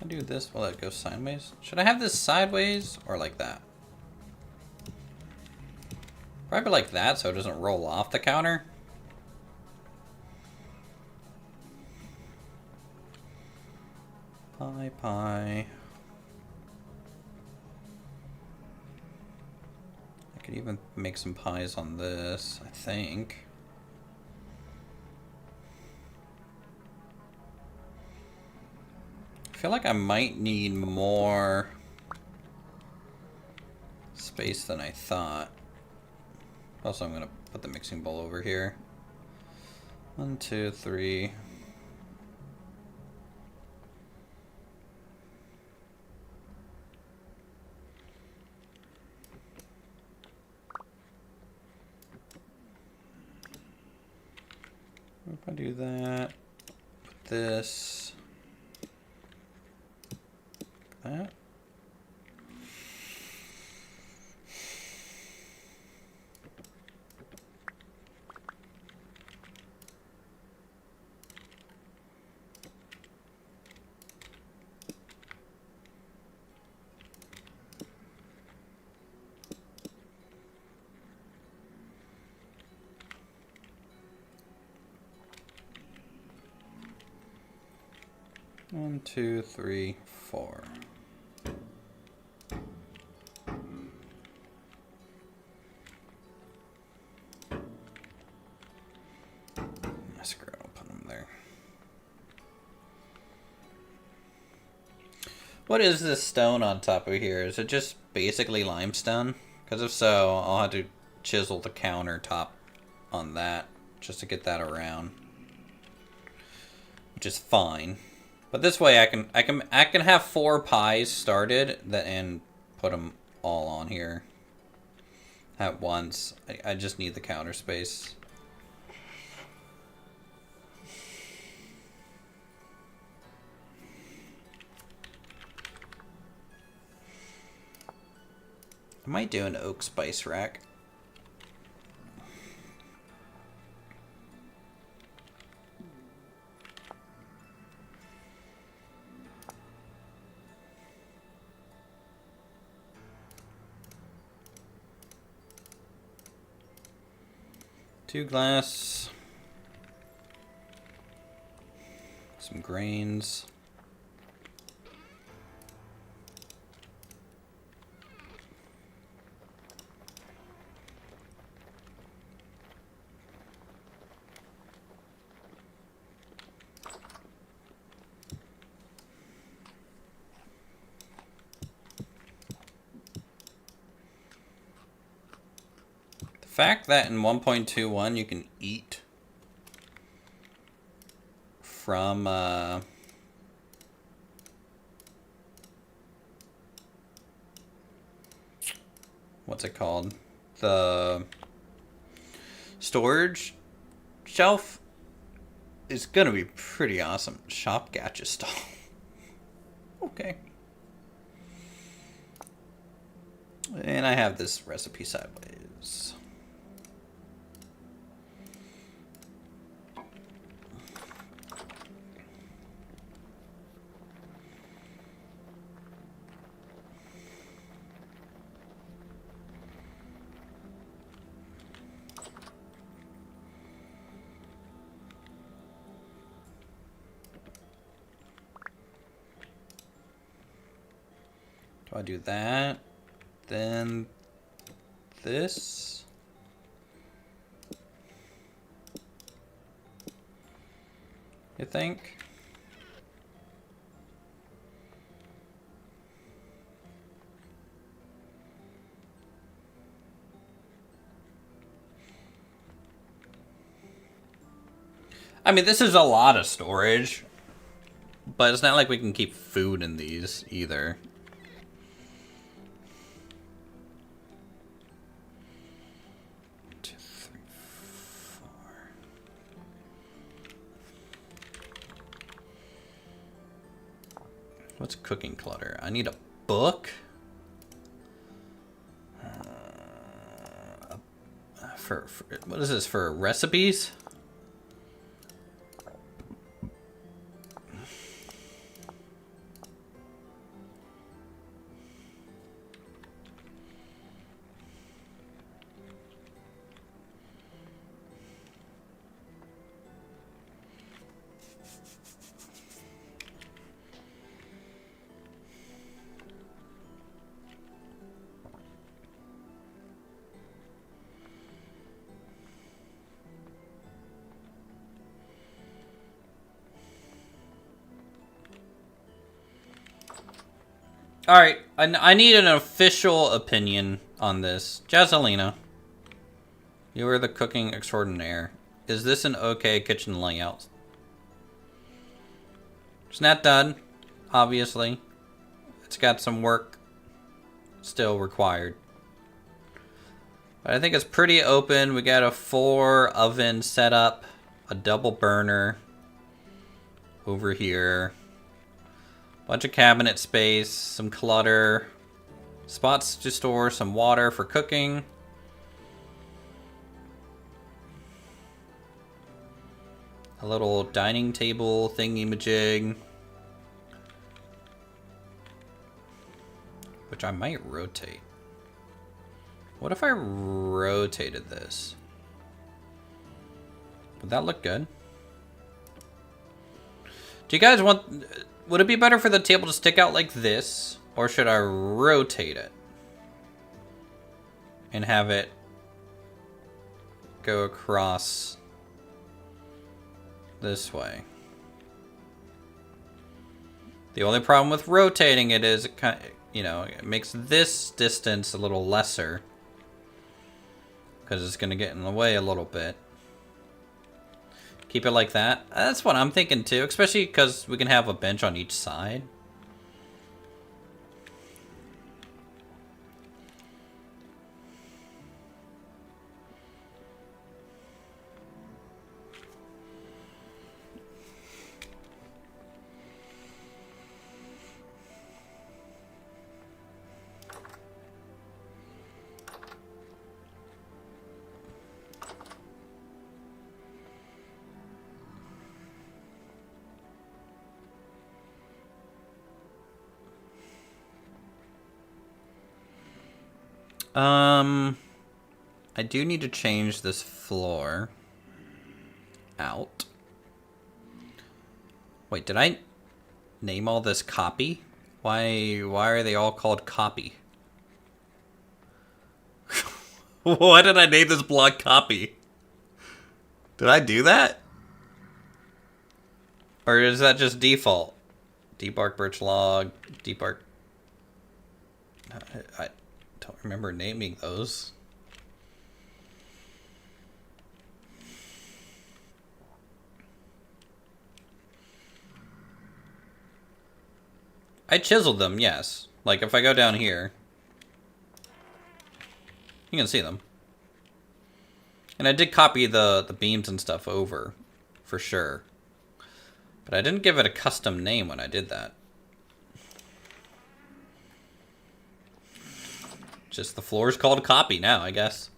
do this, will it go sideways? Should I have this sideways or like that? Probably like that so it doesn't roll off the counter. Pie. I could even make some pies on this, I think. I feel like I might need more space than I thought. Also, I'm gonna put the mixing bowl over here. 1, 2, 3. If I do that, put this, that. One, 2, 3, 4. Screw it, I'll put them there. What is this stone on top of here? Is it just basically limestone? Because if so, I'll have to chisel the countertop on that just to get that around, which is fine. But this way, I can have 4 pies started and put them all on here at once. I just need the counter space. I might do an oak spice rack. Two glass, some grains, the fact that in 1.21 you can eat from what's it called? The storage shelf is gonna be pretty awesome. Shop gacha stall. Okay. And I have this recipe sideways. Do I do that? Then this. You think? I mean, this is a lot of storage, but it's not like we can keep food in these either. What's cooking clutter? I need a book. For what is this, for recipes? Alright, I need an official opinion on this. Jazzalina, you are the cooking extraordinaire. Is this an okay kitchen layout? It's not done, obviously. It's got some work still required. But I think it's pretty open. We got a 4 oven setup, a double burner over here. Bunch of cabinet space, some clutter, spots to store some water for cooking. A little dining table thingy-majig, which I might rotate. What if I rotated this? Would that look good? Do you guys want... Would it be better for the table to stick out like this? Or should I rotate it? And have it go across this way. The only problem with rotating it is, it makes this distance a little lesser. Because it's going to get in the way a little bit. Keep it like that. That's what I'm thinking too, especially because we can have a bench on each side. I do need to change this floor out. Wait, did I name all this copy? Why are they all called copy? Why did I name this block copy? Did I do that? Or is that just default? Deep bark birch log, deep bark... I don't remember naming those. I chiseled them, yes. Like, if I go down here, you can see them. And I did copy the beams and stuff over, for sure. But I didn't give it a custom name when I did that. Just the floor is called copy now, I guess.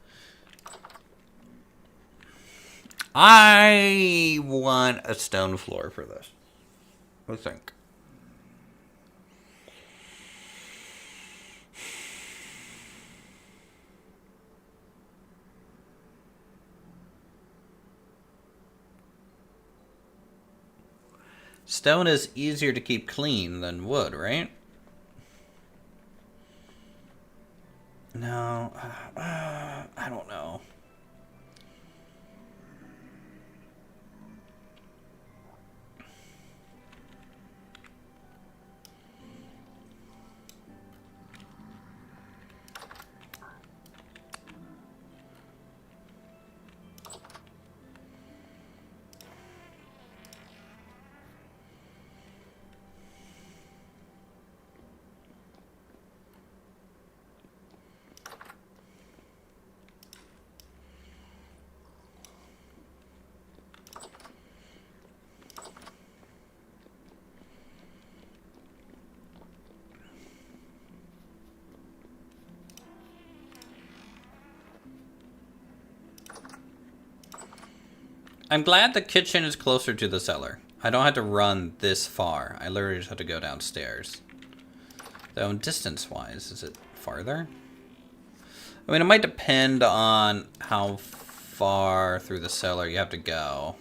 I want a stone floor for this. What do you think? Stone is easier to keep clean than wood, right? No, I don't know. I'm glad the kitchen is closer to the cellar. I don't have to run this far. I literally just have to go downstairs. Though, distance-wise, is it farther? I mean, it might depend on how far through the cellar you have to go.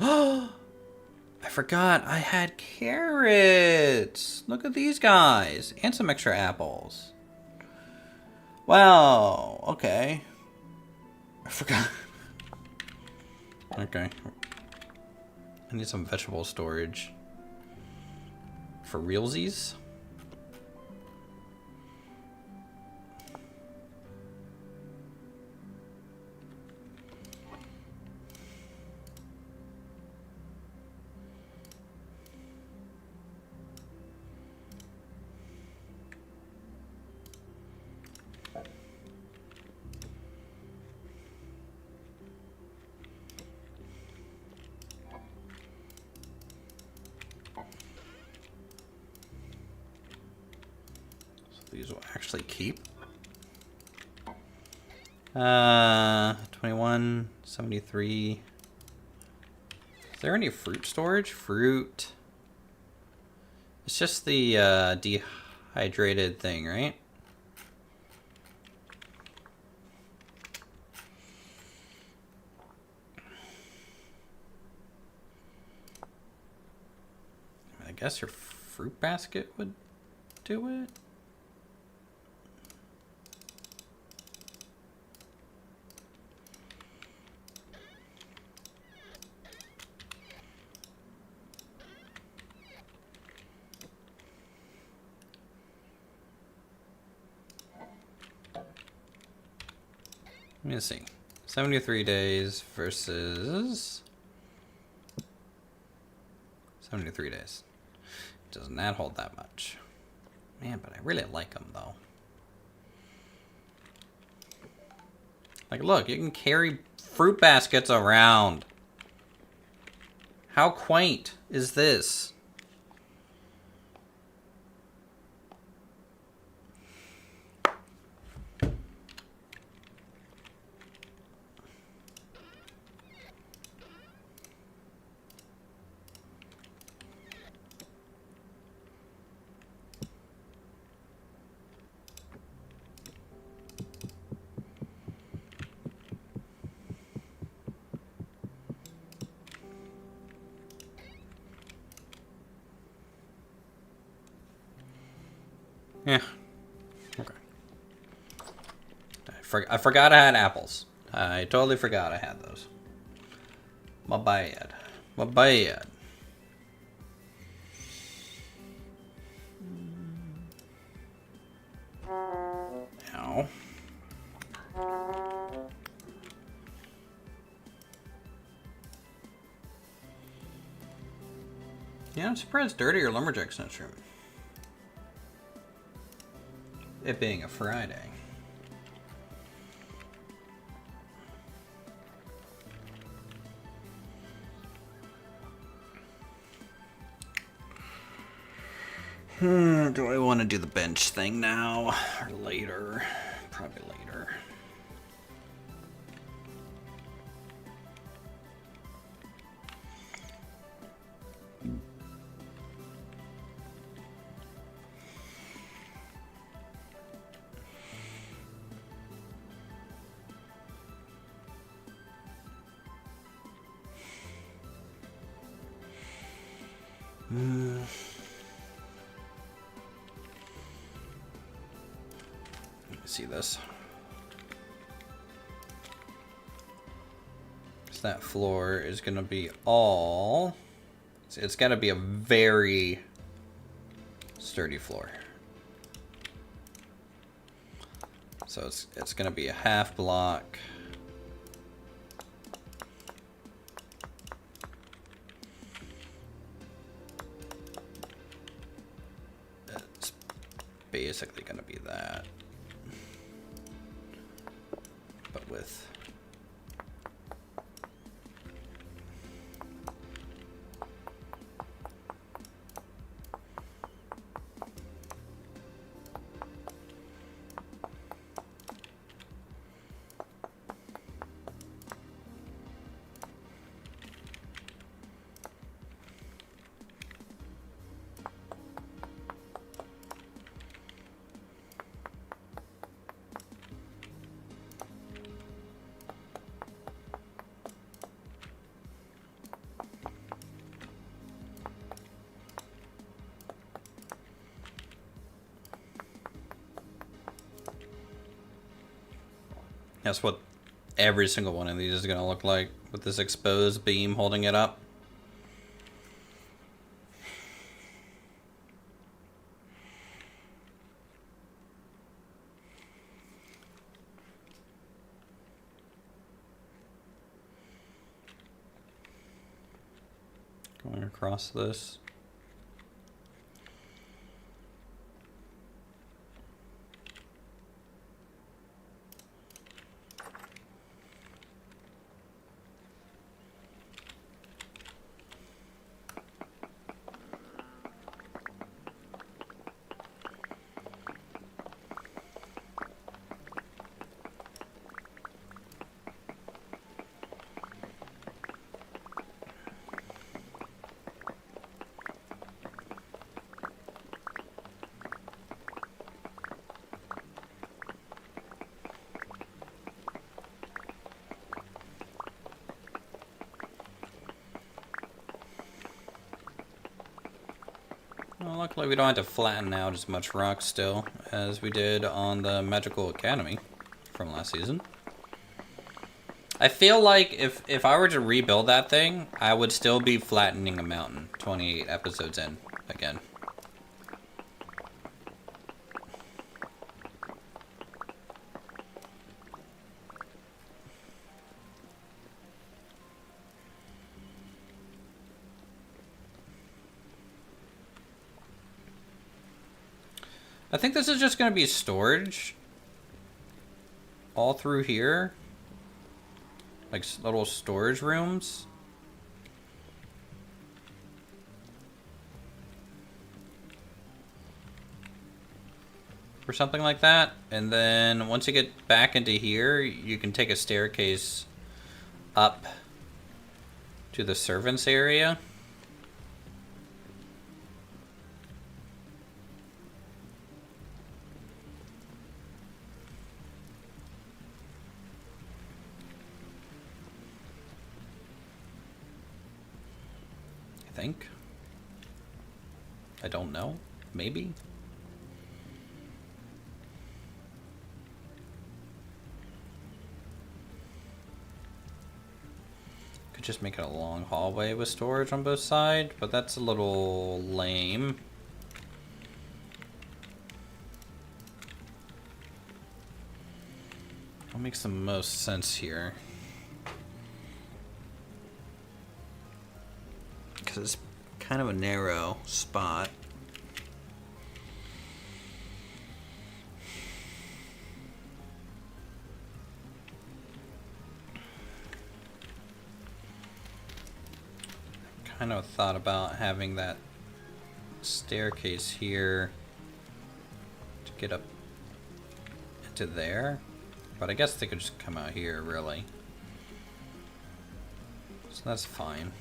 Oh! I forgot I had carrots! Look at these guys! And some extra apples. Wow, okay. I forgot. Okay. I need some vegetable storage. For realsies? These will actually keep. 21, 73. Is there any fruit storage? Fruit. It's just the dehydrated thing, right? I guess your fruit basket would do it. Let me see. 73 days versus 73 days. Does not hold that much. Man, but I really like them though. Like, look, you can carry fruit baskets around. How quaint is this? Yeah. Okay. I forgot I had apples. I totally forgot I had those. My bad. My bad. Ow. Yeah, I'm surprised Dirtier Lumberjack's not streaming. It being a Friday. Do I want to do the bench thing now or later? Probably later. See this. So that floor is going to be all... It's got to be a very sturdy floor. So it's going to be a half block. It's basically going to be that. But with that's what every single one of these is going to look like with this exposed beam holding it up. Going across this. Well, luckily we don't have to flatten out as much rock still as we did on the Magical Academy from last season. I feel like if I were to rebuild that thing, I would still be flattening a mountain 28 episodes in again. I think this is just going to be storage all through here. Like little storage rooms. Or something like that. And then once you get back into here, you can take a staircase up to the servants area. I think. I don't know. Maybe. Could just make it a long hallway with storage on both sides, but that's a little lame. What makes the most sense here? Because it's kind of a narrow spot. Kind of thought about having that staircase here to get up into there, but I guess they could just come out here, really. So that's fine.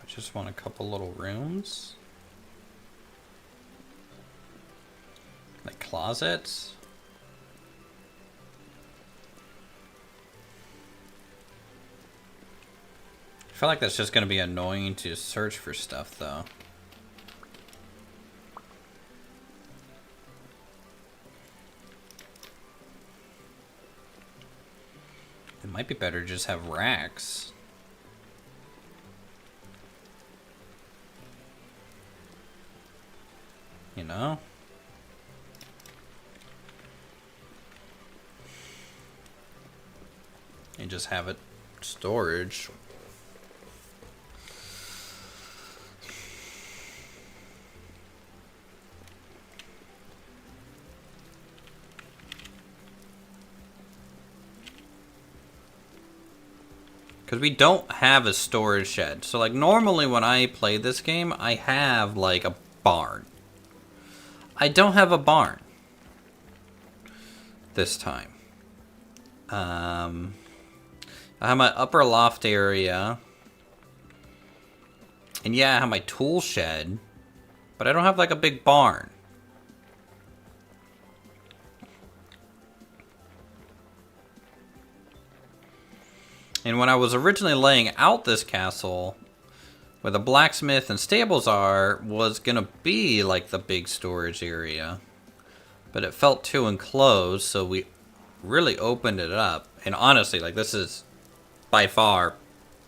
Just want a couple little rooms. Like closets. I feel like that's just going to be annoying to search for stuff, though. It might be better to just have racks. You know? And just have it storage. Because we don't have a storage shed. So like normally when I play this game, I have like a barn. I don't have a barn this time. I have my upper loft area And yeah, I have my tool shed, but I don't have like a big barn. And when I was originally laying out this castle, where the blacksmith and stables are, was gonna be like the big storage area. But it felt too enclosed, so we really opened it up. And honestly, like, this is by far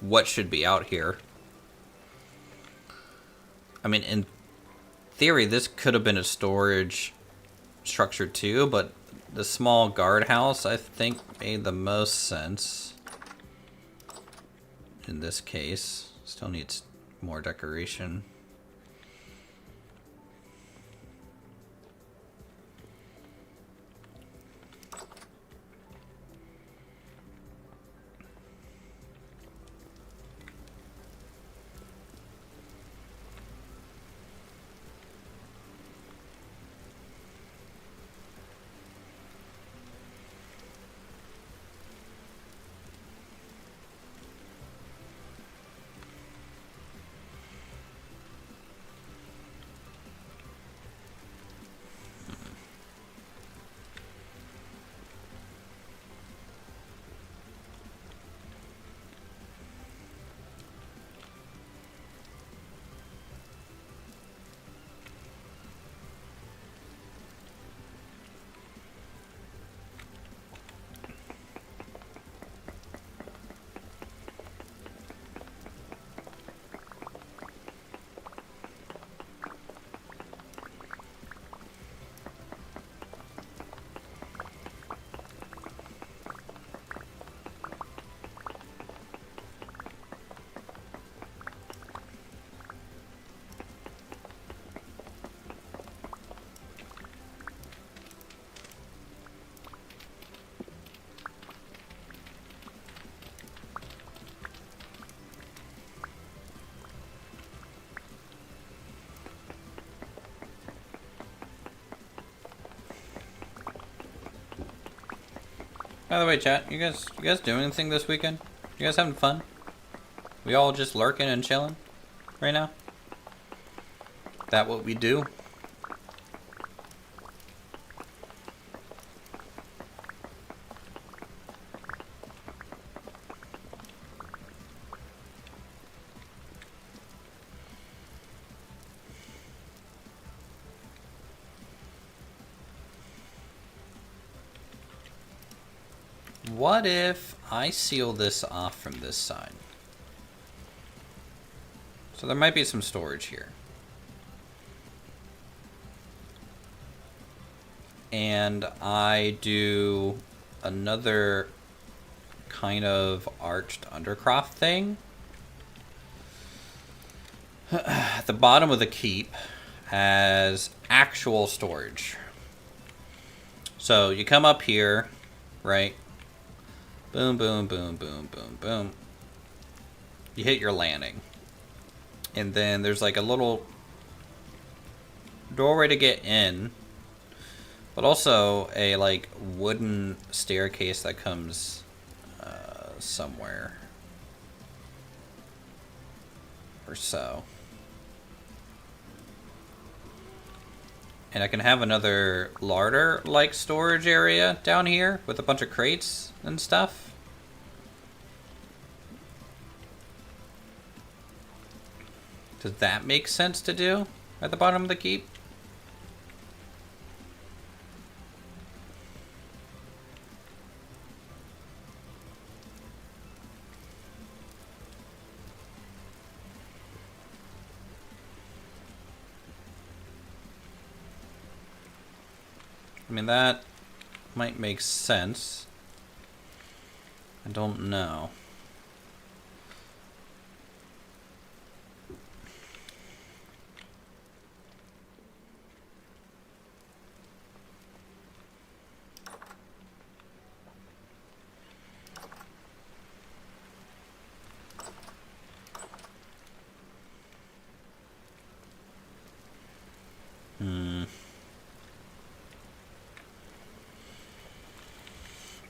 what should be out here. I mean, in theory, this could have been a storage structure too, but the small guardhouse, I think, made the most sense. In this case, still needs more decoration. By the way, chat, you guys doing anything this weekend? You guys having fun? We all just lurking and chilling right now? That what we do? What if I seal this off from this side? So there might be some storage here. And I do another kind of arched undercroft thing. At the bottom of the keep as actual storage. So you come up here, right? Boom, boom, boom, boom, boom, boom. You hit your landing. And then there's like a little doorway to get in. But also a like wooden staircase that comes somewhere. Or so. And I can have another larder-like storage area down here with a bunch of crates and stuff. Does that make sense to do at the bottom of the keep? I mean, that might make sense. I don't know.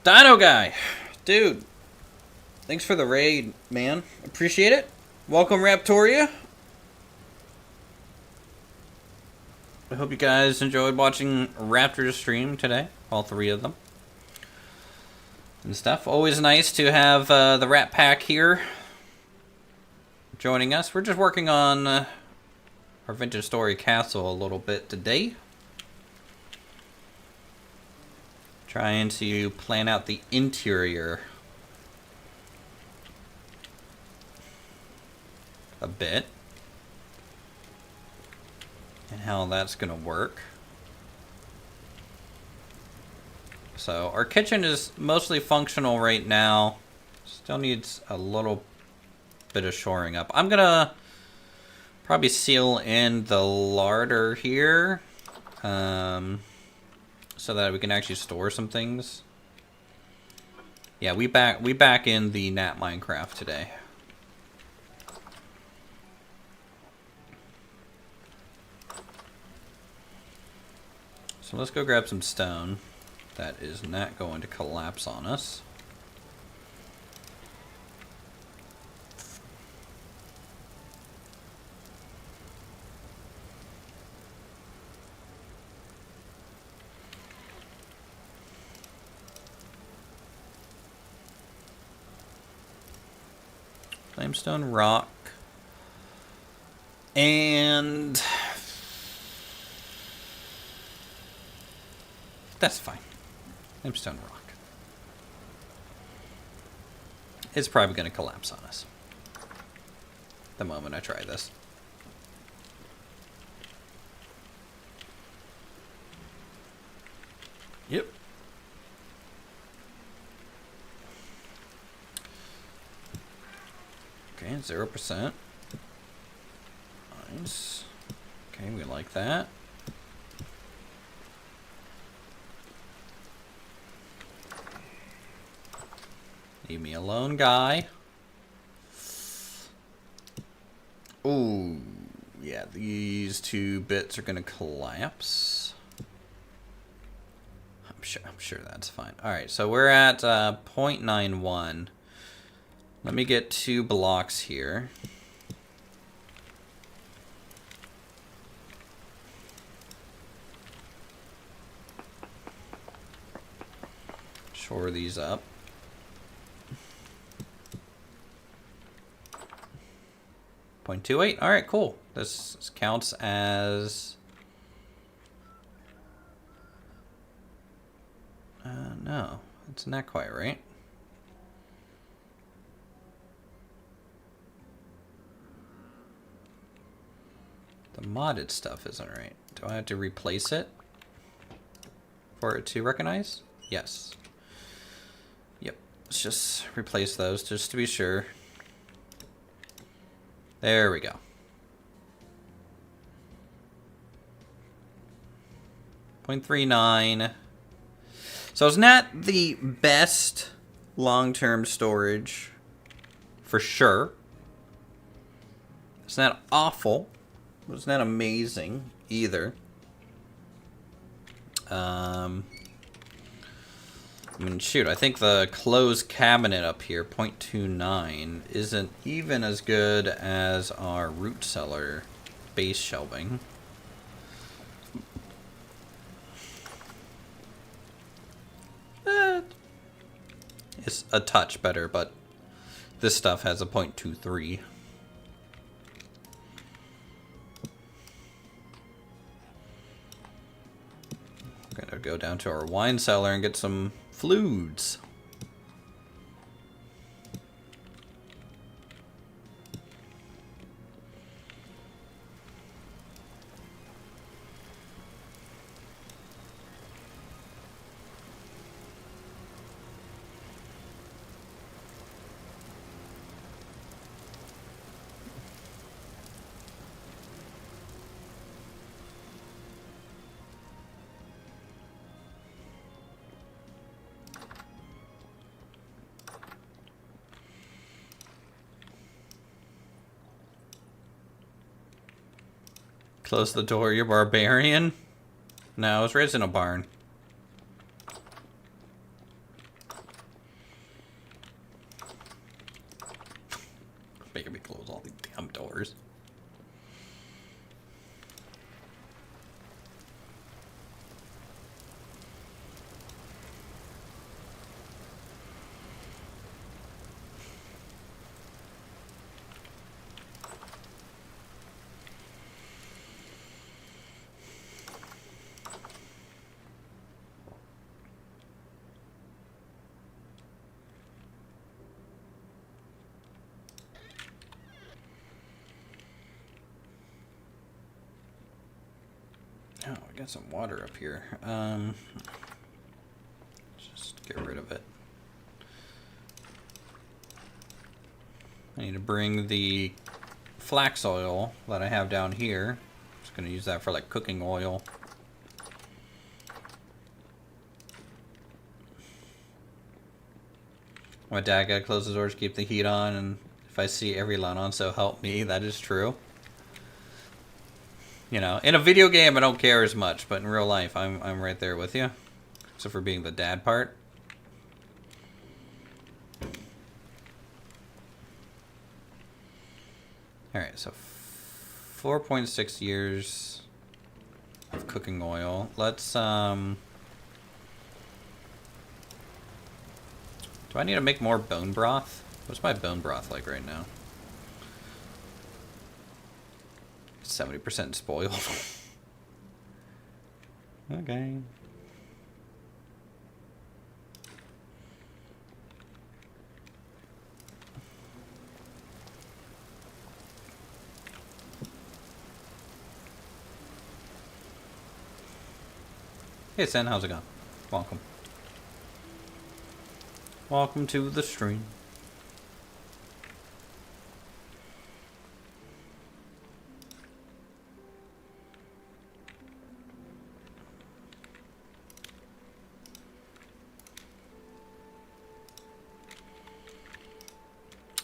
Dino Guy! Dude, thanks for the raid, man. Appreciate it. Welcome, Raptoria. I hope you guys enjoyed watching Raptors stream today. All three of them. And stuff. Always nice to have the Rat Pack here joining us. We're just working on our Vintage Story Castle a little bit today. Trying to plan out the interior a bit. And how that's going to work. So our kitchen is mostly functional right now. Still needs a little bit of shoring up. I'm going to probably seal in the larder here. So that we can actually store some things. Yeah, we back in the Nat Minecraft today. So let's go grab some stone. That is not going to collapse on us. Limestone rock. And that's fine. Limestone rock. It's probably going to collapse on us the moment I try this. Yep. Okay, 0%. Nice. Okay, we like that. Leave me alone, guy. Ooh, yeah, these two bits are gonna collapse. I'm sure that's fine. All right, so we're at 0.91. Let me get 2 blocks here. Shore these up. 0.28. All right, cool. This counts as... no, it's not quite right. The modded stuff isn't right. Do I have to replace it for it to recognize? Yes. Yep. Let's just replace those just to be sure. There we go. .39. So it's not the best long-term storage, for sure. It's not awful, but it's not amazing either. I mean, shoot, I think the closed cabinet up here, 0.29, isn't even as good as our root cellar base shelving. It's a touch better, but this stuff has a 0.23. We're gonna go down to our wine cellar and get some fluids. Close the door, you barbarian. No, I was raised in a barn. Making me close all the damn doors. Oh, I got some water up here. Just get rid of it. I need to bring the flax oil that I have down here. Just gonna use that for like cooking oil. My dad gotta close the doors, keep the heat on, and if I see every light on, so help me, that is true. You know, in a video game I don't care as much, but in real life I'm right there with you. Except for being the dad part. Alright, so 4.6 years of cooking oil. Let's, do I need to make more bone broth? What's my bone broth like right now? 70% spoiled. Okay. Hey Sen, how's it going? Welcome. Welcome to the stream.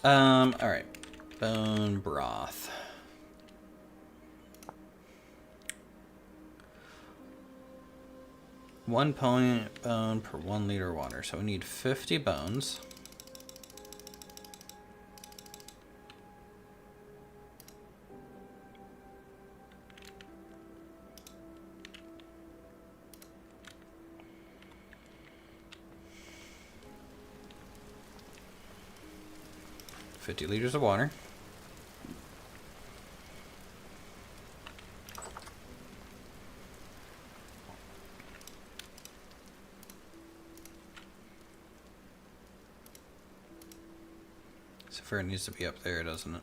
Alright. Bone broth. One bone per 1 liter of water. So we need 50 bones. $50 liters of water. So it needs to be up there, doesn't it?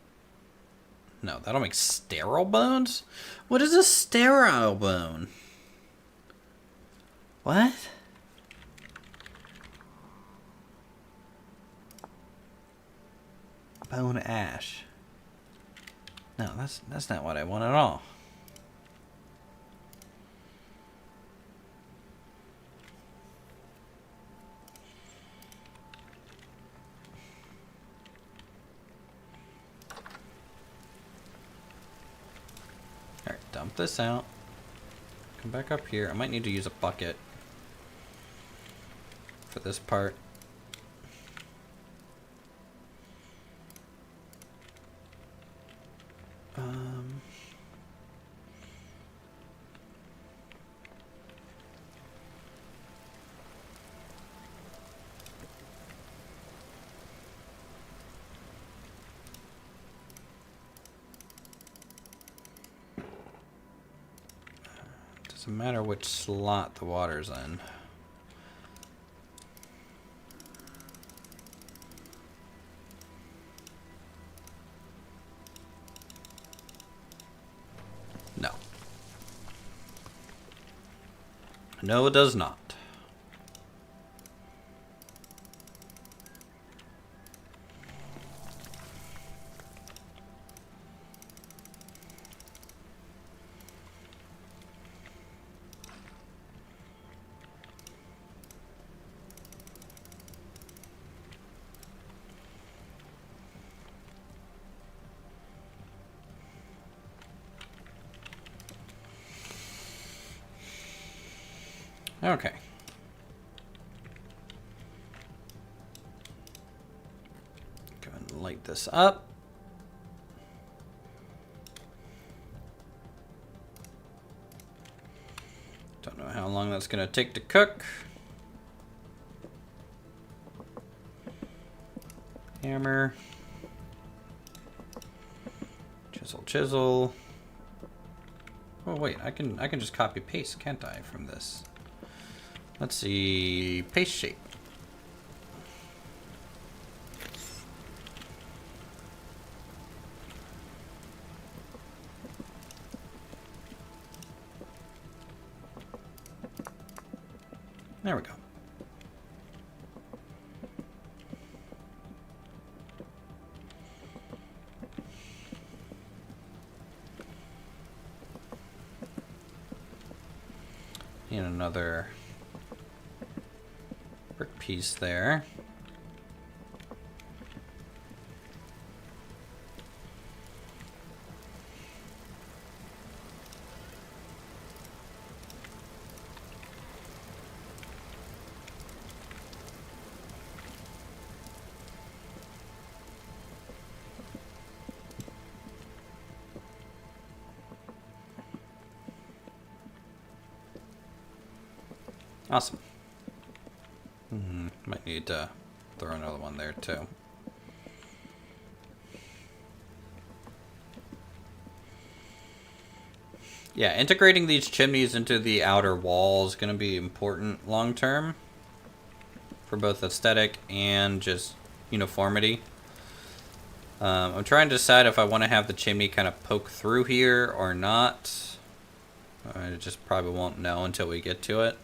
No, that'll make sterile bones? What is a sterile bone? What? Bone ash. No, that's not what I want at all. Alright, dump this out. Come back up here. I might need to use a bucket for this part. Doesn't matter which slot the water's in. No. No, it does not. Okay. Go ahead and light this up. Don't know how long that's going to take to cook. Hammer. Chisel, chisel. Oh wait, I can just copy paste, can't I, from this? Let's see, paste shape. There we go. And another brick piece there. Awesome. Might need to throw another one there too. Yeah, integrating these chimneys into the outer wall is going to be important long term for both aesthetic and just uniformity. I'm trying to decide if I want to have the chimney kind of poke through here or not. I just probably won't know until we get to it.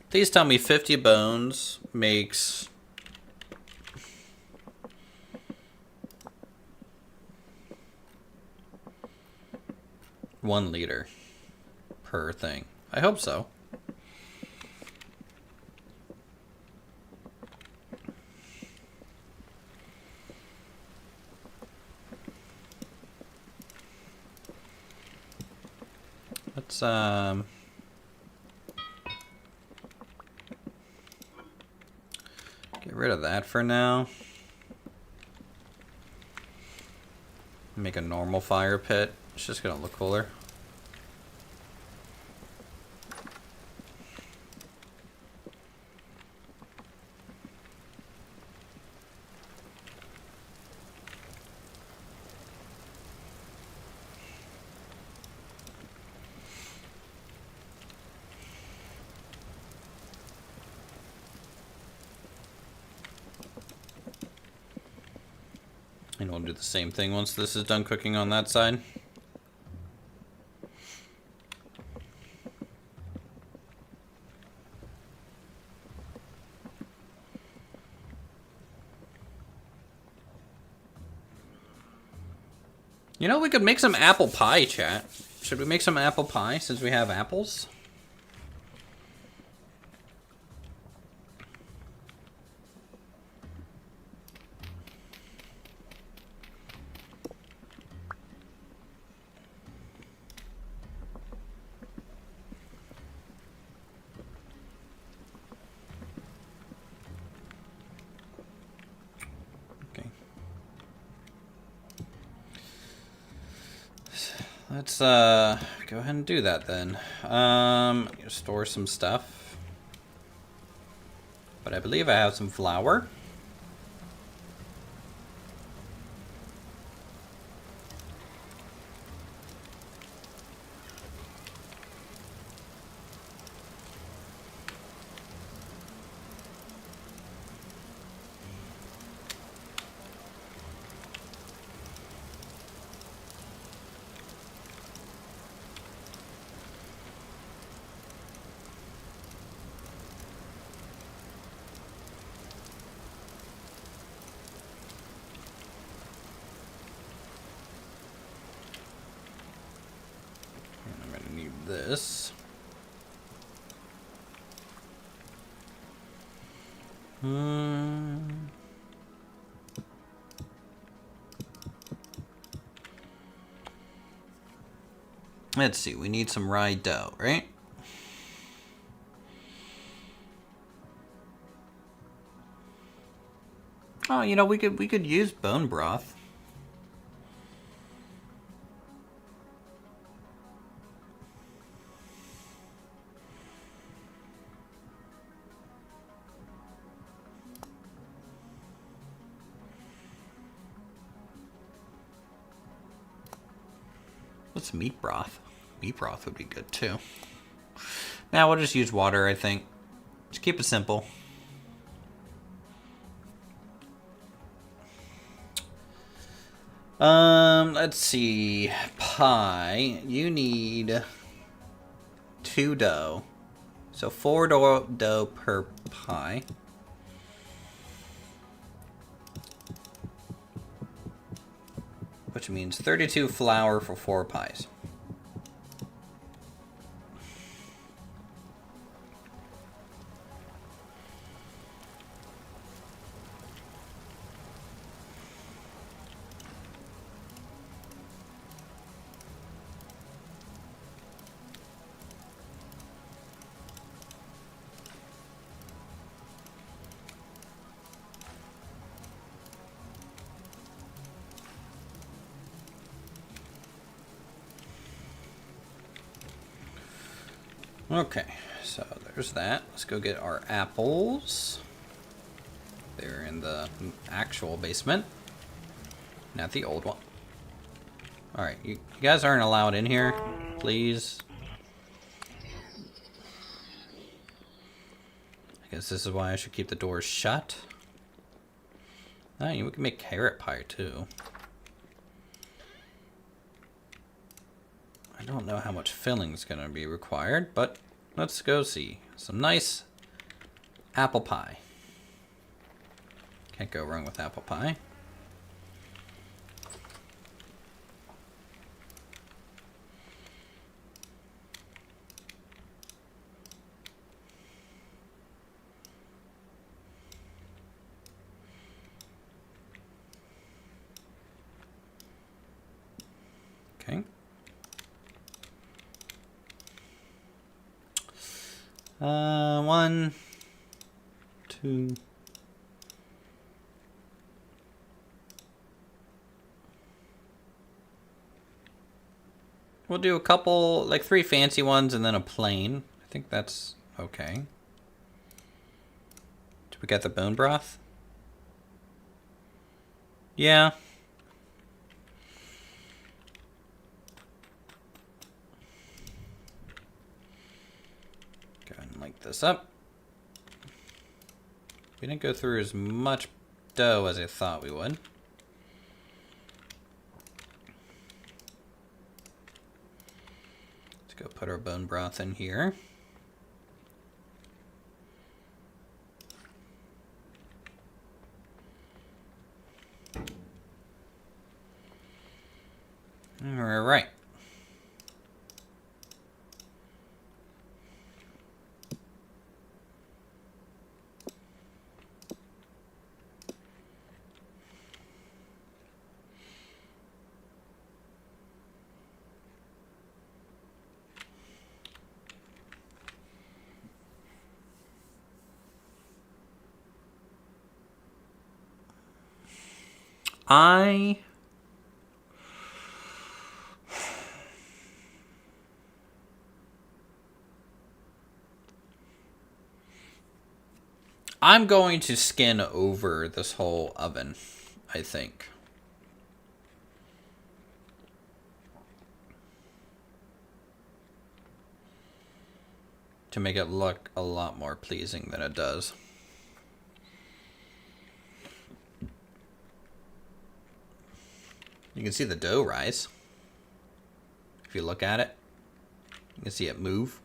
Please tell me 50 bones makes 1 liter per thing. I hope so. Let's get rid of that for now. Make a normal fire pit. It's just gonna look cooler. And we'll do the same thing once this is done cooking on that side. You know, we could make some apple pie, chat. Should we make some apple pie since we have apples? Let's go ahead and do that then. Store some stuff. But I believe I have some flour. This. Let's see, we need some rye dough, right? Oh, you know, we could use bone broth. What's meat broth? Meat broth would be good too. Now we'll just use water, I think. Just keep it simple. Let's see. Pie. You need 2 dough. So 4 dough per pie. Which means 32 flour for 4 pies. Okay, so there's that. Let's go get our apples. They're in the actual basement, not the old one. Alright, you guys aren't allowed in here, please. I guess this is why I should keep the doors shut. Oh, we can make carrot pie too. I don't know how much filling is going to be required, but let's go see. Some nice apple pie. Can't go wrong with apple pie. Okay. 1, 2. We'll do a couple, like 3 fancy ones and then a plain. I think that's okay. Did we get the bone broth? Yeah. Go ahead and light this up. We didn't go through as much dough as I thought we would. Let's go put our bone broth in here. All right. I'm going to skin over this whole oven, I think. To make it look a lot more pleasing than it does. You can see the dough rise. If you look at it, you can see it move.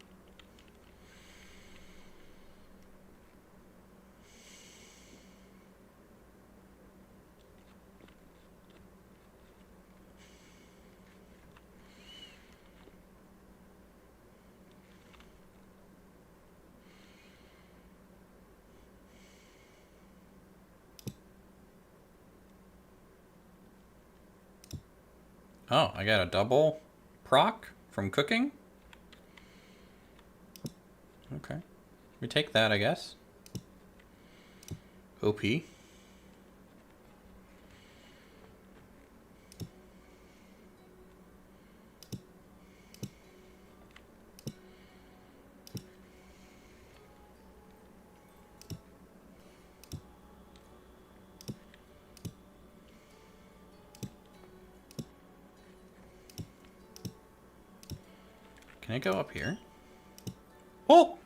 Oh, I got a double proc from cooking. Okay. We take that, I guess. OP. Can I go up here? Oh!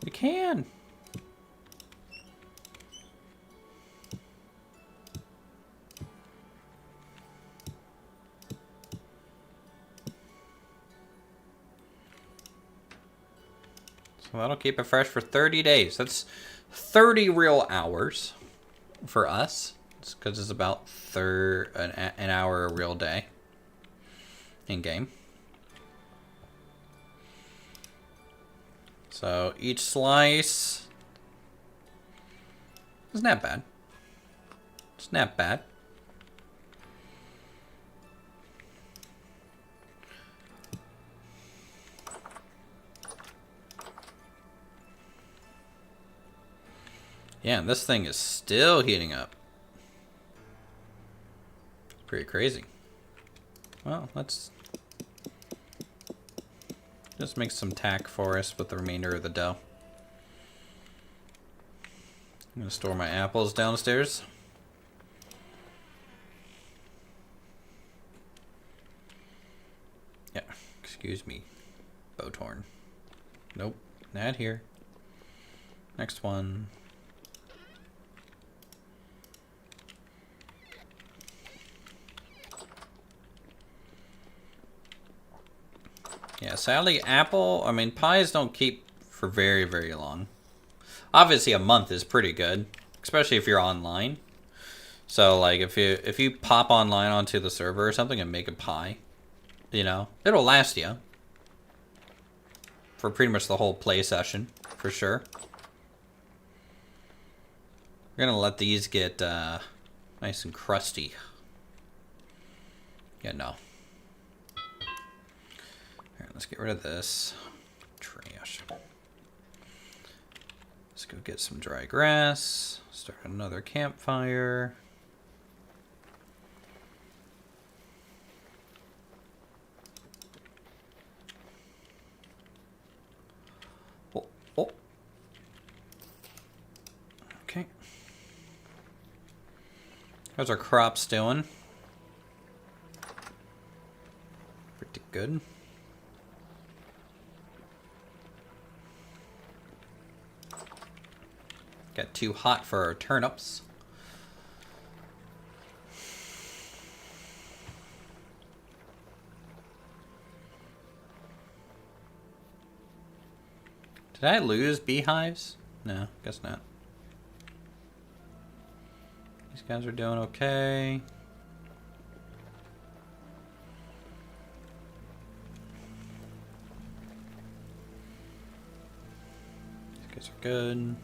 You can! So that'll keep it fresh for 30 days. That's 30 real hours for us. It's because it's about an hour a real day in game. So each slice isn't that bad. It's not bad. Yeah, and this thing is still heating up. It's pretty crazy. Well, let's just make some tack for us with the remainder of the dough. I'm going to store my apples downstairs. Yeah, excuse me, Bowtorn. Nope, not here. Next one. Yeah, sadly, pies don't keep for very, very long. Obviously, a month is pretty good, especially if you're online. So, like, if you pop online onto the server or something and make a pie, you know, it'll last you for pretty much the whole play session, for sure. We're gonna let these get nice and crusty. Yeah, no. Let's get rid of this trash. Let's go get some dry grass. Start another campfire. Oh, oh. Okay. How's our crops doing? Pretty good. Got too hot for our turnips. Did I lose beehives? No, guess not. These guys are doing okay. These guys are good.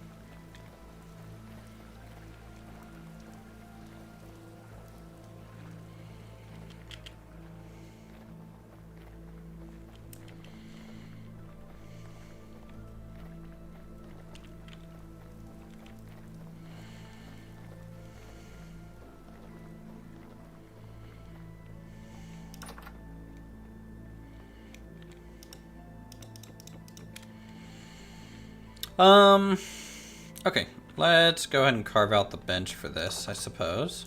Okay, let's go ahead and carve out the bench for this, I suppose.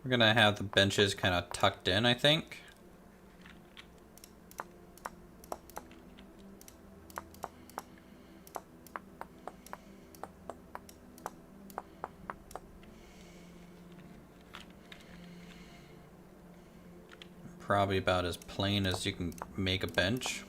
We're gonna have the benches kind of tucked in, I think. probably about as plain as you can make a bench.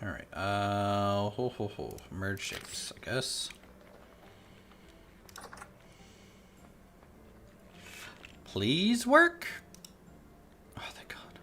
Alright, merge shapes, I guess. Please work? Oh, thank God.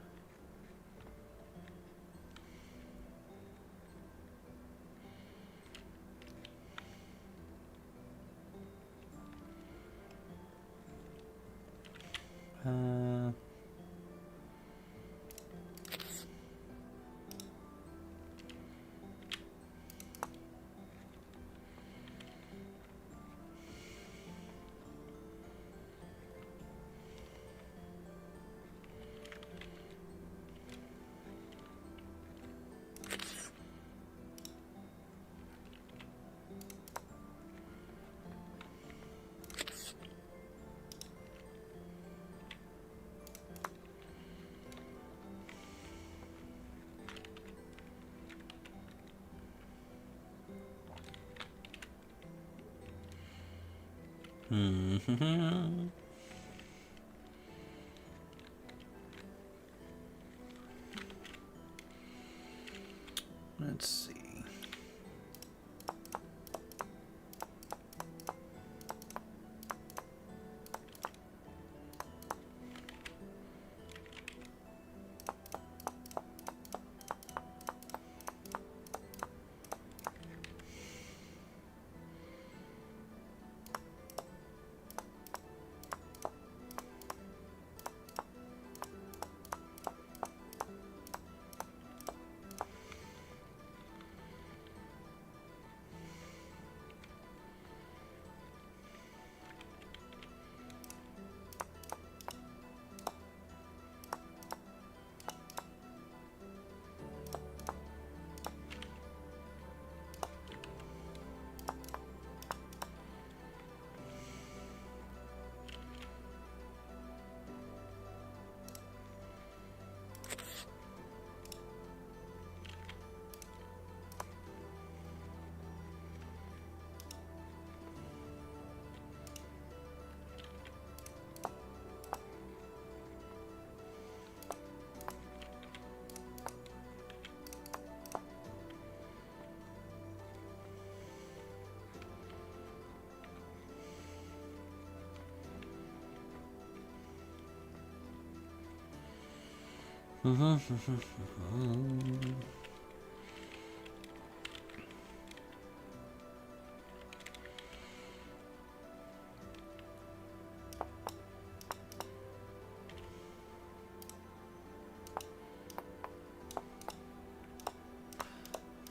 Let's see.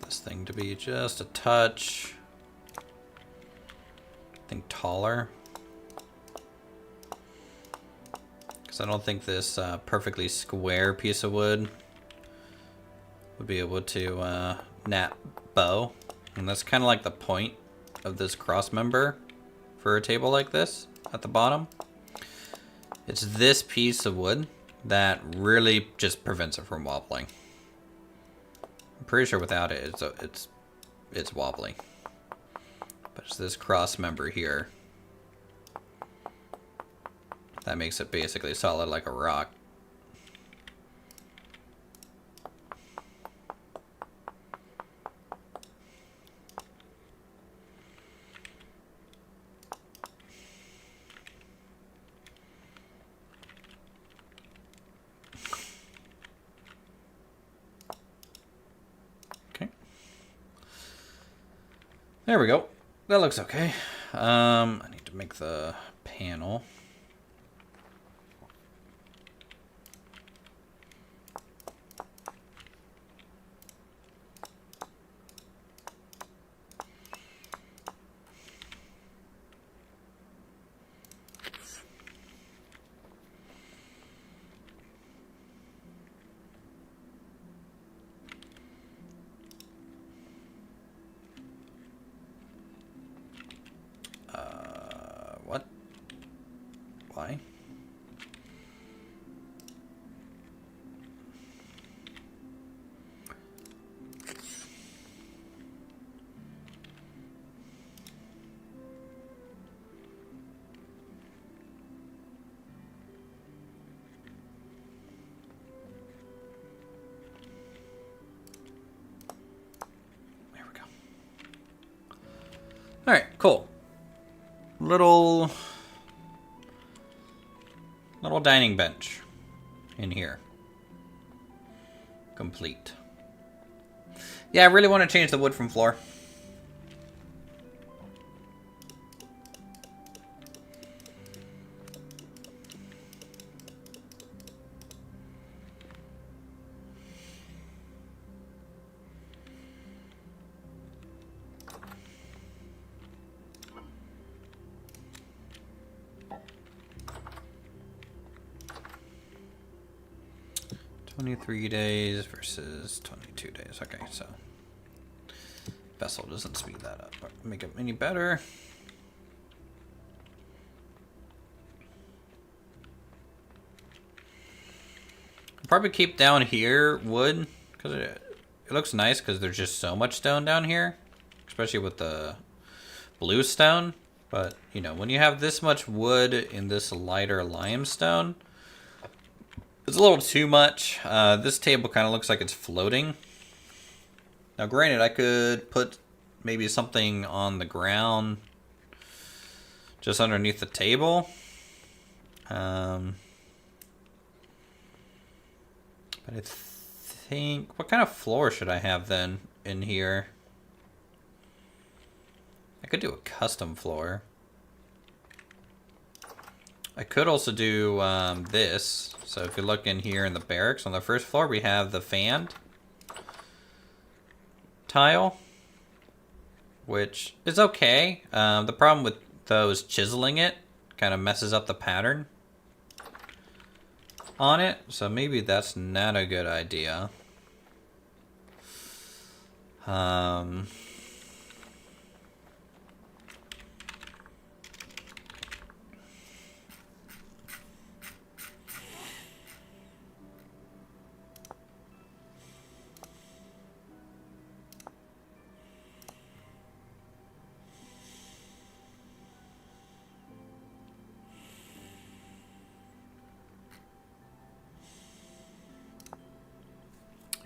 This thing to be just a touch, I think, taller. Because I don't think this perfectly square piece of wood would be able to nap bow. And that's kind of like the point of this cross member for a table like this at the bottom. It's this piece of wood that really just prevents it from wobbling. I'm pretty sure without it, it's wobbly. But it's this cross member here that makes it basically solid like a rock. Okay. There we go. That looks okay. I need to make the panel. Alright, cool. Little dining bench in here. Complete. Yeah, I really want to change the wood from floor. $23 days versus 22 days. Okay, so vessel doesn't speed that up or make it any better. I'll probably keep down here wood because it looks nice because there's just so much stone down here, especially with the blue stone. But you know, when you have this much wood in this lighter limestone, it's a little too much. This table kind of looks like it's floating. Now, granted, I could put maybe something on the ground just underneath the table. But I think... What kind of floor should I have then in here? I could do a custom floor. I could also do this. So if you look in here in the barracks, on the first floor, we have the fanned tile, which is okay. The problem with those chiseling it kind of messes up the pattern on it. So maybe that's not a good idea.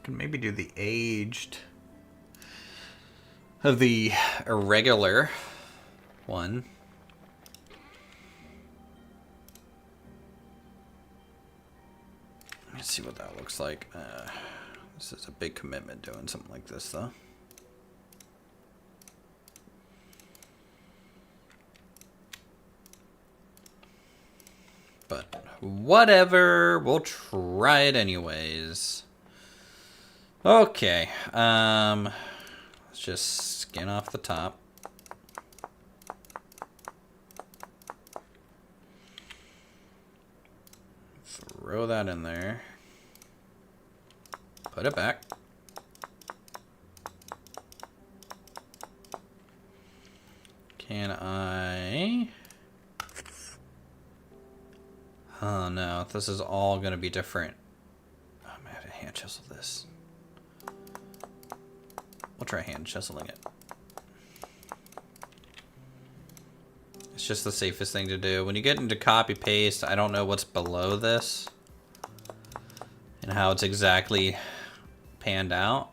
Can maybe do the aged of the irregular one. Let's see what that looks like. This is a big commitment doing something like this, though. But whatever, we'll try it anyways. Okay, let's just skin off the top. Throw that in there. Put it back. Can I... Oh no, this is all gonna be different. I'm gonna have to hand chisel this. We'll try hand chiseling it. It's just the safest thing to do. When you get into copy paste, I don't know what's below this and how it's exactly panned out.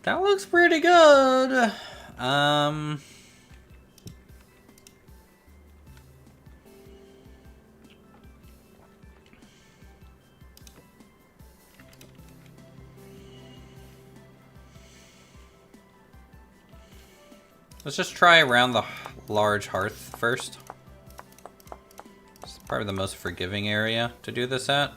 That looks pretty good. Let's just try around the large hearth first. It's probably the most forgiving area to do this at.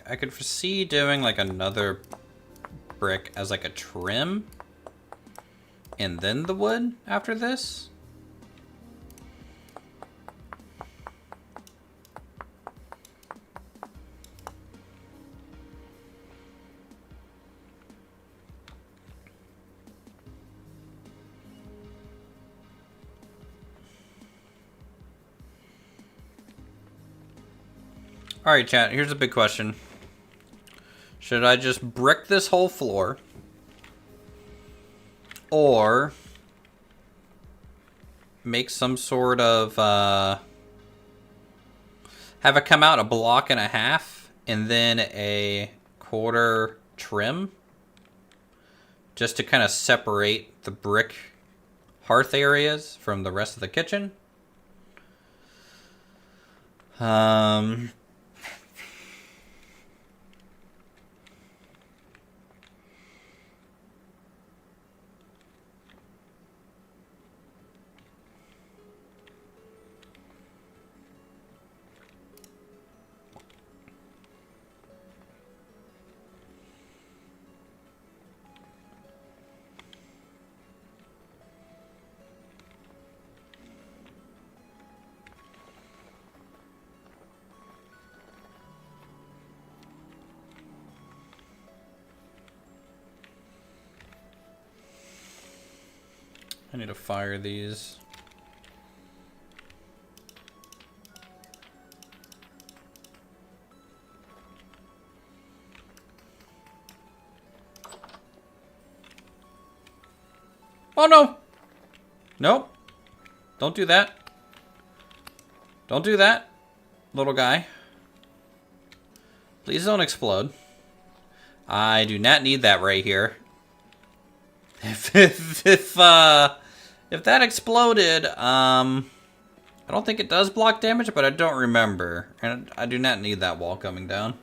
I could foresee doing like another brick as like a trim. And then the wood after this. Alright, chat, here's a big question. Should I just brick this whole floor? Or make some sort of, have it come out a block and a half and then a quarter trim? Just to kind of separate the brick hearth areas from the rest of the kitchen. I need to fire these. Oh no! Nope. Don't do that. Don't do that, little guy. Please don't explode. I do not need that right here. If that exploded, I don't think it does block damage, but I don't remember. And I do not need that wall coming down.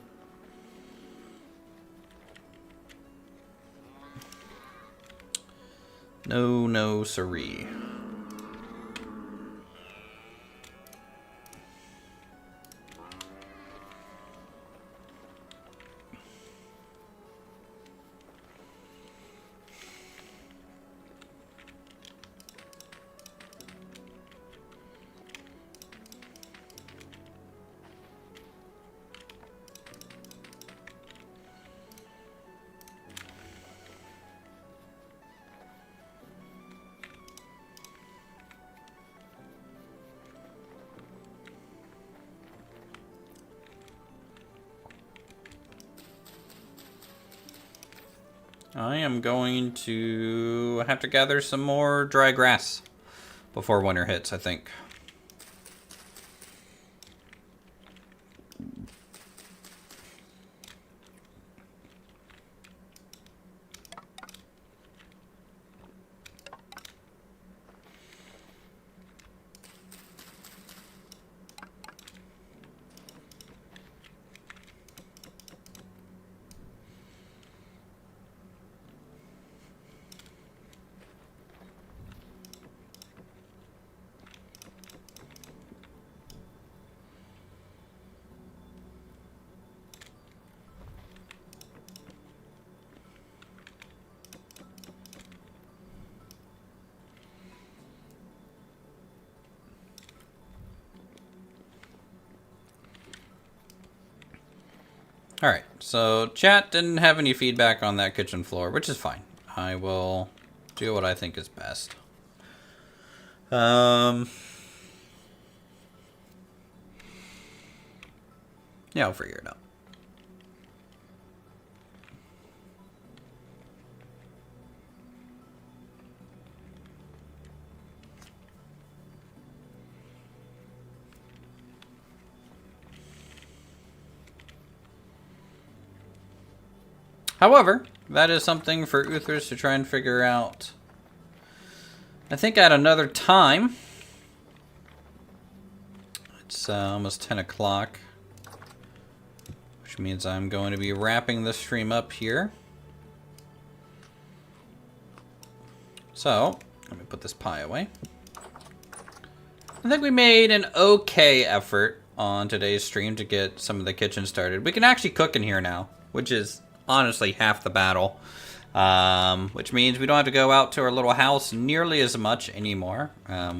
No, no, siree. I am going to have to gather some more dry grass before winter hits, I think. Alright, so chat didn't have any feedback on that kitchen floor, which is fine. I will do what I think is best. Yeah, I'll figure it out. However, that is something for Uthris to try and figure out, I think, at another time. It's almost 10 o'clock, which means I'm going to be wrapping this stream up here. So, let me put this pie away. I think we made an okay effort on today's stream to get some of the kitchen started. We can actually cook in here now, which is honestly half the battle. Which means we don't have to go out to our little house nearly as much anymore.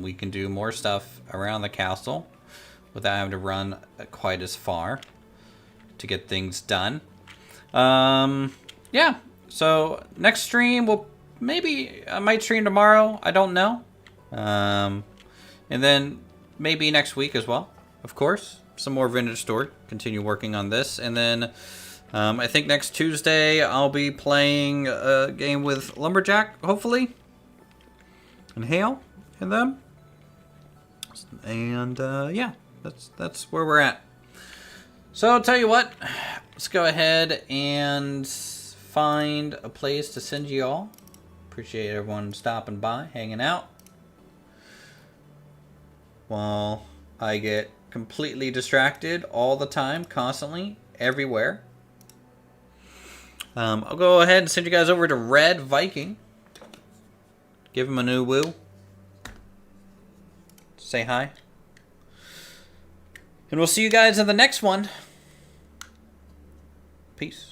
We can do more stuff around the castle without having to run quite as far to get things done. Yeah, so next stream, I might stream tomorrow, I don't know. And then maybe next week as well, of course. Some more vintage story, continue working on this. And then I think next Tuesday I'll be playing a game with Lumberjack, hopefully. And Hale and them. And yeah, that's where we're at. So I'll tell you what, let's go ahead and find a place to send you all. Appreciate everyone stopping by, hanging out. While I get completely distracted all the time, constantly, everywhere. I'll go ahead and send you guys over to Red Viking. Give him a new woo. Say hi. And we'll see you guys in the next one. Peace.